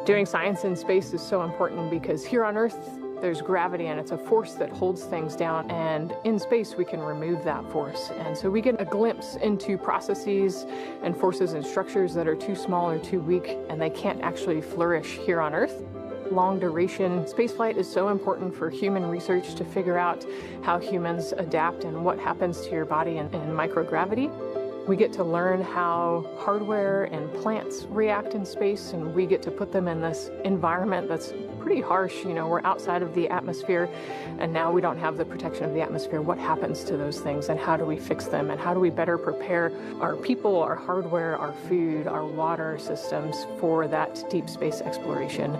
Doing science in space is so important because here on Earth, there's gravity and it's a force that holds things down, and in space we can remove that force. And so we get a glimpse into processes and forces and structures that are too small or too weak and they can't actually flourish here on Earth. Long duration spaceflight is so important for human research to figure out how humans adapt and what happens to your body in microgravity. We get to learn how hardware and plants react in space, and we get to put them in this environment that's pretty harsh. You know, we're outside of the atmosphere, and now we don't have the protection of the atmosphere. What happens to those things, and how do we fix them, and how do we better prepare our people, our hardware, our food, our water systems for that deep space exploration?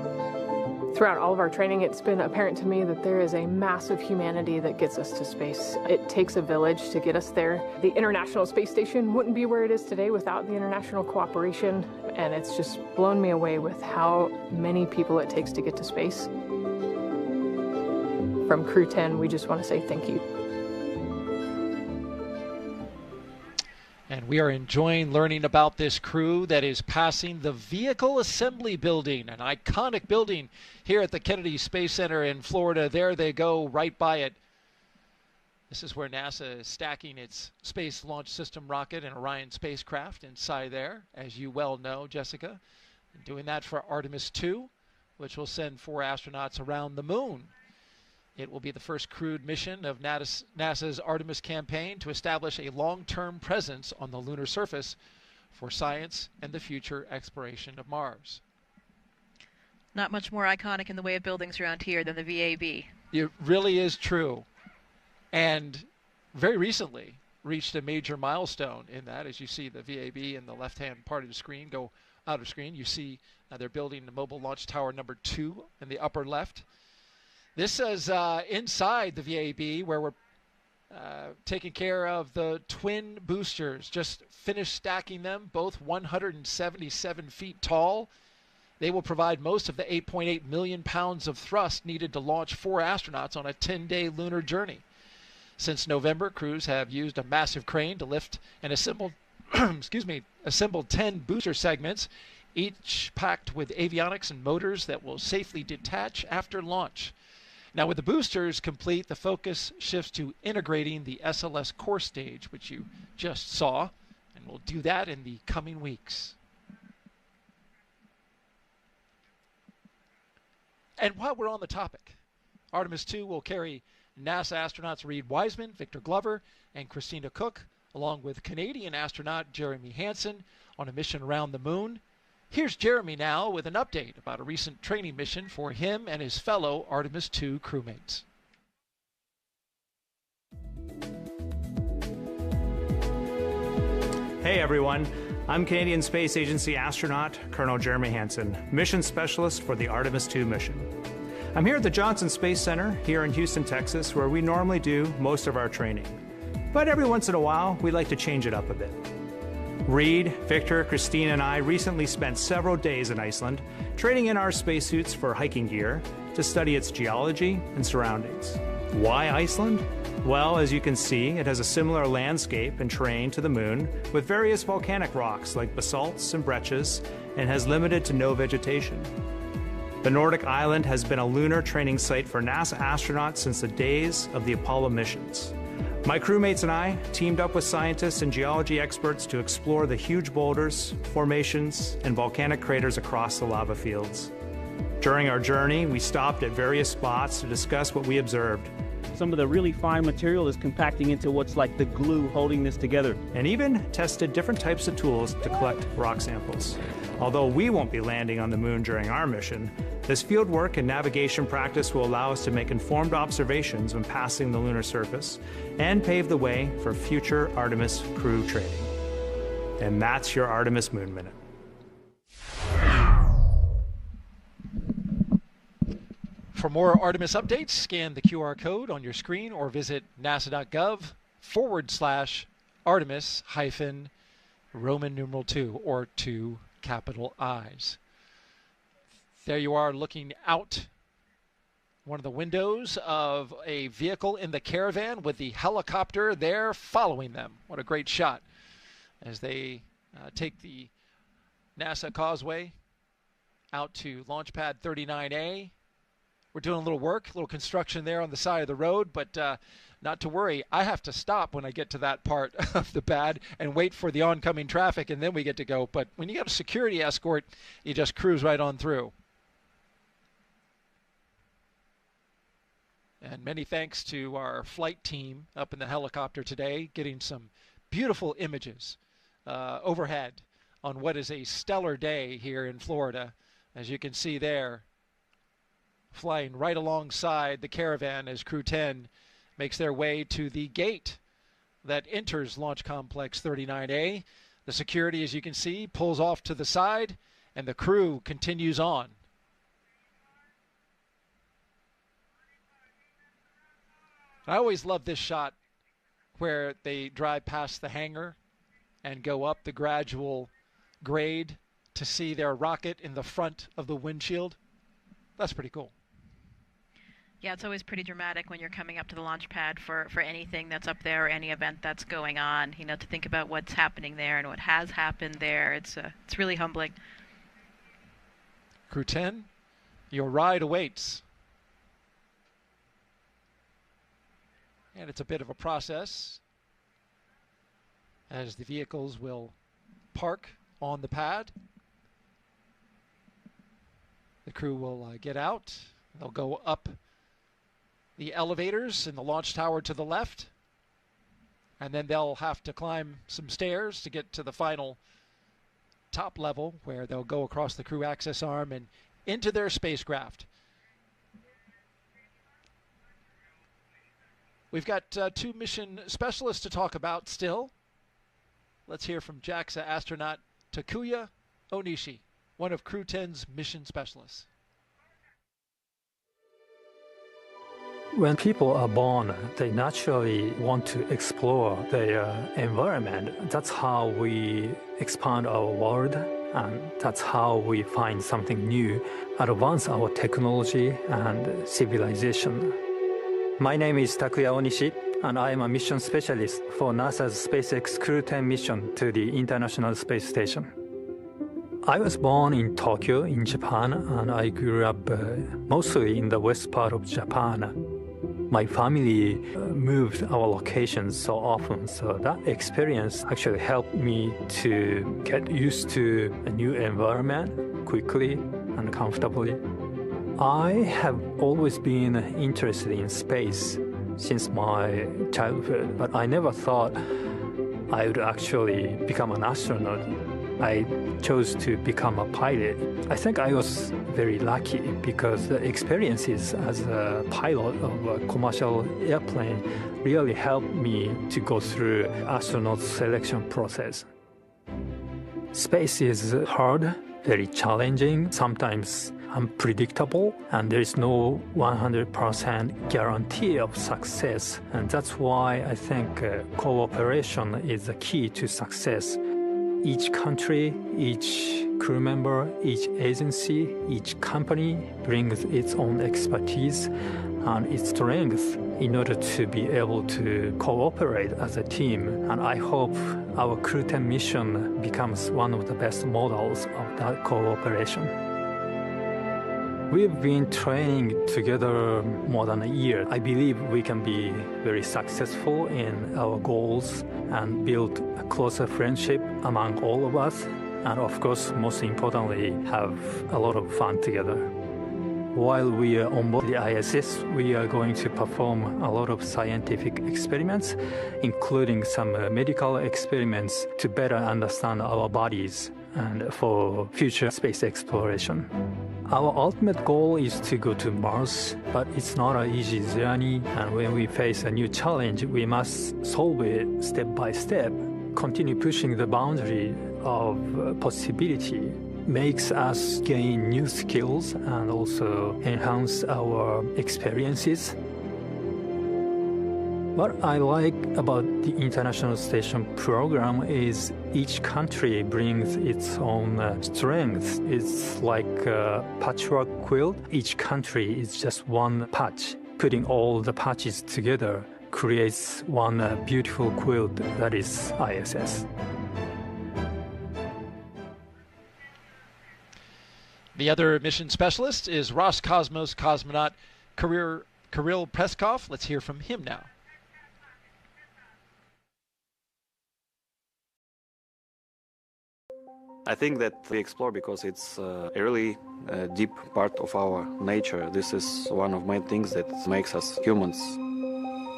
Throughout all of our training, it's been apparent to me that there is a massive humanity that gets us to space. It takes a village to get us there. The International Space Station wouldn't be where it is today without the international cooperation, and it's just blown me away with how many people it takes to get to space. From Crew 10, we just want to say thank you. And we are enjoying learning about this crew that is passing the Vehicle Assembly Building, an iconic building here at the Kennedy Space Center in Florida. There they go, right by it. This is where NASA is stacking its Space Launch System rocket and Orion spacecraft inside there, as you well know, Jessica. And doing that for Artemis 2, which will send 4 astronauts around the moon. It will be the first crewed mission of NASA's Artemis campaign to establish a long-term presence on the lunar surface for science and the future exploration of Mars. Not much more iconic in the way of buildings around here than the VAB. It really is true. And very recently reached a major milestone in that. As you see the VAB in the left-hand part of the screen go out of screen, you see they're building the Mobile Launch Tower number 2 in the upper left. This is inside the VAB, where we're taking care of the twin boosters. Just finished stacking them, both 177 feet tall. They will provide most of the 8.8 million pounds of thrust needed to launch 4 astronauts on a 10-day lunar journey. Since November, crews have used a massive crane to lift and assemble, assembled 10 booster segments, each packed with avionics and motors that will safely detach after launch. Now, with the boosters complete, the focus shifts to integrating the SLS core stage, which you just saw, and we'll do that in the coming weeks. And while we're on the topic, Artemis 2 will carry NASA astronauts Reed Wiseman, Victor Glover, and Christina Cook, along with Canadian astronaut Jeremy Hansen, on a mission around the moon. Here's Jeremy now with an update about a recent training mission for him and his fellow Artemis 2 crewmates. Hey everyone, I'm Canadian Space Agency astronaut Colonel Jeremy Hansen, mission specialist for the Artemis 2 mission. I'm here at the Johnson Space Center here in Houston, Texas, where we normally do most of our training. But every once in a while, we like to change it up a bit. Reed, Victor, Christine, and I recently spent several days in Iceland, trading in our spacesuits for hiking gear to study its geology and surroundings. Why Iceland? Well, as you can see, it has a similar landscape and terrain to the moon, with various volcanic rocks like basalts and breccias, and has limited to no vegetation. The Nordic island has been a lunar training site for NASA astronauts since the days of the Apollo missions. My crewmates and I teamed up with scientists and geology experts to explore the huge boulders, formations, and volcanic craters across the lava fields. During our journey, we stopped at various spots to discuss what we observed. Some of the really fine material is compacting into what's like the glue holding this together. And even tested different types of tools to collect rock samples. Although we won't be landing on the moon during our mission, this field work and navigation practice will allow us to make informed observations when passing the lunar surface and pave the way for future Artemis crew training. And that's your Artemis Moon Minute. For more Artemis updates, scan the QR code on your screen or visit nasa.gov/Artemis-Roman numeral 2 or 2 capital I's. There you are looking out one of the windows of a vehicle in the Caravan with the helicopter there following them. What a great shot as they take the NASA Causeway out to Launch Pad 39A. We're doing a little work, a little construction there on the side of the road, but not to worry. I have to stop when I get to that part of the pad and wait for the oncoming traffic, and then we get to go. But when you got a security escort, you just cruise right on through. And many thanks to our flight team up in the helicopter today, getting some beautiful images overhead on what is a stellar day here in Florida. As you can see there, flying right alongside the Caravan as Crew 10 makes their way to the gate that enters Launch Complex 39A. The security, as you can see, pulls off to the side, and the crew continues on. I always love this shot where they drive past the hangar and go up the gradual grade to see their rocket in the front of the windshield. That's pretty cool. Yeah, it's always pretty dramatic when you're coming up to the launch pad for anything that's up there or any event that's going on. You know, to think about what's happening there and what has happened there. It's really humbling. Crew 10, your ride awaits. And it's a bit of a process as the vehicles will park on the pad. The crew will get out. They'll go up the elevators in the launch tower to the left, and then they'll have to climb some stairs to get to the final top level where they'll go across the crew access arm and into their spacecraft. We've got two mission specialists to talk about still. Let's hear from JAXA astronaut Takuya Onishi, one of Crew 10's mission specialists. When people are born, they naturally want to explore their environment. That's how we expand our world, and that's how we find something new, advance our technology and civilization. My name is Takuya Onishi, and I am a mission specialist for NASA's SpaceX Crew 10 mission to the International Space Station. I was born in Tokyo, in Japan, and I grew up mostly in the west part of Japan. My family moved our locations so often, so that experience actually helped me to get used to a new environment quickly and comfortably. I have always been interested in space since my childhood, but I never thought I would actually become an astronaut. I chose to become a pilot. I think I was very lucky because the experiences as a pilot of a commercial airplane really helped me to go through astronaut selection process. Space is hard, very challenging. Sometimes unpredictable, and there is no 100% guarantee of success. And that's why I think cooperation is the key to success. Each country, each crew member, each agency, each company brings its own expertise and its strength in order to be able to cooperate as a team. And I hope our Crew 10 mission becomes one of the best models of that cooperation. We've been training together more than a year. I believe we can be very successful in our goals and build a closer friendship among all of us. And of course, most importantly, have a lot of fun together. While we are on board the ISS, we are going to perform a lot of scientific experiments, including some medical experiments to better understand our bodies and for future space exploration. Our ultimate goal is to go to Mars, but it's not an easy journey, and when we face a new challenge, we must solve it step by step. Continue pushing the boundary of possibility makes us gain new skills and also enhance our experiences. What I like about the International Station program is each country brings its own strengths. It's like a patchwork quilt. Each country is just one patch. Putting all the patches together creates one beautiful quilt that is ISS. The other mission specialist is Roscosmos cosmonaut Kirill Peskov. Let's hear from him now. I think that we explore because it's a really deep part of our nature. This is one of my things that makes us humans.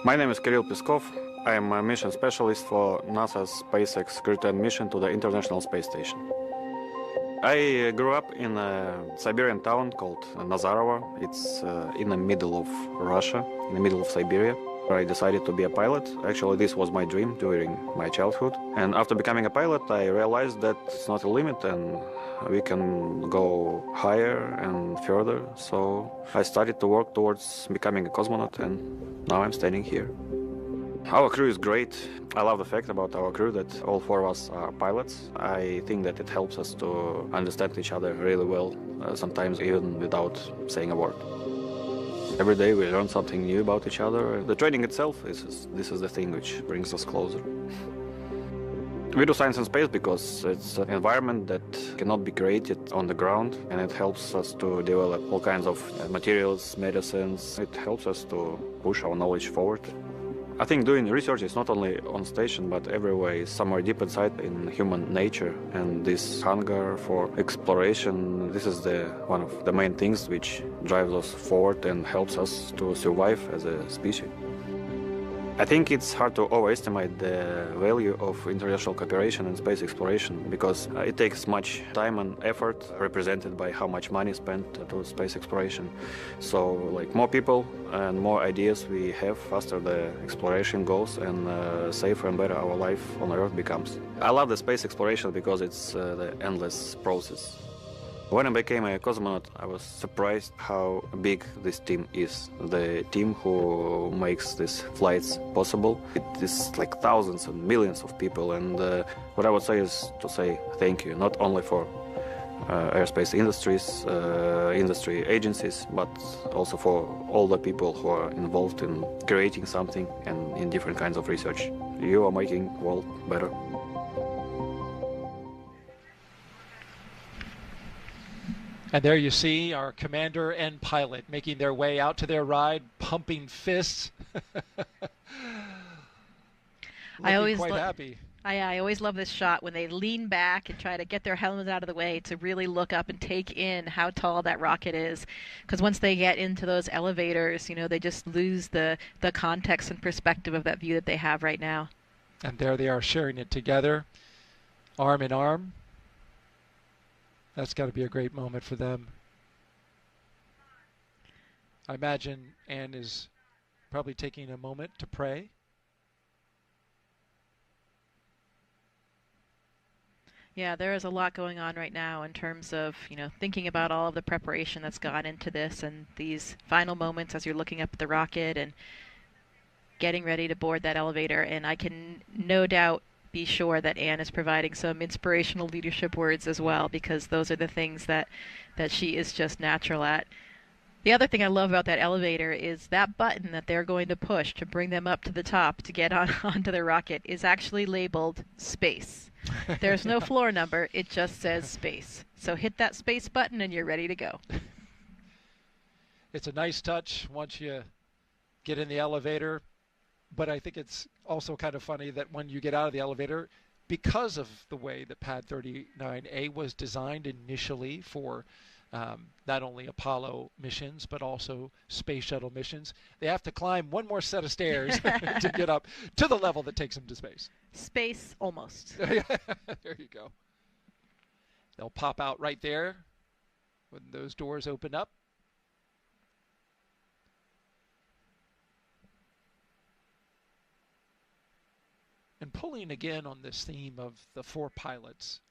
My name is Kirill Peskov. I am a mission specialist for NASA's SpaceX Crew 10 mission to the International Space Station. I grew up in a Siberian town called Nazarovo. It's in the middle of Russia, in the middle of Siberia. I decided to be a pilot. Actually, this was my dream during my childhood. And after becoming a pilot, I realized that it's not a limit and we can go higher and further. So I started to work towards becoming a cosmonaut, and now I'm standing here. Our crew is great. I love the fact about our crew that all four of us are pilots. I think that it helps us to understand each other really well, sometimes even without saying a word. Every day we learn something new about each other. The training itself, this is the thing which brings us closer. We do science and space because it's an environment that cannot be created on the ground, and it helps us to develop all kinds of materials, medicines. It helps us to push our knowledge forward. I think doing research is not only on station, but everywhere is somewhere deep inside in human nature. And this hunger for exploration, this is one of the main things which drives us forward and helps us to survive as a species. I think it's hard to overestimate the value of international cooperation in space exploration because it takes much time and effort represented by how much money spent to space exploration. So like more people and more ideas we have, faster the exploration goes and safer and better our life on Earth becomes. I love the space exploration because it's the endless process. When I became a cosmonaut, I was surprised how big this team is. The team who makes these flights possible. It is like thousands and millions of people, and what I would say is to say thank you, not only for aerospace industry agencies, but also for all the people who are involved in creating something and in different kinds of research. You are making the world better. And there you see our commander and pilot making their way out to their ride, pumping fists. Quite happy. I always love this shot when they lean back and try to get their helmets out of the way to really look up and take in how tall that rocket is. Because once they get into those elevators, they just lose the context and perspective of that view that they have right now. And there they are sharing it together, arm in arm. That's got to be a great moment for them. I imagine Anne is probably taking a moment to pray. Yeah, there is a lot going on right now in terms of, thinking about all of the preparation that's gone into this and these final moments as you're looking up at the rocket and getting ready to board that elevator. And I can no doubt be sure that Anne is providing some inspirational leadership words as well, because those are the things that she is just natural at. The other thing I love about that elevator is that button that they're going to push to bring them up to the top to get onto the rocket is actually labeled space. There's no floor number, it just says space. So hit that space button and you're ready to go. It's a nice touch once you get in the elevator, but I think it's also kind of funny that when you get out of the elevator, because of the way that Pad 39A was designed initially for not only Apollo missions, but also space shuttle missions, they have to climb one more set of stairs to get up to the level that takes them to space. Space almost. There you go. They'll pop out right there when those doors open up. And pulling again on this theme of the 4 pilots,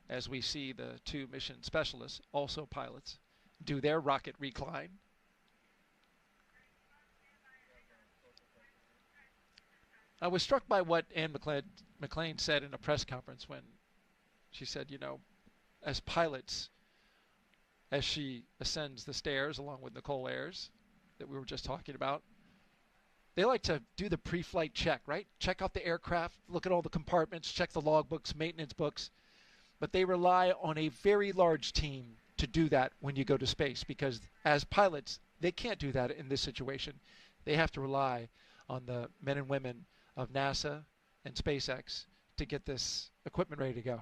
as we see the 2 mission specialists, also pilots, do their rocket recline. I was struck by what Anne McLean said in a press conference when she said, as pilots, as she ascends the stairs along with Nicole Ayers that we were just talking about, they like to do the pre-flight check, right? Check out the aircraft, look at all the compartments, check the logbooks, maintenance books. But they rely on a very large team to do that when you go to space, because as pilots, they can't do that in this situation. They have to rely on the men and women of NASA and SpaceX to get this equipment ready to go.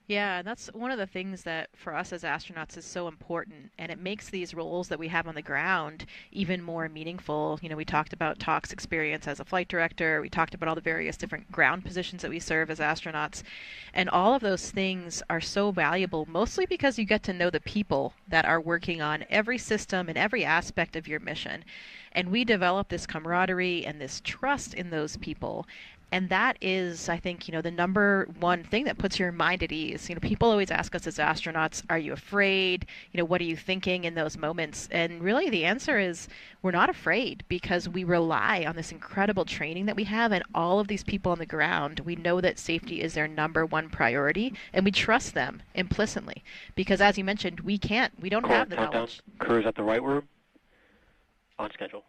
Yeah, and that's one of the things that for us as astronauts is so important, and it makes these roles that we have on the ground even more meaningful. We talked about Talk's experience as a flight director. We talked about all the various different ground positions that we serve as astronauts, and all of those things are so valuable, mostly because you get to know the people that are working on every system and every aspect of your mission. And we develop this camaraderie and this trust in those people. And that is, I think, the number one thing that puts your mind at ease. People always ask us as astronauts, are you afraid? What are you thinking in those moments? And really the answer is we're not afraid, because we rely on this incredible training that we have and all of these people on the ground. We know that safety is their number one priority, and we trust them implicitly. Because as you mentioned, we don't have the knowledge. Crew's at the right room, on schedule.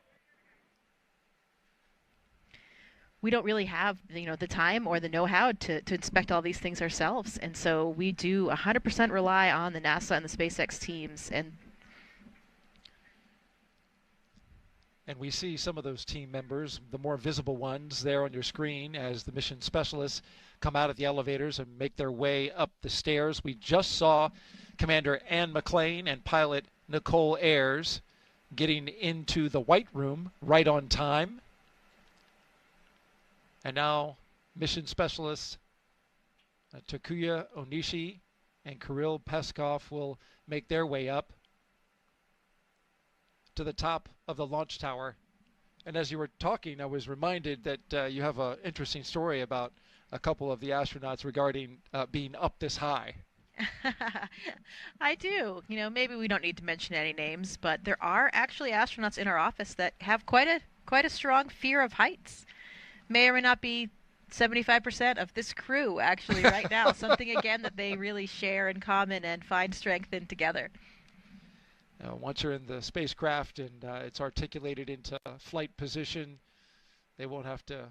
We don't really have the time or the know-how to inspect all these things ourselves, and so we do 100% rely on the NASA and the SpaceX teams. And we see some of those team members, the more visible ones, there on your screen as the mission specialists come out of the elevators and make their way up the stairs. We just saw Commander Anne McLean and pilot Nicole Ayers getting into the White Room right on time. And now mission specialists Takuya Onishi and Kirill Peskov will make their way up to the top of the launch tower. And as you were talking, I was reminded that you have an interesting story about a couple of the astronauts regarding being up this high. I do. Maybe we don't need to mention any names, but there are actually astronauts in our office that have quite a strong fear of heights. May or may not be 75% of this crew actually right now. Something, again, that they really share in common and find strength in together. Once you're in the spacecraft and it's articulated into flight position, they won't have to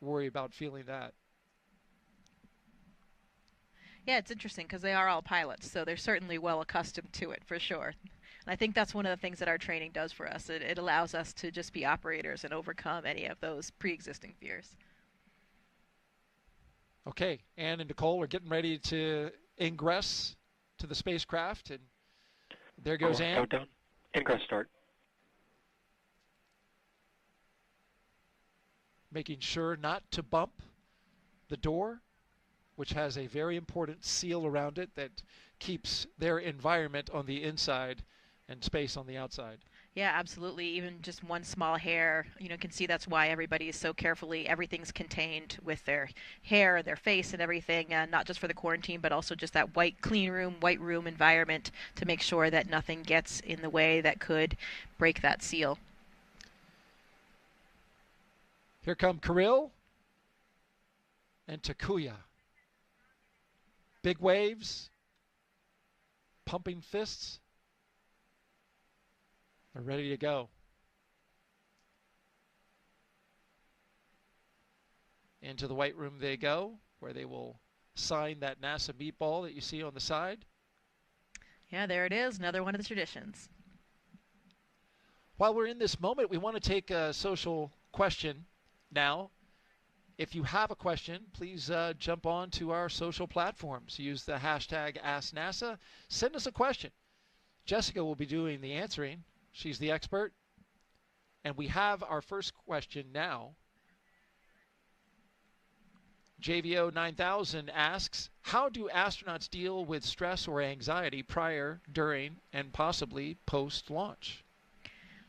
worry about feeling that. Yeah, it's interesting because they are all pilots, so they're certainly well accustomed to it for sure. And I think that's one of the things that our training does for us. It allows us to just be operators and overcome any of those pre-existing fears. Okay, Anne and Nicole are getting ready to ingress to the spacecraft, and there goes Anne. Countdown. Ingress start. Making sure not to bump the door, which has a very important seal around it that keeps their environment on the inside and space on the outside. Yeah, absolutely. Even just one small hair, can see that's why everybody is so carefully, everything's contained with their hair and their face and everything, not just for the quarantine, but also just that white room environment to make sure that nothing gets in the way that could break that seal. Here come Kirill and Takuya. Big waves, pumping fists. They're ready to go. Into the white room they go, where they will sign that NASA meatball that you see on the side. Yeah, there it is, another one of the traditions. While we're in this moment, we want to take a social question now. If you have a question, please jump on to our social platforms. Use the hashtag AskNASA. Send us a question. Jessica will be doing the answering. She's the expert. And we have our first question now. JVO 9000 asks, how do astronauts deal with stress or anxiety prior, during, and possibly post-launch?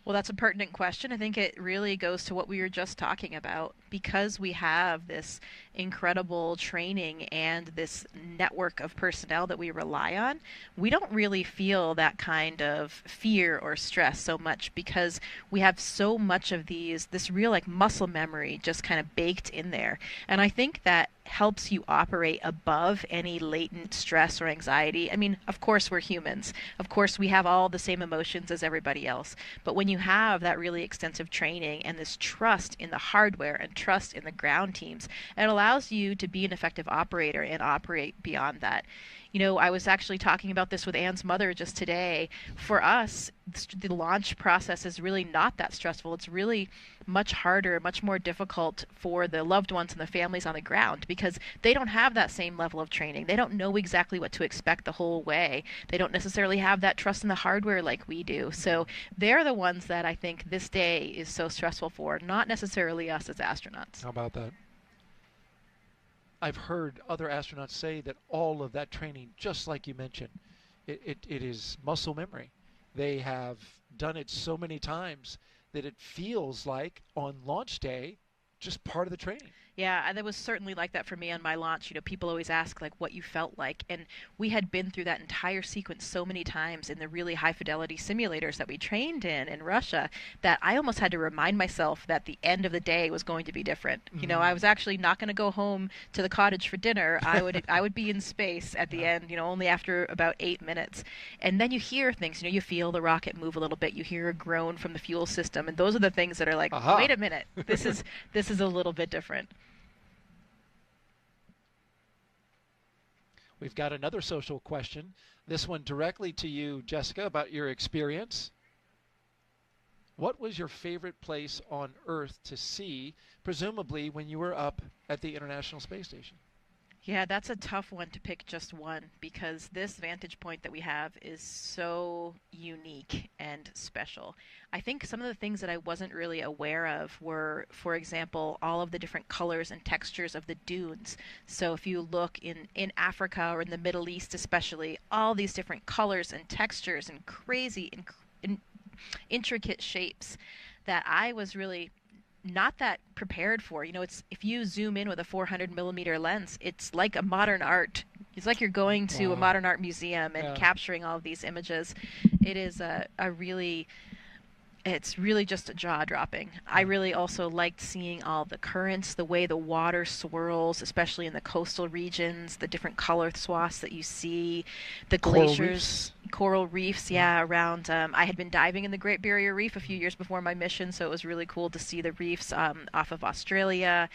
Well, that's a pertinent question. I think it really goes to what we were just talking about. Because we have this incredible training and this network of personnel that we rely on, we don't really feel that kind of fear or stress so much because we have so much of this real muscle memory just kind of baked in there. And I think that helps you operate above any latent stress or anxiety. I mean, of course we're humans. Of course we have all the same emotions as everybody else. But when you have that really extensive training and this trust in the hardware and trust in the ground teams, it allows you to be an effective operator and operate beyond that. I was actually talking about this with Anne's mother just today. For us, the launch process is really not that stressful. It's really much harder, much more difficult for the loved ones and the families on the ground because they don't have that same level of training. They don't know exactly what to expect the whole way. They don't necessarily have that trust in the hardware like we do. So they're the ones that I think this day is so stressful for, not necessarily us as astronauts. How about that? I've heard other astronauts say that all of that training, just like you mentioned, it is muscle memory. They have done it so many times that it feels like on launch day, just part of the training. Yeah, and it was certainly like that for me on my launch. People always ask what you felt like, and we had been through that entire sequence so many times in the really high fidelity simulators that we trained in Russia that I almost had to remind myself that the end of the day was going to be different. Mm-hmm. I was actually not going to go home to the cottage for dinner. I would be in space at the end, only after about 8 minutes. And then you hear things, you feel the rocket move a little bit, you hear a groan from the fuel system, and those are the things that are like, Aha. Wait a minute, this is a little bit different. We've got another social question. This one directly to you, Jessica, about your experience. What was your favorite place on Earth to see, presumably when you were up at the International Space Station? Yeah, that's a tough one to pick just one because this vantage point that we have is so unique and special. I think some of the things that I wasn't really aware of were, for example, all of the different colors and textures of the dunes. So if you look in Africa or in the Middle East especially, all these different colors and textures and crazy intricate shapes that I was really not that prepared for. It's if you zoom in with a 400 millimeter lens, it's like a modern art. It's like you're going to a modern art museum and capturing all of these images. It is it's really just jaw-dropping. I really also liked seeing all the currents, the way the water swirls, especially in the coastal regions, the different color swaths that you see, the glaciers, coral reefs, around. I had been diving in the Great Barrier Reef a few years before my mission, so it was really cool to see the reefs off of Australia.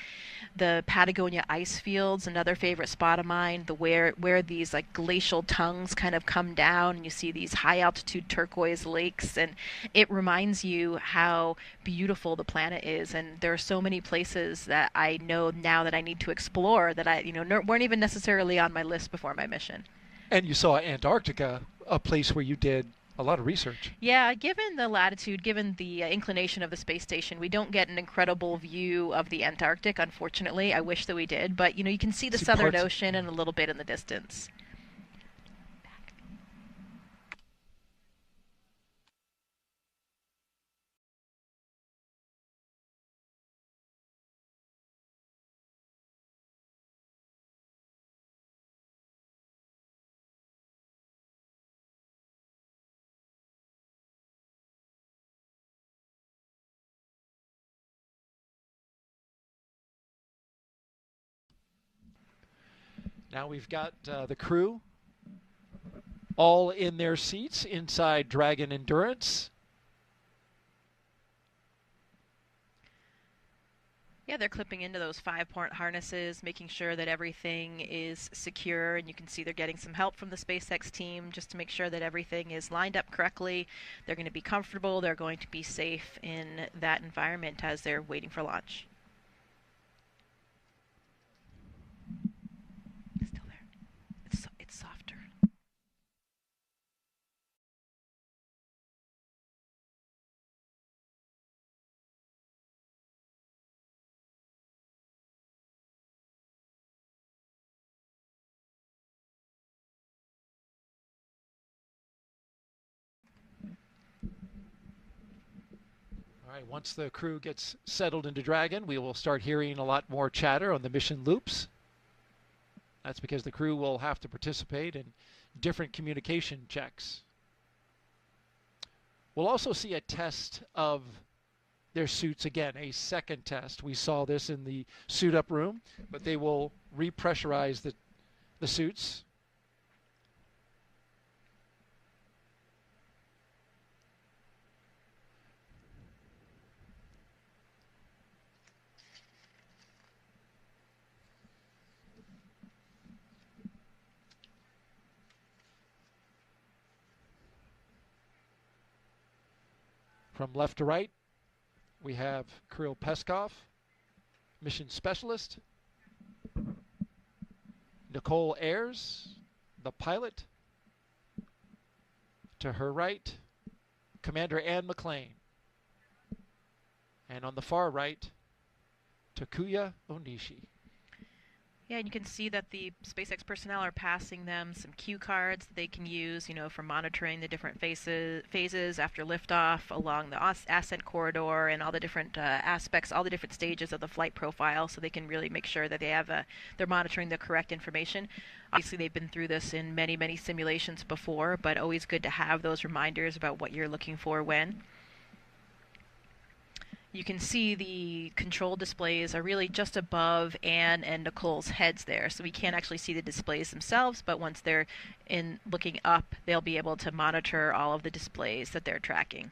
The Patagonia ice fields, another favorite spot of mine, where these glacial tongues kind of come down, and you see these high-altitude turquoise lakes, and it reminds you how beautiful the planet is. And there are so many places that I know now that I need to explore that I weren't even necessarily on my list before my mission. And you saw Antarctica, a place where you did a lot of research. Yeah, given the latitude, given the inclination of the space station, we don't get an incredible view of the Antarctic, unfortunately. I wish that we did, but you can see the Southern Ocean and a little bit in the distance. Now we've got the crew all in their seats inside Dragon Endurance. Yeah, they're clipping into those 5-point harnesses, making sure that everything is secure, and you can see they're getting some help from the SpaceX team just to make sure that everything is lined up correctly. They're going to be comfortable, they're going to be safe in that environment as they're waiting for launch. It's still there. It's softer. All right, once the crew gets settled into Dragon, we will start hearing a lot more chatter on the mission loops. That's because the crew will have to participate in different communication checks. We'll also see a test of their suits again, a second test. We saw this in the suit-up room, but they will repressurize the suits. From left to right, we have Kirill Peskov, mission specialist, Nicole Ayers, the pilot. To her right, Commander Ann McLean. And on the far right, Takuya Onishi. Yeah, and you can see that the SpaceX personnel are passing them some cue cards that they can use, for monitoring the different phases after liftoff along the ascent corridor and all the different aspects, all the different stages of the flight profile, so they can really make sure that they're monitoring the correct information. Obviously, they've been through this in many, many simulations before, but always good to have those reminders about what you're looking for when. You can see the control displays are really just above Anne and Nicole's heads there, so we can't actually see the displays themselves, but once they're looking up, they'll be able to monitor all of the displays that they're tracking.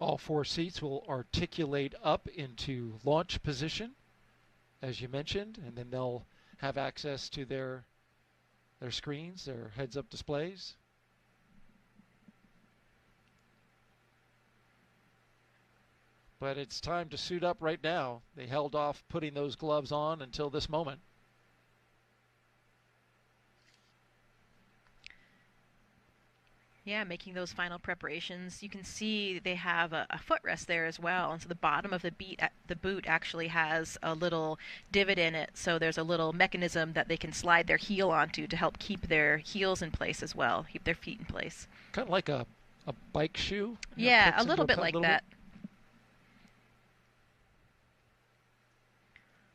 All 4 seats will articulate up into launch position, as you mentioned, and then they'll have access to their screens, their heads-up displays. But it's time to suit up right now. They held off putting those gloves on until this moment. Yeah, making those final preparations. You can see they have a footrest there as well, and so the bottom of the boot actually has a little divot in it, so there's a little mechanism that they can slide their heel onto to help keep their heels in place as well, keep their feet in place. Kind of like a bike shoe? Yeah, a little bit like that.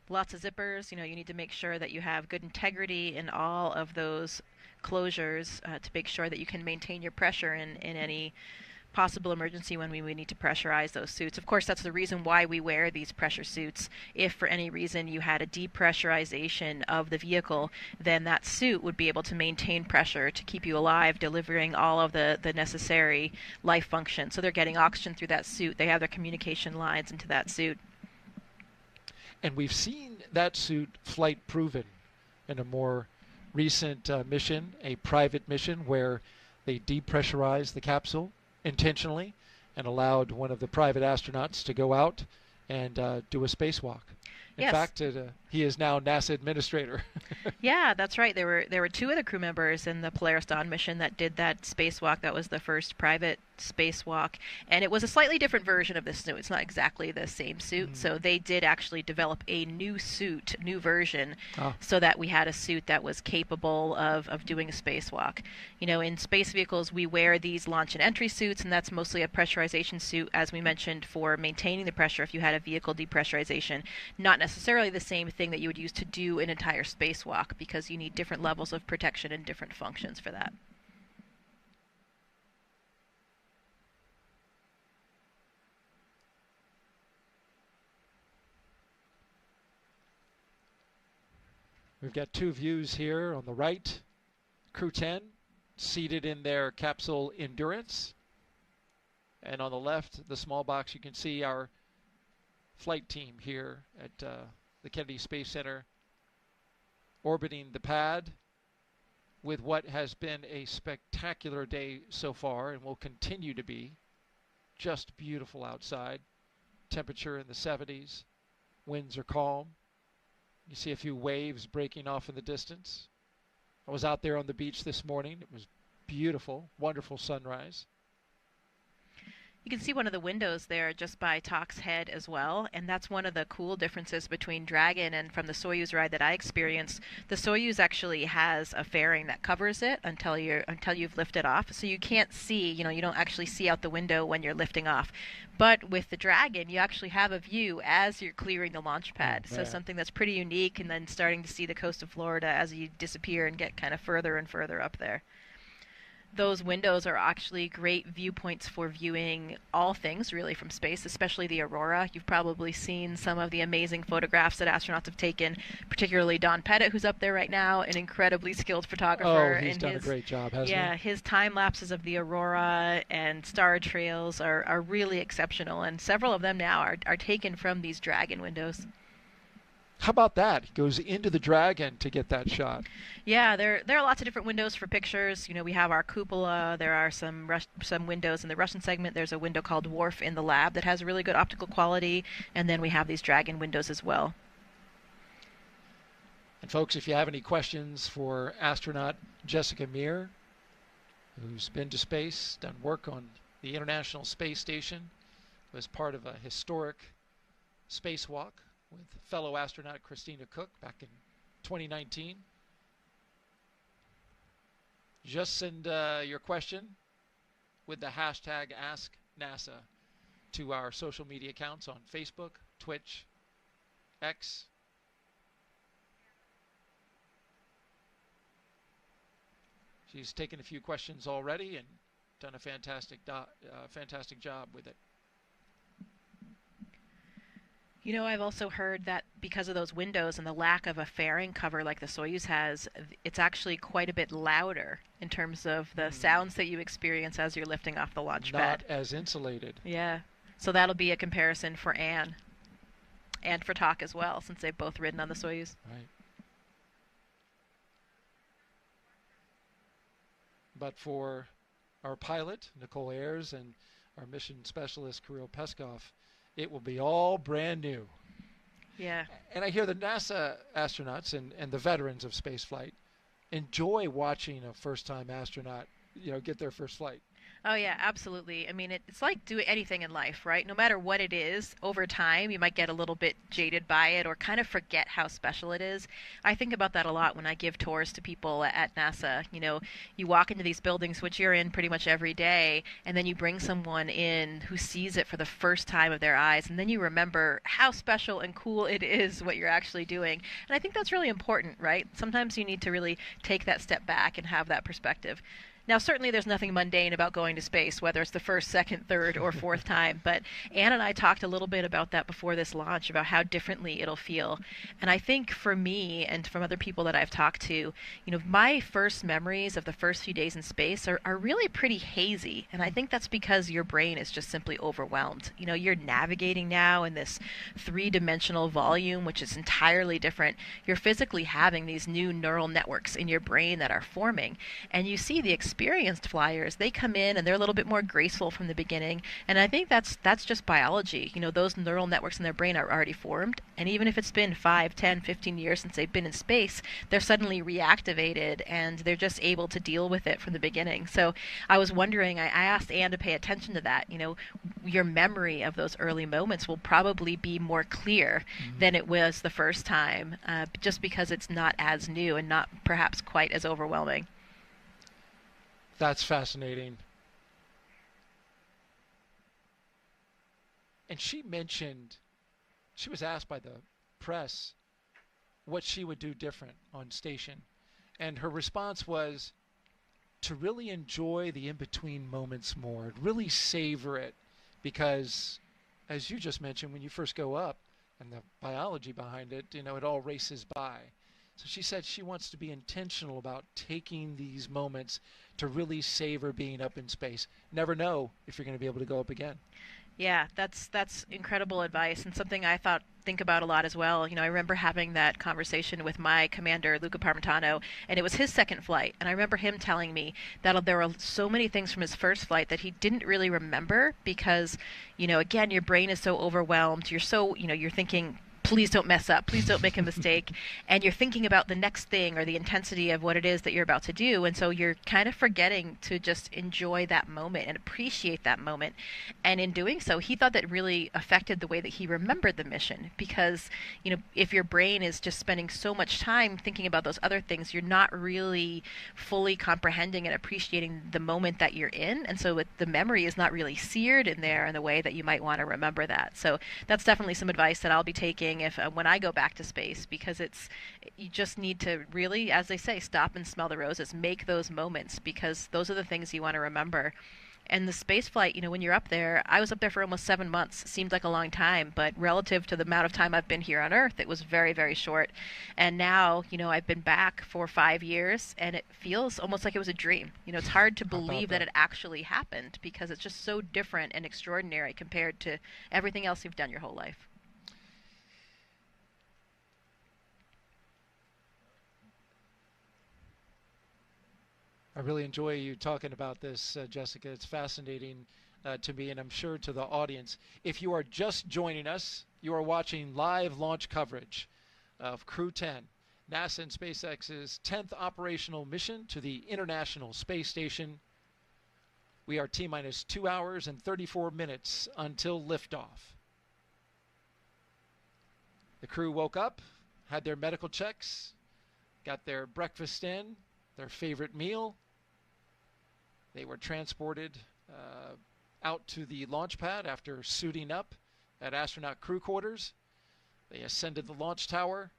Lots of zippers. You need to make sure that you have good integrity in all of those closures to make sure that you can maintain your pressure in any possible emergency when we need to pressurize those suits. Of course, that's the reason why we wear these pressure suits. If for any reason you had a depressurization of the vehicle, then that suit would be able to maintain pressure to keep you alive, delivering all of the necessary life function. So they're getting oxygen through that suit. They have their communication lines into that suit. And we've seen that suit flight proven in a more recent mission, a private mission where they depressurized the capsule intentionally and allowed one of the private astronauts to go out and do a spacewalk. In fact, he is now NASA administrator. Yeah, that's right. There were 2 other crew members in the Polaris Dawn mission that did that spacewalk. That was the first private spacewalk, and it was a slightly different version of this suit. It's not exactly the same suit, so they did actually develop a new suit, new version, so that we had a suit that was capable of doing a spacewalk. In space vehicles, we wear these launch and entry suits, and that's mostly a pressurization suit, as we mentioned, for maintaining the pressure if you had a vehicle depressurization. Not necessarily the same thing that you would use to do an entire spacewalk, because you need different levels of protection and different functions for that. We've got two views here on the right. Crew 10 seated in their capsule Endurance. And on the left, the small box, you can see our flight team here at the Kennedy Space Center orbiting the pad with what has been a spectacular day so far and will continue to be. Just beautiful outside. Temperature in the 70s. Winds are calm. You see a few waves breaking off in the distance. I was out there on the beach this morning. It was beautiful, wonderful sunrise. You can see one of the windows there just by Talk's head as well, and that's one of the cool differences between Dragon and from the Soyuz ride that I experienced. The Soyuz actually has a fairing that covers it until you've lifted off, so you can't see, you don't actually see out the window when you're lifting off. But with the Dragon, you actually have a view as you're clearing the launch pad, so something that's pretty unique, and then starting to see the coast of Florida as you disappear and get kind of further and further up there. Those windows are actually great viewpoints for viewing all things really from space, especially the aurora. You've probably seen some of the amazing photographs that astronauts have taken, particularly Don Pettit, who's up there right now, an incredibly skilled photographer. Oh, he's done a great job, hasn't he? Yeah, his time lapses of the aurora and star trails are really exceptional, and several of them now are taken from these Dragon windows. How about that? He goes into the Dragon to get that shot. Yeah, there are lots of different windows for pictures. We have our cupola. There are some windows in the Russian segment. There's a window called Wharf in the lab that has really good optical quality, and then we have these Dragon windows as well. And folks, if you have any questions for astronaut Jessica Meir, who's been to space, done work on the International Space Station, was part of a historic spacewalk with fellow astronaut Christina Cook back in 2019. Just send your question with the hashtag AskNASA to our social media accounts on Facebook, Twitch, X. She's taken a few questions already and done a fantastic job with it. I've also heard that because of those windows and the lack of a fairing cover like the Soyuz has, it's actually quite a bit louder in terms of the sounds that you experience as you're lifting off the launch pad. Not as insulated. Yeah. So that'll be a comparison for Anne and for Talk as well, since they've both ridden on the Soyuz. Right. But for our pilot, Nicole Ayers, and our mission specialist, Kirill Peskov, it will be all brand new. Yeah. And I hear the NASA astronauts and the veterans of spaceflight enjoy watching a first-time astronaut, get their first flight. Oh, yeah, absolutely. I mean, it's like doing anything in life, right? No matter what it is, over time, you might get a little bit jaded by it or kind of forget how special it is. I think about that a lot when I give tours to people at NASA. You walk into these buildings, which you're in pretty much every day, and then you bring someone in who sees it for the first time of their eyes, and then you remember how special and cool it is what you're actually doing. And I think that's really important, right? Sometimes you need to really take that step back and have that perspective. Now, certainly there's nothing mundane about going to space, whether it's the first, second, third, or fourth time. But Anne and I talked a little bit about that before this launch, about how differently it'll feel. And I think for me and from other people that I've talked to, my first memories of the first few days in space are really pretty hazy. And I think that's because your brain is just simply overwhelmed. You're navigating now in this three-dimensional volume, which is entirely different. You're physically having these new neural networks in your brain that are forming. And you see the experienced flyers, they come in and they're a little bit more graceful from the beginning, and I think that's just biology. Those neural networks in their brain are already formed, and even if it's been 5, 10, 15 years since they've been in space, they're suddenly reactivated and they're just able to deal with it from the beginning. So I was wondering, I asked Anne to pay attention to that. Your memory of those early moments will probably be more clear than it was the first time, just because it's not as new and not perhaps quite as overwhelming. That's fascinating. And she was asked by the press what she would do different on station. And her response was to really enjoy the in-between moments more, really savor it. Because, as you just mentioned, when you first go up, and the biology behind it, it all races by. So she said she wants to be intentional about taking these moments to really savor being up in space. Never know if you're going to be able to go up again. Yeah, that's incredible advice, and something I think about a lot as well. I remember having that conversation with my commander, Luca Parmitano, and it was his second flight. And I remember him telling me that there were so many things from his first flight that he didn't really remember because, again, your brain is so overwhelmed. You're so, you're thinking, please don't mess up, please don't make a mistake, and you're thinking about the next thing or the intensity of what it is that you're about to do, and so you're kind of forgetting to just enjoy that moment and appreciate that moment. And in doing so, he thought that really affected the way that he remembered the mission, because if your brain is just spending so much time thinking about those other things, you're not really fully comprehending and appreciating the moment that you're in, and so the memory is not really seared in there in the way that you might want to remember that. So that's definitely some advice that I'll be taking if when I go back to space, because you just need to really, as they say, stop and smell the roses, make those moments, because those are the things you want to remember. And the space flight, when you're up there, I was up there for almost 7 months. Seemed like a long time, but relative to the amount of time I've been here on Earth, it was very, very short. And now, I've been back for 5 years, and it feels almost like it was a dream. It's hard to believe that it actually happened, because it's just so different and extraordinary compared to everything else you've done your whole life. I really enjoy you talking about this, Jessica. It's fascinating to me, and I'm sure to the audience. If you are just joining us, you are watching live launch coverage of Crew 10, NASA and SpaceX's 10th operational mission to the International Space Station. We are T-minus 2 hours and 34 minutes until liftoff. The crew woke up, had their medical checks, got their breakfast in, their favorite meal. They were transported out to the launch pad after suiting up at astronaut crew quarters. They ascended the launch tower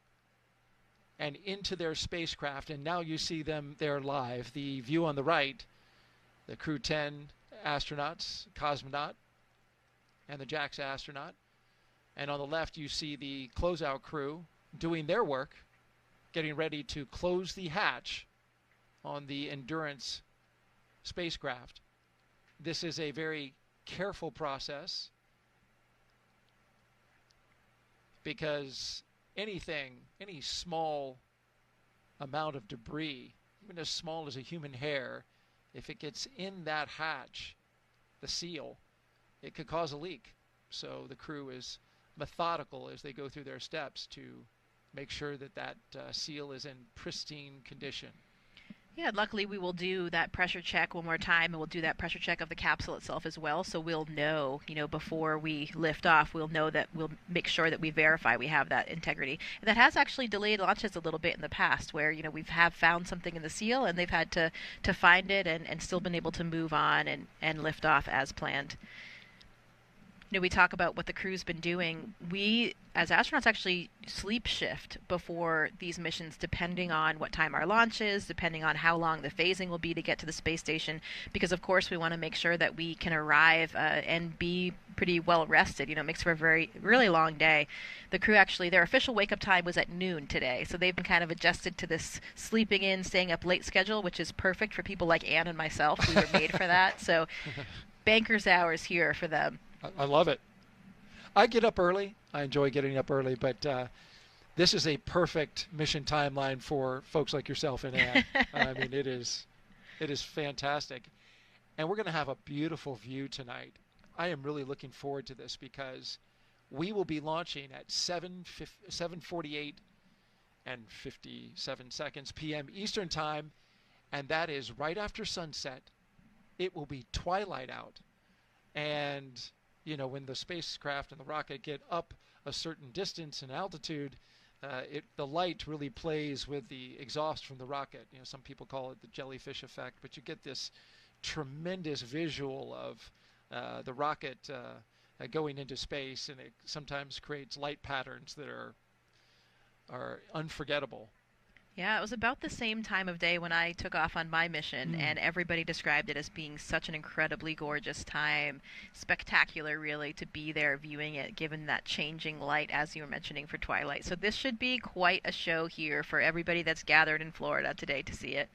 and into their spacecraft, and now you see them there live. The view on the right, the Crew 10 astronauts, cosmonaut, and the JAXA astronaut. And on the left, you see the closeout crew doing their work, getting ready to close the hatch on the Endurance spacecraft. This is a very careful process, because any small amount of debris, even as small as a human hair, if it gets in that hatch, the seal, it could cause a leak. So the crew is methodical as they go through their steps to make sure that seal is in pristine condition. Yeah, luckily we will do that pressure check one more time, and we'll do that pressure check of the capsule itself as well, so we'll know, before we lift off, we'll make sure that we verify we have that integrity. And that has actually delayed launches a little bit in the past, where, we've found something in the seal, and they've had to find it and still been able to move on and lift off as planned. We talk about what the crew's been doing. We, as astronauts, actually sleep shift before these missions, depending on what time our launch is, depending on how long the phasing will be to get to the space station, because, of course, we want to make sure that we can arrive and be pretty well rested. It makes for a really long day. The crew actually, their official wake-up time was at noon today, so they've been kind of adjusted to this sleeping in, staying up late schedule, which is perfect for people like Anne and myself. We were made for that, so banker's hours here for them. I love it. I get up early. I enjoy getting up early, but this is a perfect mission timeline for folks like yourself and Ann. I mean, it is fantastic. And we're going to have a beautiful view tonight. I am really looking forward to this, because we will be launching at 7:48 and 57 seconds p.m. Eastern Time, and that is right after sunset. It will be twilight out. And when the spacecraft and the rocket get up a certain distance and altitude, the light really plays with the exhaust from the rocket. Some people call it the jellyfish effect, but you get this tremendous visual of the rocket going into space, and it sometimes creates light patterns that are unforgettable. Yeah, it was about the same time of day when I took off on my mission, and everybody described it as being such an incredibly gorgeous time, spectacular really to be there viewing it, given that changing light as you were mentioning for twilight. So this should be quite a show here for everybody that's gathered in Florida today to see it.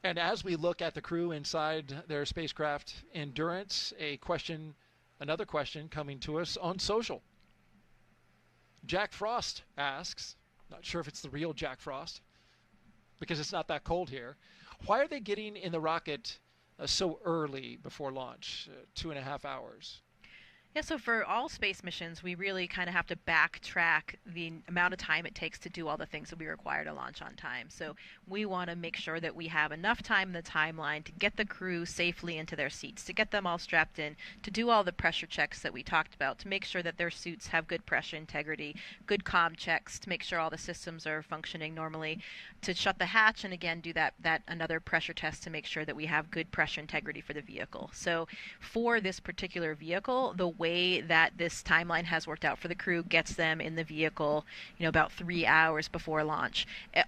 And as we look at the crew inside their spacecraft Endurance, another question coming to us on social. Jack Frost asks, not sure if it's the real Jack Frost, because it's not that cold here. Why are they getting in the rocket so early before launch, 2.5 hours? Yeah, so for all space missions, we really kind of have to backtrack the amount of time it takes to do all the things that we require to launch on time. So we want to make sure that we have enough time in the timeline to get the crew safely into their seats, to get them all strapped in, to do all the pressure checks that we talked about, to make sure that their suits have good pressure integrity, good comm checks, to make sure all the systems are functioning normally, to shut the hatch, and again do that another pressure test to make sure that we have good pressure integrity for the vehicle. So for this particular vehicle, the way that this timeline has worked out for the crew gets them in the vehicle, about 3 hours before launch. It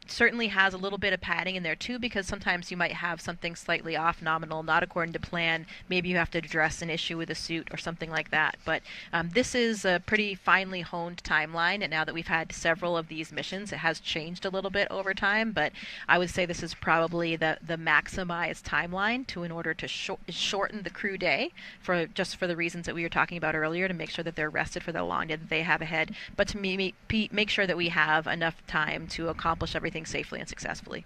certainly has a little bit of padding in there too, because sometimes you might have something slightly off nominal, not according to plan. Maybe you have to address an issue with a suit or something like that. But this is a pretty finely honed timeline, and now that we've had several of these missions, it has changed a little bit over time, but I would say this is probably the maximized timeline in order to shorten the crew day for the reasons that we were talking about earlier, to make sure that they're rested for the long day that they have ahead, but to make sure that we have enough time to accomplish everything safely and successfully.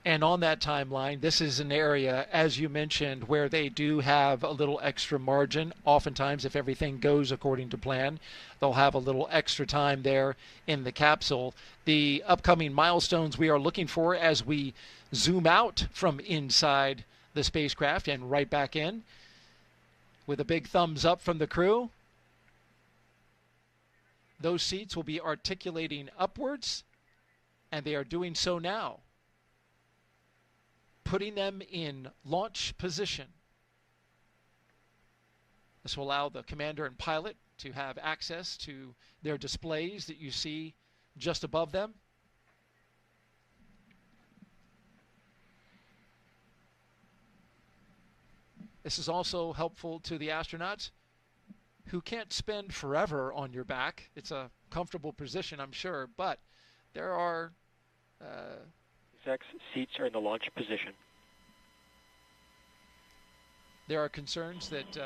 And on that timeline, this is an area, as you mentioned, where they do have a little extra margin. Oftentimes, if everything goes according to plan, they'll have a little extra time there in the capsule. The upcoming milestones we are looking for as we zoom out from inside the spacecraft and right back in, with a big thumbs up from the crew. Those seats will be articulating upwards, and they are doing so now, putting them in launch position. This will allow the commander and pilot to have access to their displays that you see just above them. This is also helpful to the astronauts who can't spend forever on your back. It's a comfortable position, I'm sure, but there are SpaceX seats are in the launch position. There are concerns that,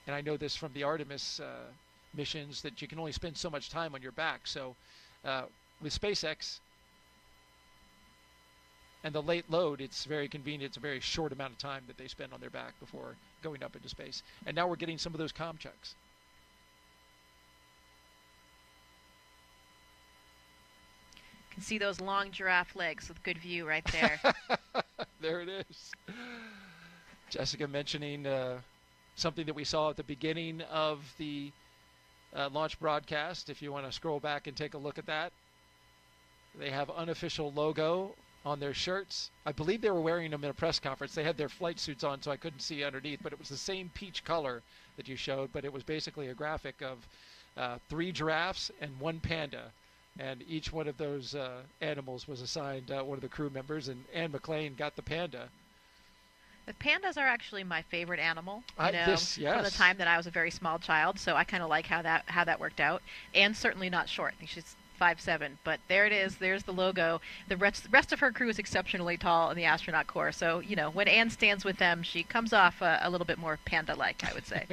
and I know this from the Artemis missions, that you can only spend so much time on your back. So with SpaceX and the late load, it's very convenient. It's a very short amount of time that they spend on their back before going up into space. And now we're getting some of those comm checks. Can see those long giraffe legs with good view right there. There it is. Jessica mentioning something that we saw at the beginning of the launch broadcast. If you want to scroll back and take a look at that, they have unofficial logo on their shirts. I believe they were wearing them in a press conference. They had their flight suits on, so I couldn't see underneath, but it was the same peach color that you showed, but it was basically a graphic of 3 giraffes and 1 panda. And each one of those animals was assigned one of the crew members, and Anne McLean got the panda. The pandas are actually my favorite animal, from the time that I was a very small child, so I kind of like how that worked out. And certainly not short. I think she's 5'7", but there it is. There's the logo. The rest of her crew is exceptionally tall in the astronaut corps, so when Anne stands with them, she comes off a little bit more panda-like, I would say.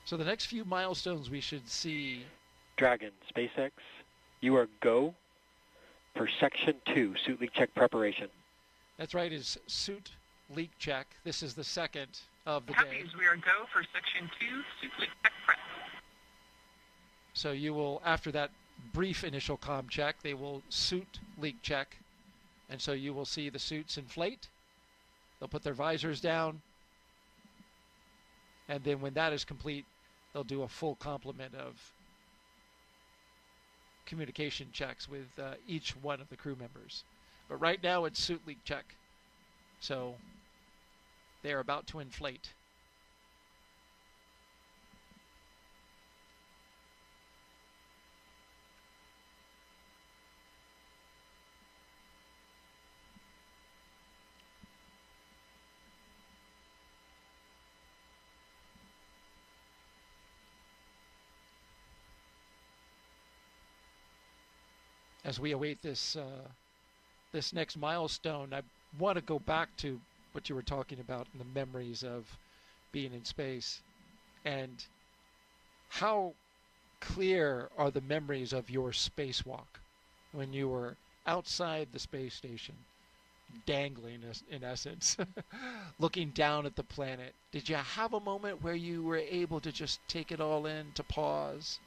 So the next few milestones we should see. Dragon, SpaceX, you are go for Section 2, suit leak check preparation. That's right, is suit leak check. This is the second of the day. We are go for Section 2, suit leak check prep. So you will, after that brief initial comm check, they will suit leak check. And so you will see the suits inflate. They'll put their visors down. And then when that is complete, they'll do a full complement of communication checks with each one of the crew members. But right now it's suit leak check. So they are about to inflate. As we await this this next milestone, I want to go back to what you were talking about in the memories of being in space, and how clear are the memories of your spacewalk when you were outside the space station, dangling in essence, looking down at the planet. Did you have a moment where you were able to just take it all in, to pause?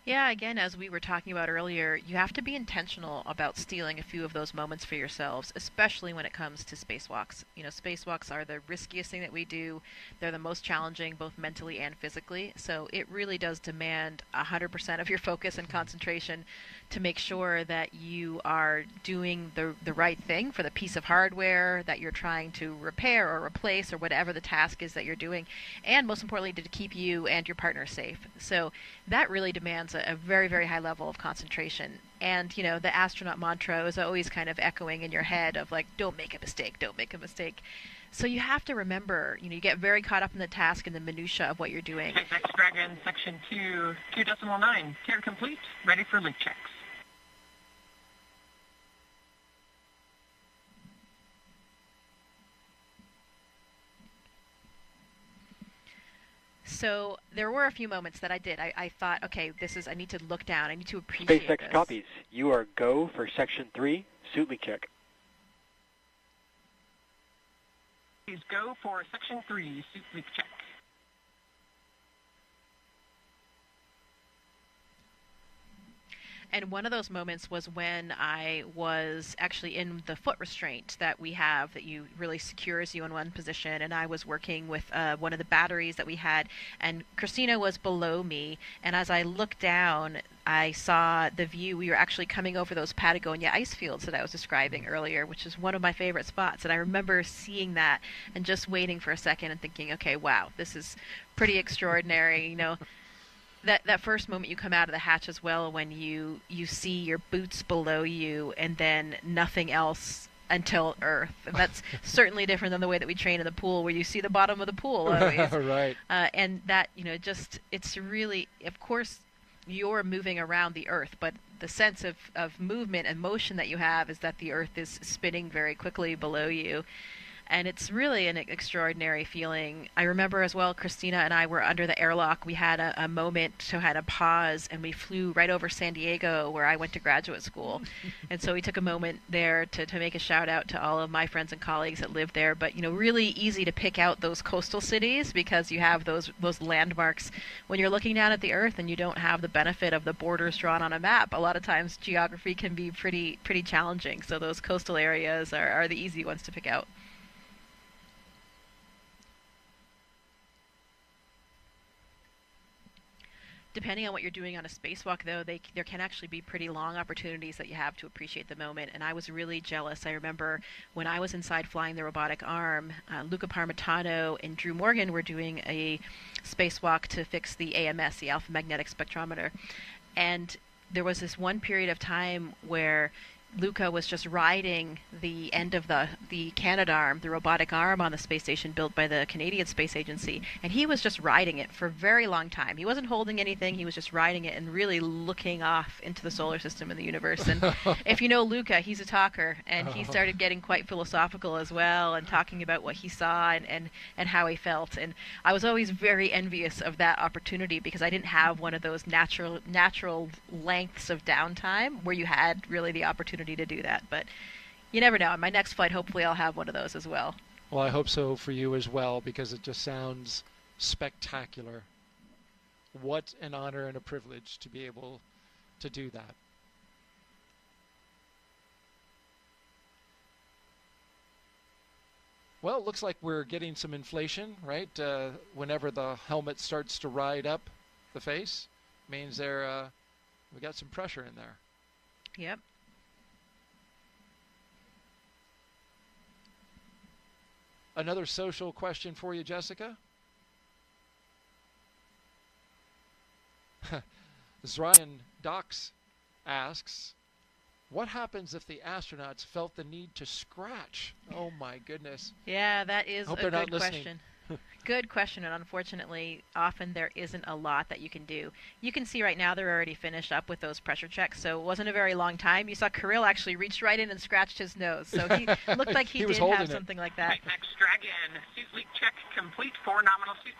Yeah, again, as we were talking about earlier, you have to be intentional about stealing a few of those moments for yourselves, especially when it comes to spacewalks. You know, spacewalks are the riskiest thing that we do. They're the most challenging, both mentally and physically. So it really does demand 100% of your focus and concentration to make sure that you are doing the right thing for the piece of hardware that you're trying to repair or replace, or whatever the task is that you're doing, and most importantly, to keep you and your partner safe. So that really demands a very, very high level of concentration. And, you know, the astronaut mantra is always kind of echoing in your head of like, don't make a mistake, don't make a mistake. So you have to remember, you know, you get very caught up in the task and the minutia of what you're doing. SpaceX Dragon Section 2, 2.9, tier complete, ready for link checks. So there were a few moments that I did. I thought, okay, I need to look down. I need to appreciate SpaceX this. copies. You are go for Section 3, suit leak check. Please go for Section 3, suit leak check. And one of those moments was when I was actually in the foot restraint that we have that you really secures you in one position, and I was working with one of the batteries that we had, and Christina was below me, and as I looked down, I saw the view. We were actually coming over those Patagonia ice fields that I was describing earlier, which is one of my favorite spots, and I remember seeing that and just waiting for a second and thinking, okay, wow, this is pretty extraordinary, you know. That first moment you come out of the hatch as well, when you see your boots below you and then nothing else until Earth. And that's certainly different than the way that we train in the pool, where you see the bottom of the pool always. Right. And that, you know, just, it's really, of course, you're moving around the Earth, but the sense of movement and motion that you have is that the Earth is spinning very quickly below you. And it's really an extraordinary feeling. I remember as well, Christina and I were under the airlock. We had a moment, so had a pause, and we flew right over San Diego, where I went to graduate school. And so we took a moment there to make a shout out to all of my friends and colleagues that lived there. But, you know, really easy to pick out those coastal cities because you have those landmarks. When you're looking down at the Earth and you don't have the benefit of the borders drawn on a map, a lot of times geography can be pretty challenging. So those coastal areas are the easy ones to pick out. Depending on what you're doing on a spacewalk, though, there can actually be pretty long opportunities that you have to appreciate the moment. And I was really jealous. I remember when I was inside flying the robotic arm, Luca Parmitano and Drew Morgan were doing a spacewalk to fix the AMS, the alpha magnetic spectrometer. And there was this one period of time where Luca was just riding the end of the Canadarm, the robotic arm on the space station built by the Canadian Space Agency, and he was just riding it for a very long time. He wasn't holding anything, he was just riding it and really looking off into the solar system and the universe. And if you know Luca, he's a talker, and he started getting quite philosophical as well and talking about what he saw and how he felt. And I was always very envious of that opportunity because I didn't have one of those natural lengths of downtime where you had really the opportunity to do that. But you never know. On my next flight, hopefully I'll have one of those as well. Well, I hope so for you as well, because it just sounds spectacular. What an honor and a privilege to be able to do that. Well, it looks like we're getting some inflation, right? Whenever the helmet starts to ride up the face, means we got some pressure in there. Yep. Another social question for you, Jessica. Zryan Docs asks, what happens if the astronauts felt the need to scratch? Oh my goodness. Yeah, that is Hope a they're not good listening. question. Good question, and unfortunately, often there isn't a lot that you can do. You can see right now they're already finished up with those pressure checks, so it wasn't a very long time. You saw Kirill actually reached right in and scratched his nose, so he looked like he did have something like that. SpaceX Dragon, suit leak check complete for nominal suits.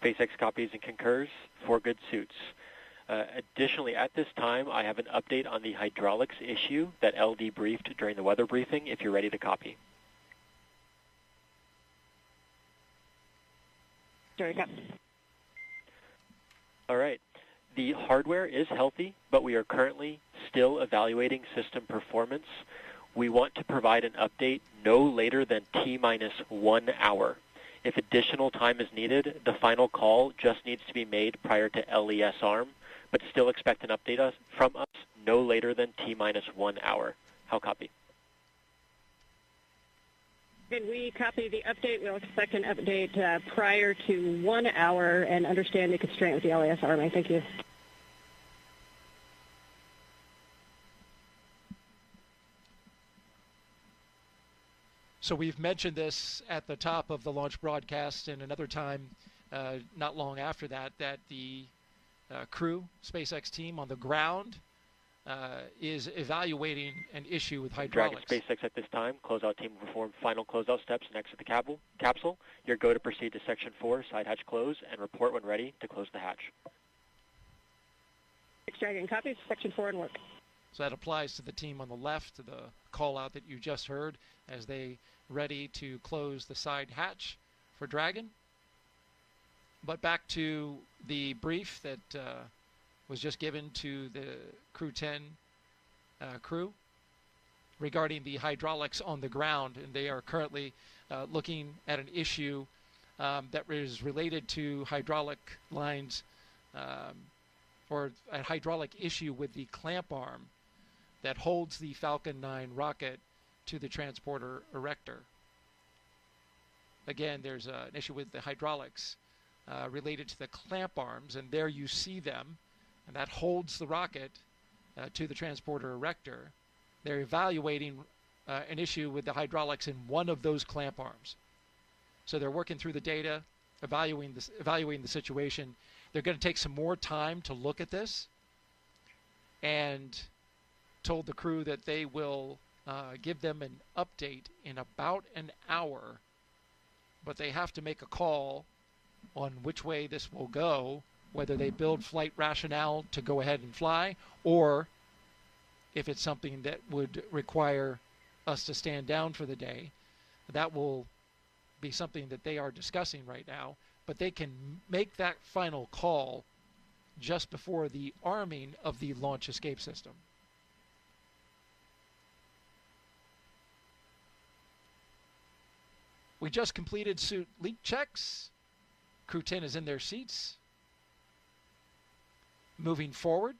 SpaceX copies and concurs for good suits. Additionally, at this time, I have an update on the hydraulics issue that LD briefed during the weather briefing, if you're ready to copy. All right. The hardware is healthy, but we are currently still evaluating system performance. We want to provide an update no later than T-minus 1 hour. If additional time is needed, the final call just needs to be made prior to LES arm, but still expect an update from us no later than T-minus 1 hour. How copy? Can we copy the update? We'll expect an update prior to 1 hour and understand the constraint with the LAS Army. Thank you. So we've mentioned this at the top of the launch broadcast and another time not long after that, that the crew, SpaceX team on the ground is evaluating an issue with hydraulics. Dragon SpaceX at this time. Closeout team will perform final closeout steps next to the capsule. Your go to proceed to Section 4, side hatch close, and report when ready to close the hatch. Dragon copies, Section 4 and work. So that applies to the team on the left, to the call out that you just heard, as they ready to close the side hatch for Dragon. But back to the brief that was just given to the Crew 10 crew regarding the hydraulics on the ground, and they are currently looking at an issue that is related to hydraulic lines or a hydraulic issue with the clamp arm that holds the Falcon 9 rocket to the transporter erector. Again, there's an issue with the hydraulics related to the clamp arms, and there you see them, and that holds the rocket to the transporter erector. They're evaluating an issue with the hydraulics in one of those clamp arms. So they're working through the data, evaluating the situation. They're going to take some more time to look at this, and told the crew that they will give them an update in about an hour, but they have to make a call on which way this will go, whether they build flight rationale to go ahead and fly, or if it's something that would require us to stand down for the day. That will be something that they are discussing right now, but they can make that final call just before the arming of the launch escape system. We just completed suit leak checks. Crew 10 is in their seats. Moving forward.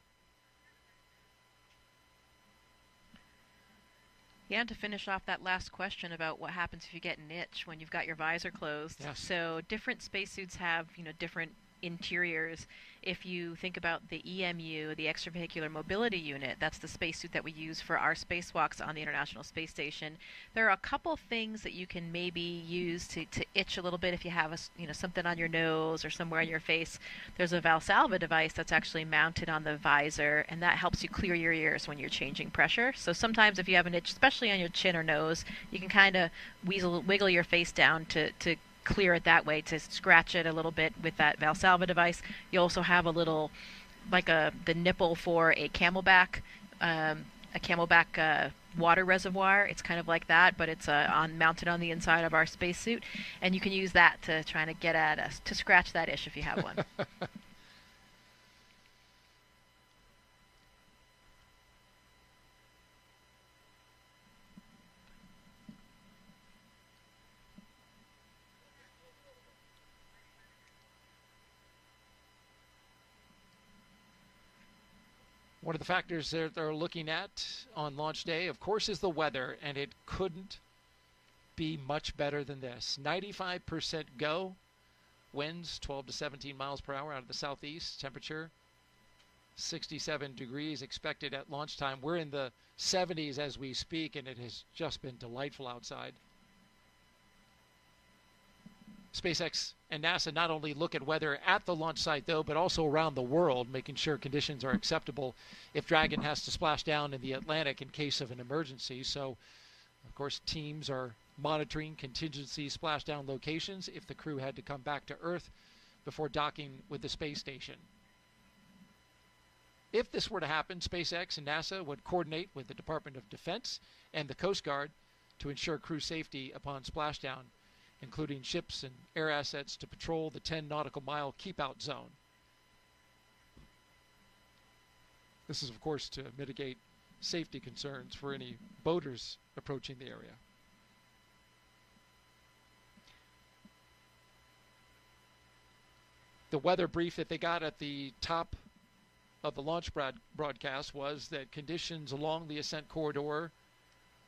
Yeah, and to finish off that last question about what happens if you get an itch when you've got your visor closed. Yes. So different spacesuits have, different interiors. If you think about the EMU, the extravehicular mobility unit, that's the spacesuit that we use for our spacewalks on the International Space Station. There are a couple things that you can maybe use to itch a little bit if you have something on your nose or somewhere on your face. There's a Valsalva device that's actually mounted on the visor, and that helps you clear your ears when you're changing pressure. So sometimes if you have an itch, especially on your chin or nose, you can kind of wiggle your face down to clear it that way, to scratch it a little bit with that Valsalva device. You also have a little, the nipple for a camelback water reservoir. It's kind of like that, but it's mounted on the inside of our spacesuit, and you can use that to try to get at us, to scratch that itch if you have one. One of the factors that they're looking at on launch day, of course, is the weather, and it couldn't be much better than this. 95% go, winds 12 to 17 miles per hour out of the southeast, temperature 67 degrees expected at launch time. We're in the 70s as we speak, and it has just been delightful outside. SpaceX and NASA not only look at weather at the launch site, though, but also around the world, making sure conditions are acceptable if Dragon has to splash down in the Atlantic in case of an emergency. So, of course, teams are monitoring contingency splashdown locations if the crew had to come back to Earth before docking with the space station. If this were to happen, SpaceX and NASA would coordinate with the Department of Defense and the Coast Guard to ensure crew safety upon splashdown, including ships and air assets to patrol the 10 nautical mile keep-out zone. This is, of course, to mitigate safety concerns for any boaters approaching the area. The weather brief that they got at the top of the launch broadcast was that conditions along the ascent corridor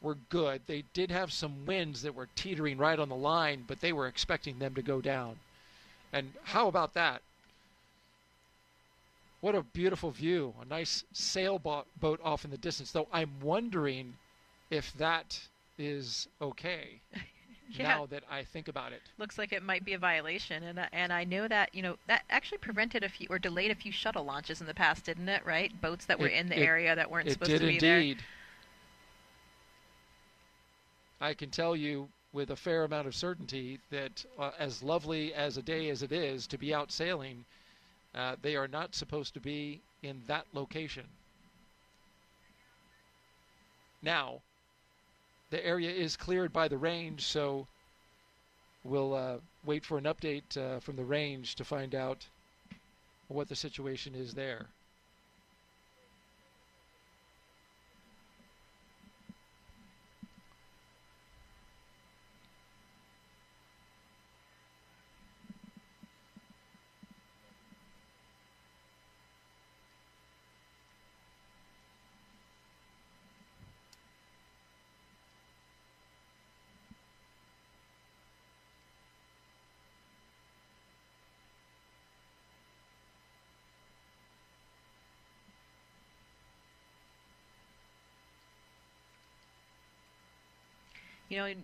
were good. They did have some winds that were teetering right on the line, but they were expecting them to go down. And how about that? What a beautiful view. A nice sailboat off in the distance, though I'm wondering if that is okay. Yeah. Now that I think about it. Looks like it might be a violation, and I know that that actually prevented a few or delayed a few shuttle launches in the past, didn't it? Right, boats that were in the area that weren't supposed to be there. It did indeed. I can tell you with a fair amount of certainty that as lovely as a day as it is to be out sailing, they are not supposed to be in that location. Now, the area is cleared by the range, so we'll wait for an update from the range to find out what the situation is there.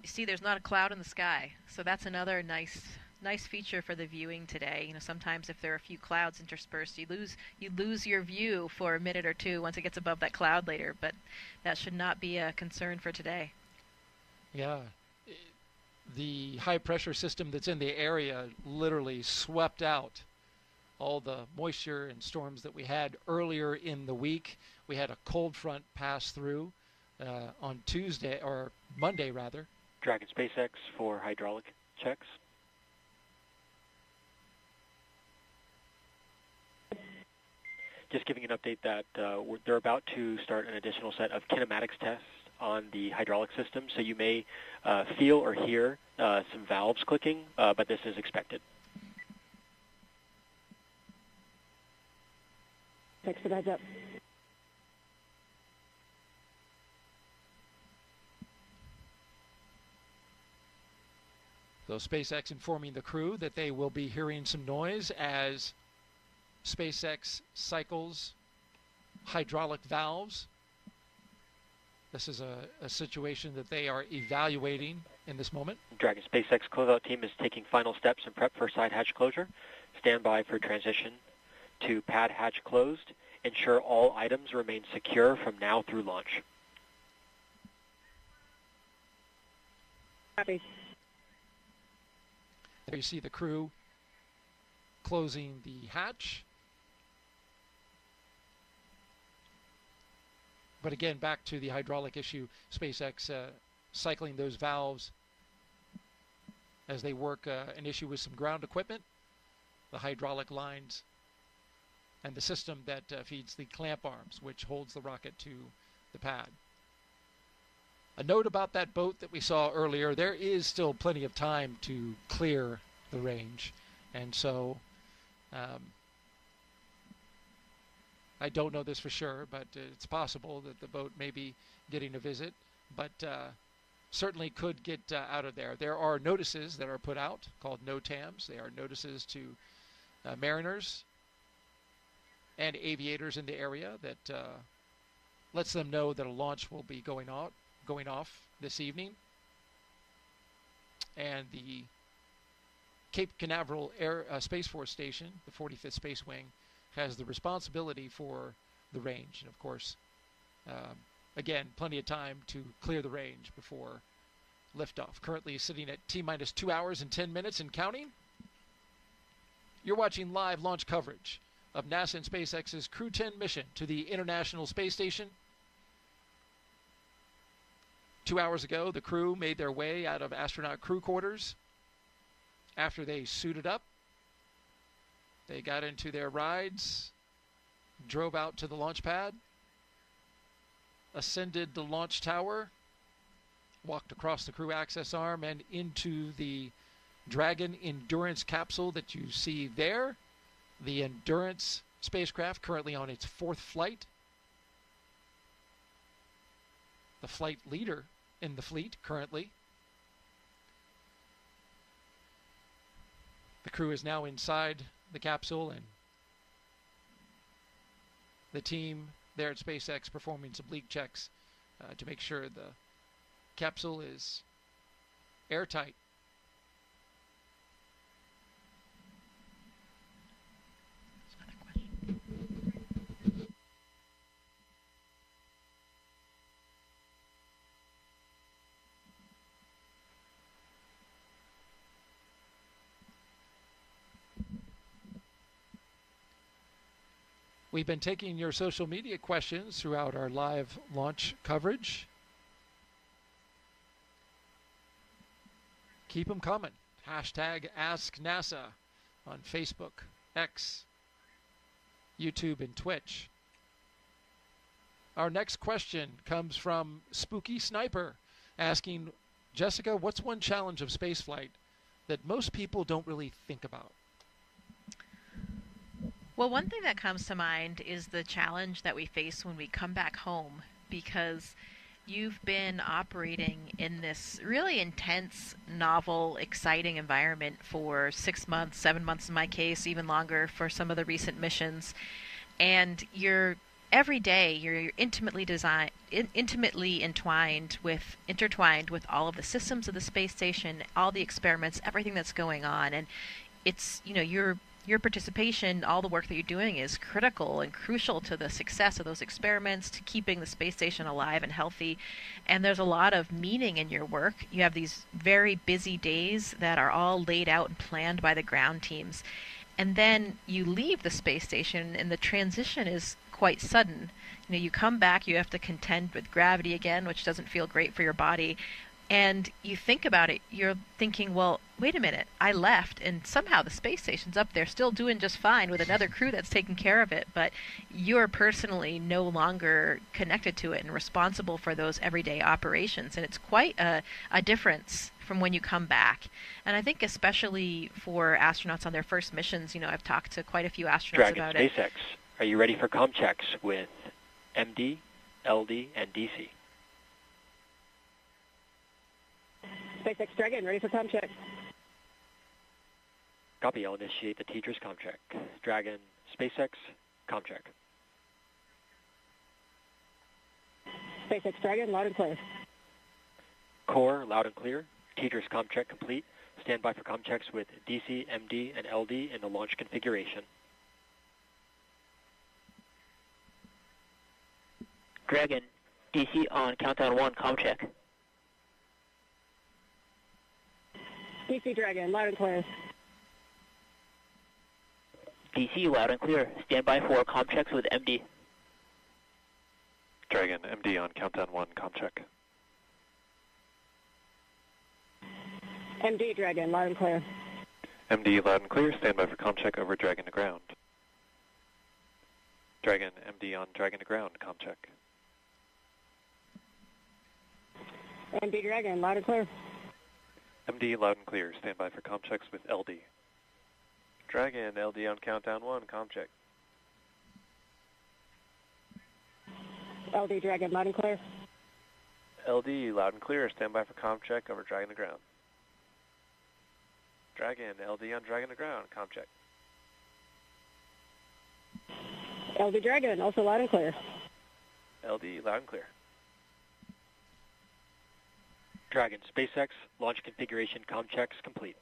See, there's not a cloud in the sky, so that's another nice feature for the viewing today. Sometimes if there are a few clouds interspersed, you lose your view for a minute or two once it gets above that cloud later, but that should not be a concern for today. Yeah. The high pressure system that's in the area literally swept out all the moisture and storms that we had earlier in the week. We had a cold front pass through on Tuesday, or Monday rather. Dragon SpaceX for hydraulic checks. Just giving an update that they're about to start an additional set of kinematics tests on the hydraulic system, so you may feel or hear some valves clicking, but this is expected. Thanks for the heads up. So SpaceX informing the crew that they will be hearing some noise as SpaceX cycles hydraulic valves. This is a situation that they are evaluating in this moment. Dragon SpaceX closeout team is taking final steps in prep for side hatch closure. Stand by for transition to pad hatch closed. Ensure all items remain secure from now through launch. Copy. There you see the crew closing the hatch. But again, back to the hydraulic issue, SpaceX cycling those valves as they work an issue with some ground equipment, the hydraulic lines, and the system that feeds the clamp arms, which holds the rocket to the pad. A note about that boat that we saw earlier, there is still plenty of time to clear the range. And so I don't know this for sure, but it's possible that the boat may be getting a visit, but certainly could get out of there. There are notices that are put out called NOTAMs. They are notices to mariners and aviators in the area that lets them know that a launch will be going off this evening. And the Cape Canaveral Space Force Station, the 45th Space Wing, has the responsibility for the range. And of course, again, plenty of time to clear the range before liftoff. Currently sitting at T-minus 2 hours and 10 minutes and counting. You're watching live launch coverage of NASA and SpaceX's Crew 10 mission to the International Space Station. 2 hours ago, the crew made their way out of astronaut crew quarters. After they suited up, they got into their rides, drove out to the launch pad, ascended the launch tower, walked across the crew access arm and into the Dragon Endurance capsule that you see there. The Endurance spacecraft currently on its 4th flight. The flight leader in the fleet currently. The crew is now inside the capsule, and the team there at SpaceX performing some leak checks to make sure the capsule is airtight. We've been taking your social media questions throughout our live launch coverage. Keep them coming. Hashtag AskNASA on Facebook, X, YouTube, and Twitch. Our next question comes from Spooky Sniper asking, Jessica, what's one challenge of spaceflight that most people don't really think about? Well, one thing that comes to mind is the challenge that we face when we come back home, because you've been operating in this really intense, novel, exciting environment for 6 months, 7 months in my case, even longer for some of the recent missions. And every day you're intertwined with all of the systems of the space station, all the experiments, everything that's going on. And it's, your participation, all the work that you're doing is critical and crucial to the success of those experiments, to keeping the space station alive and healthy. And there's a lot of meaning in your work. You have these very busy days that are all laid out and planned by the ground teams. And then you leave the space station and the transition is quite sudden. You come back, you have to contend with gravity again, which doesn't feel great for your body. And you think about it, you're thinking, well, wait a minute, I left, and somehow the space station's up there still doing just fine with another crew that's taking care of it, but you're personally no longer connected to it and responsible for those everyday operations. And it's quite a difference from when you come back. And I think especially for astronauts on their first missions, I've talked to quite a few astronauts about it. SpaceX, are you ready for comm checks with MD, LD, and DC? SpaceX Dragon, ready for comm check. Copy, I'll initiate the teacher's comm check. Dragon, SpaceX, comm check. SpaceX Dragon, loud and clear. Core, loud and clear. Teacher's comm check complete. Stand by for comm checks with DC, MD, and LD in the launch configuration. Dragon, DC on countdown 1, comm check. DC Dragon, loud and clear. DC, loud and clear. Stand by for comm checks with MD. Dragon, MD on countdown 1, comm check. MD Dragon, loud and clear. MD, loud and clear. Stand by for comm check over Dragon to ground. Dragon, MD on Dragon to ground, comm check. MD Dragon, loud and clear. MD, loud and clear. Stand by for comm checks with LD. Dragon, LD on countdown 1, comm check. LD Dragon, loud and clear. LD, loud and clear. Stand by for comm check over Dragon to ground. Dragon, LD on Dragon to ground. Comm check. LD Dragon, also loud and clear. LD, loud and clear. Dragon, SpaceX, launch configuration comm checks complete.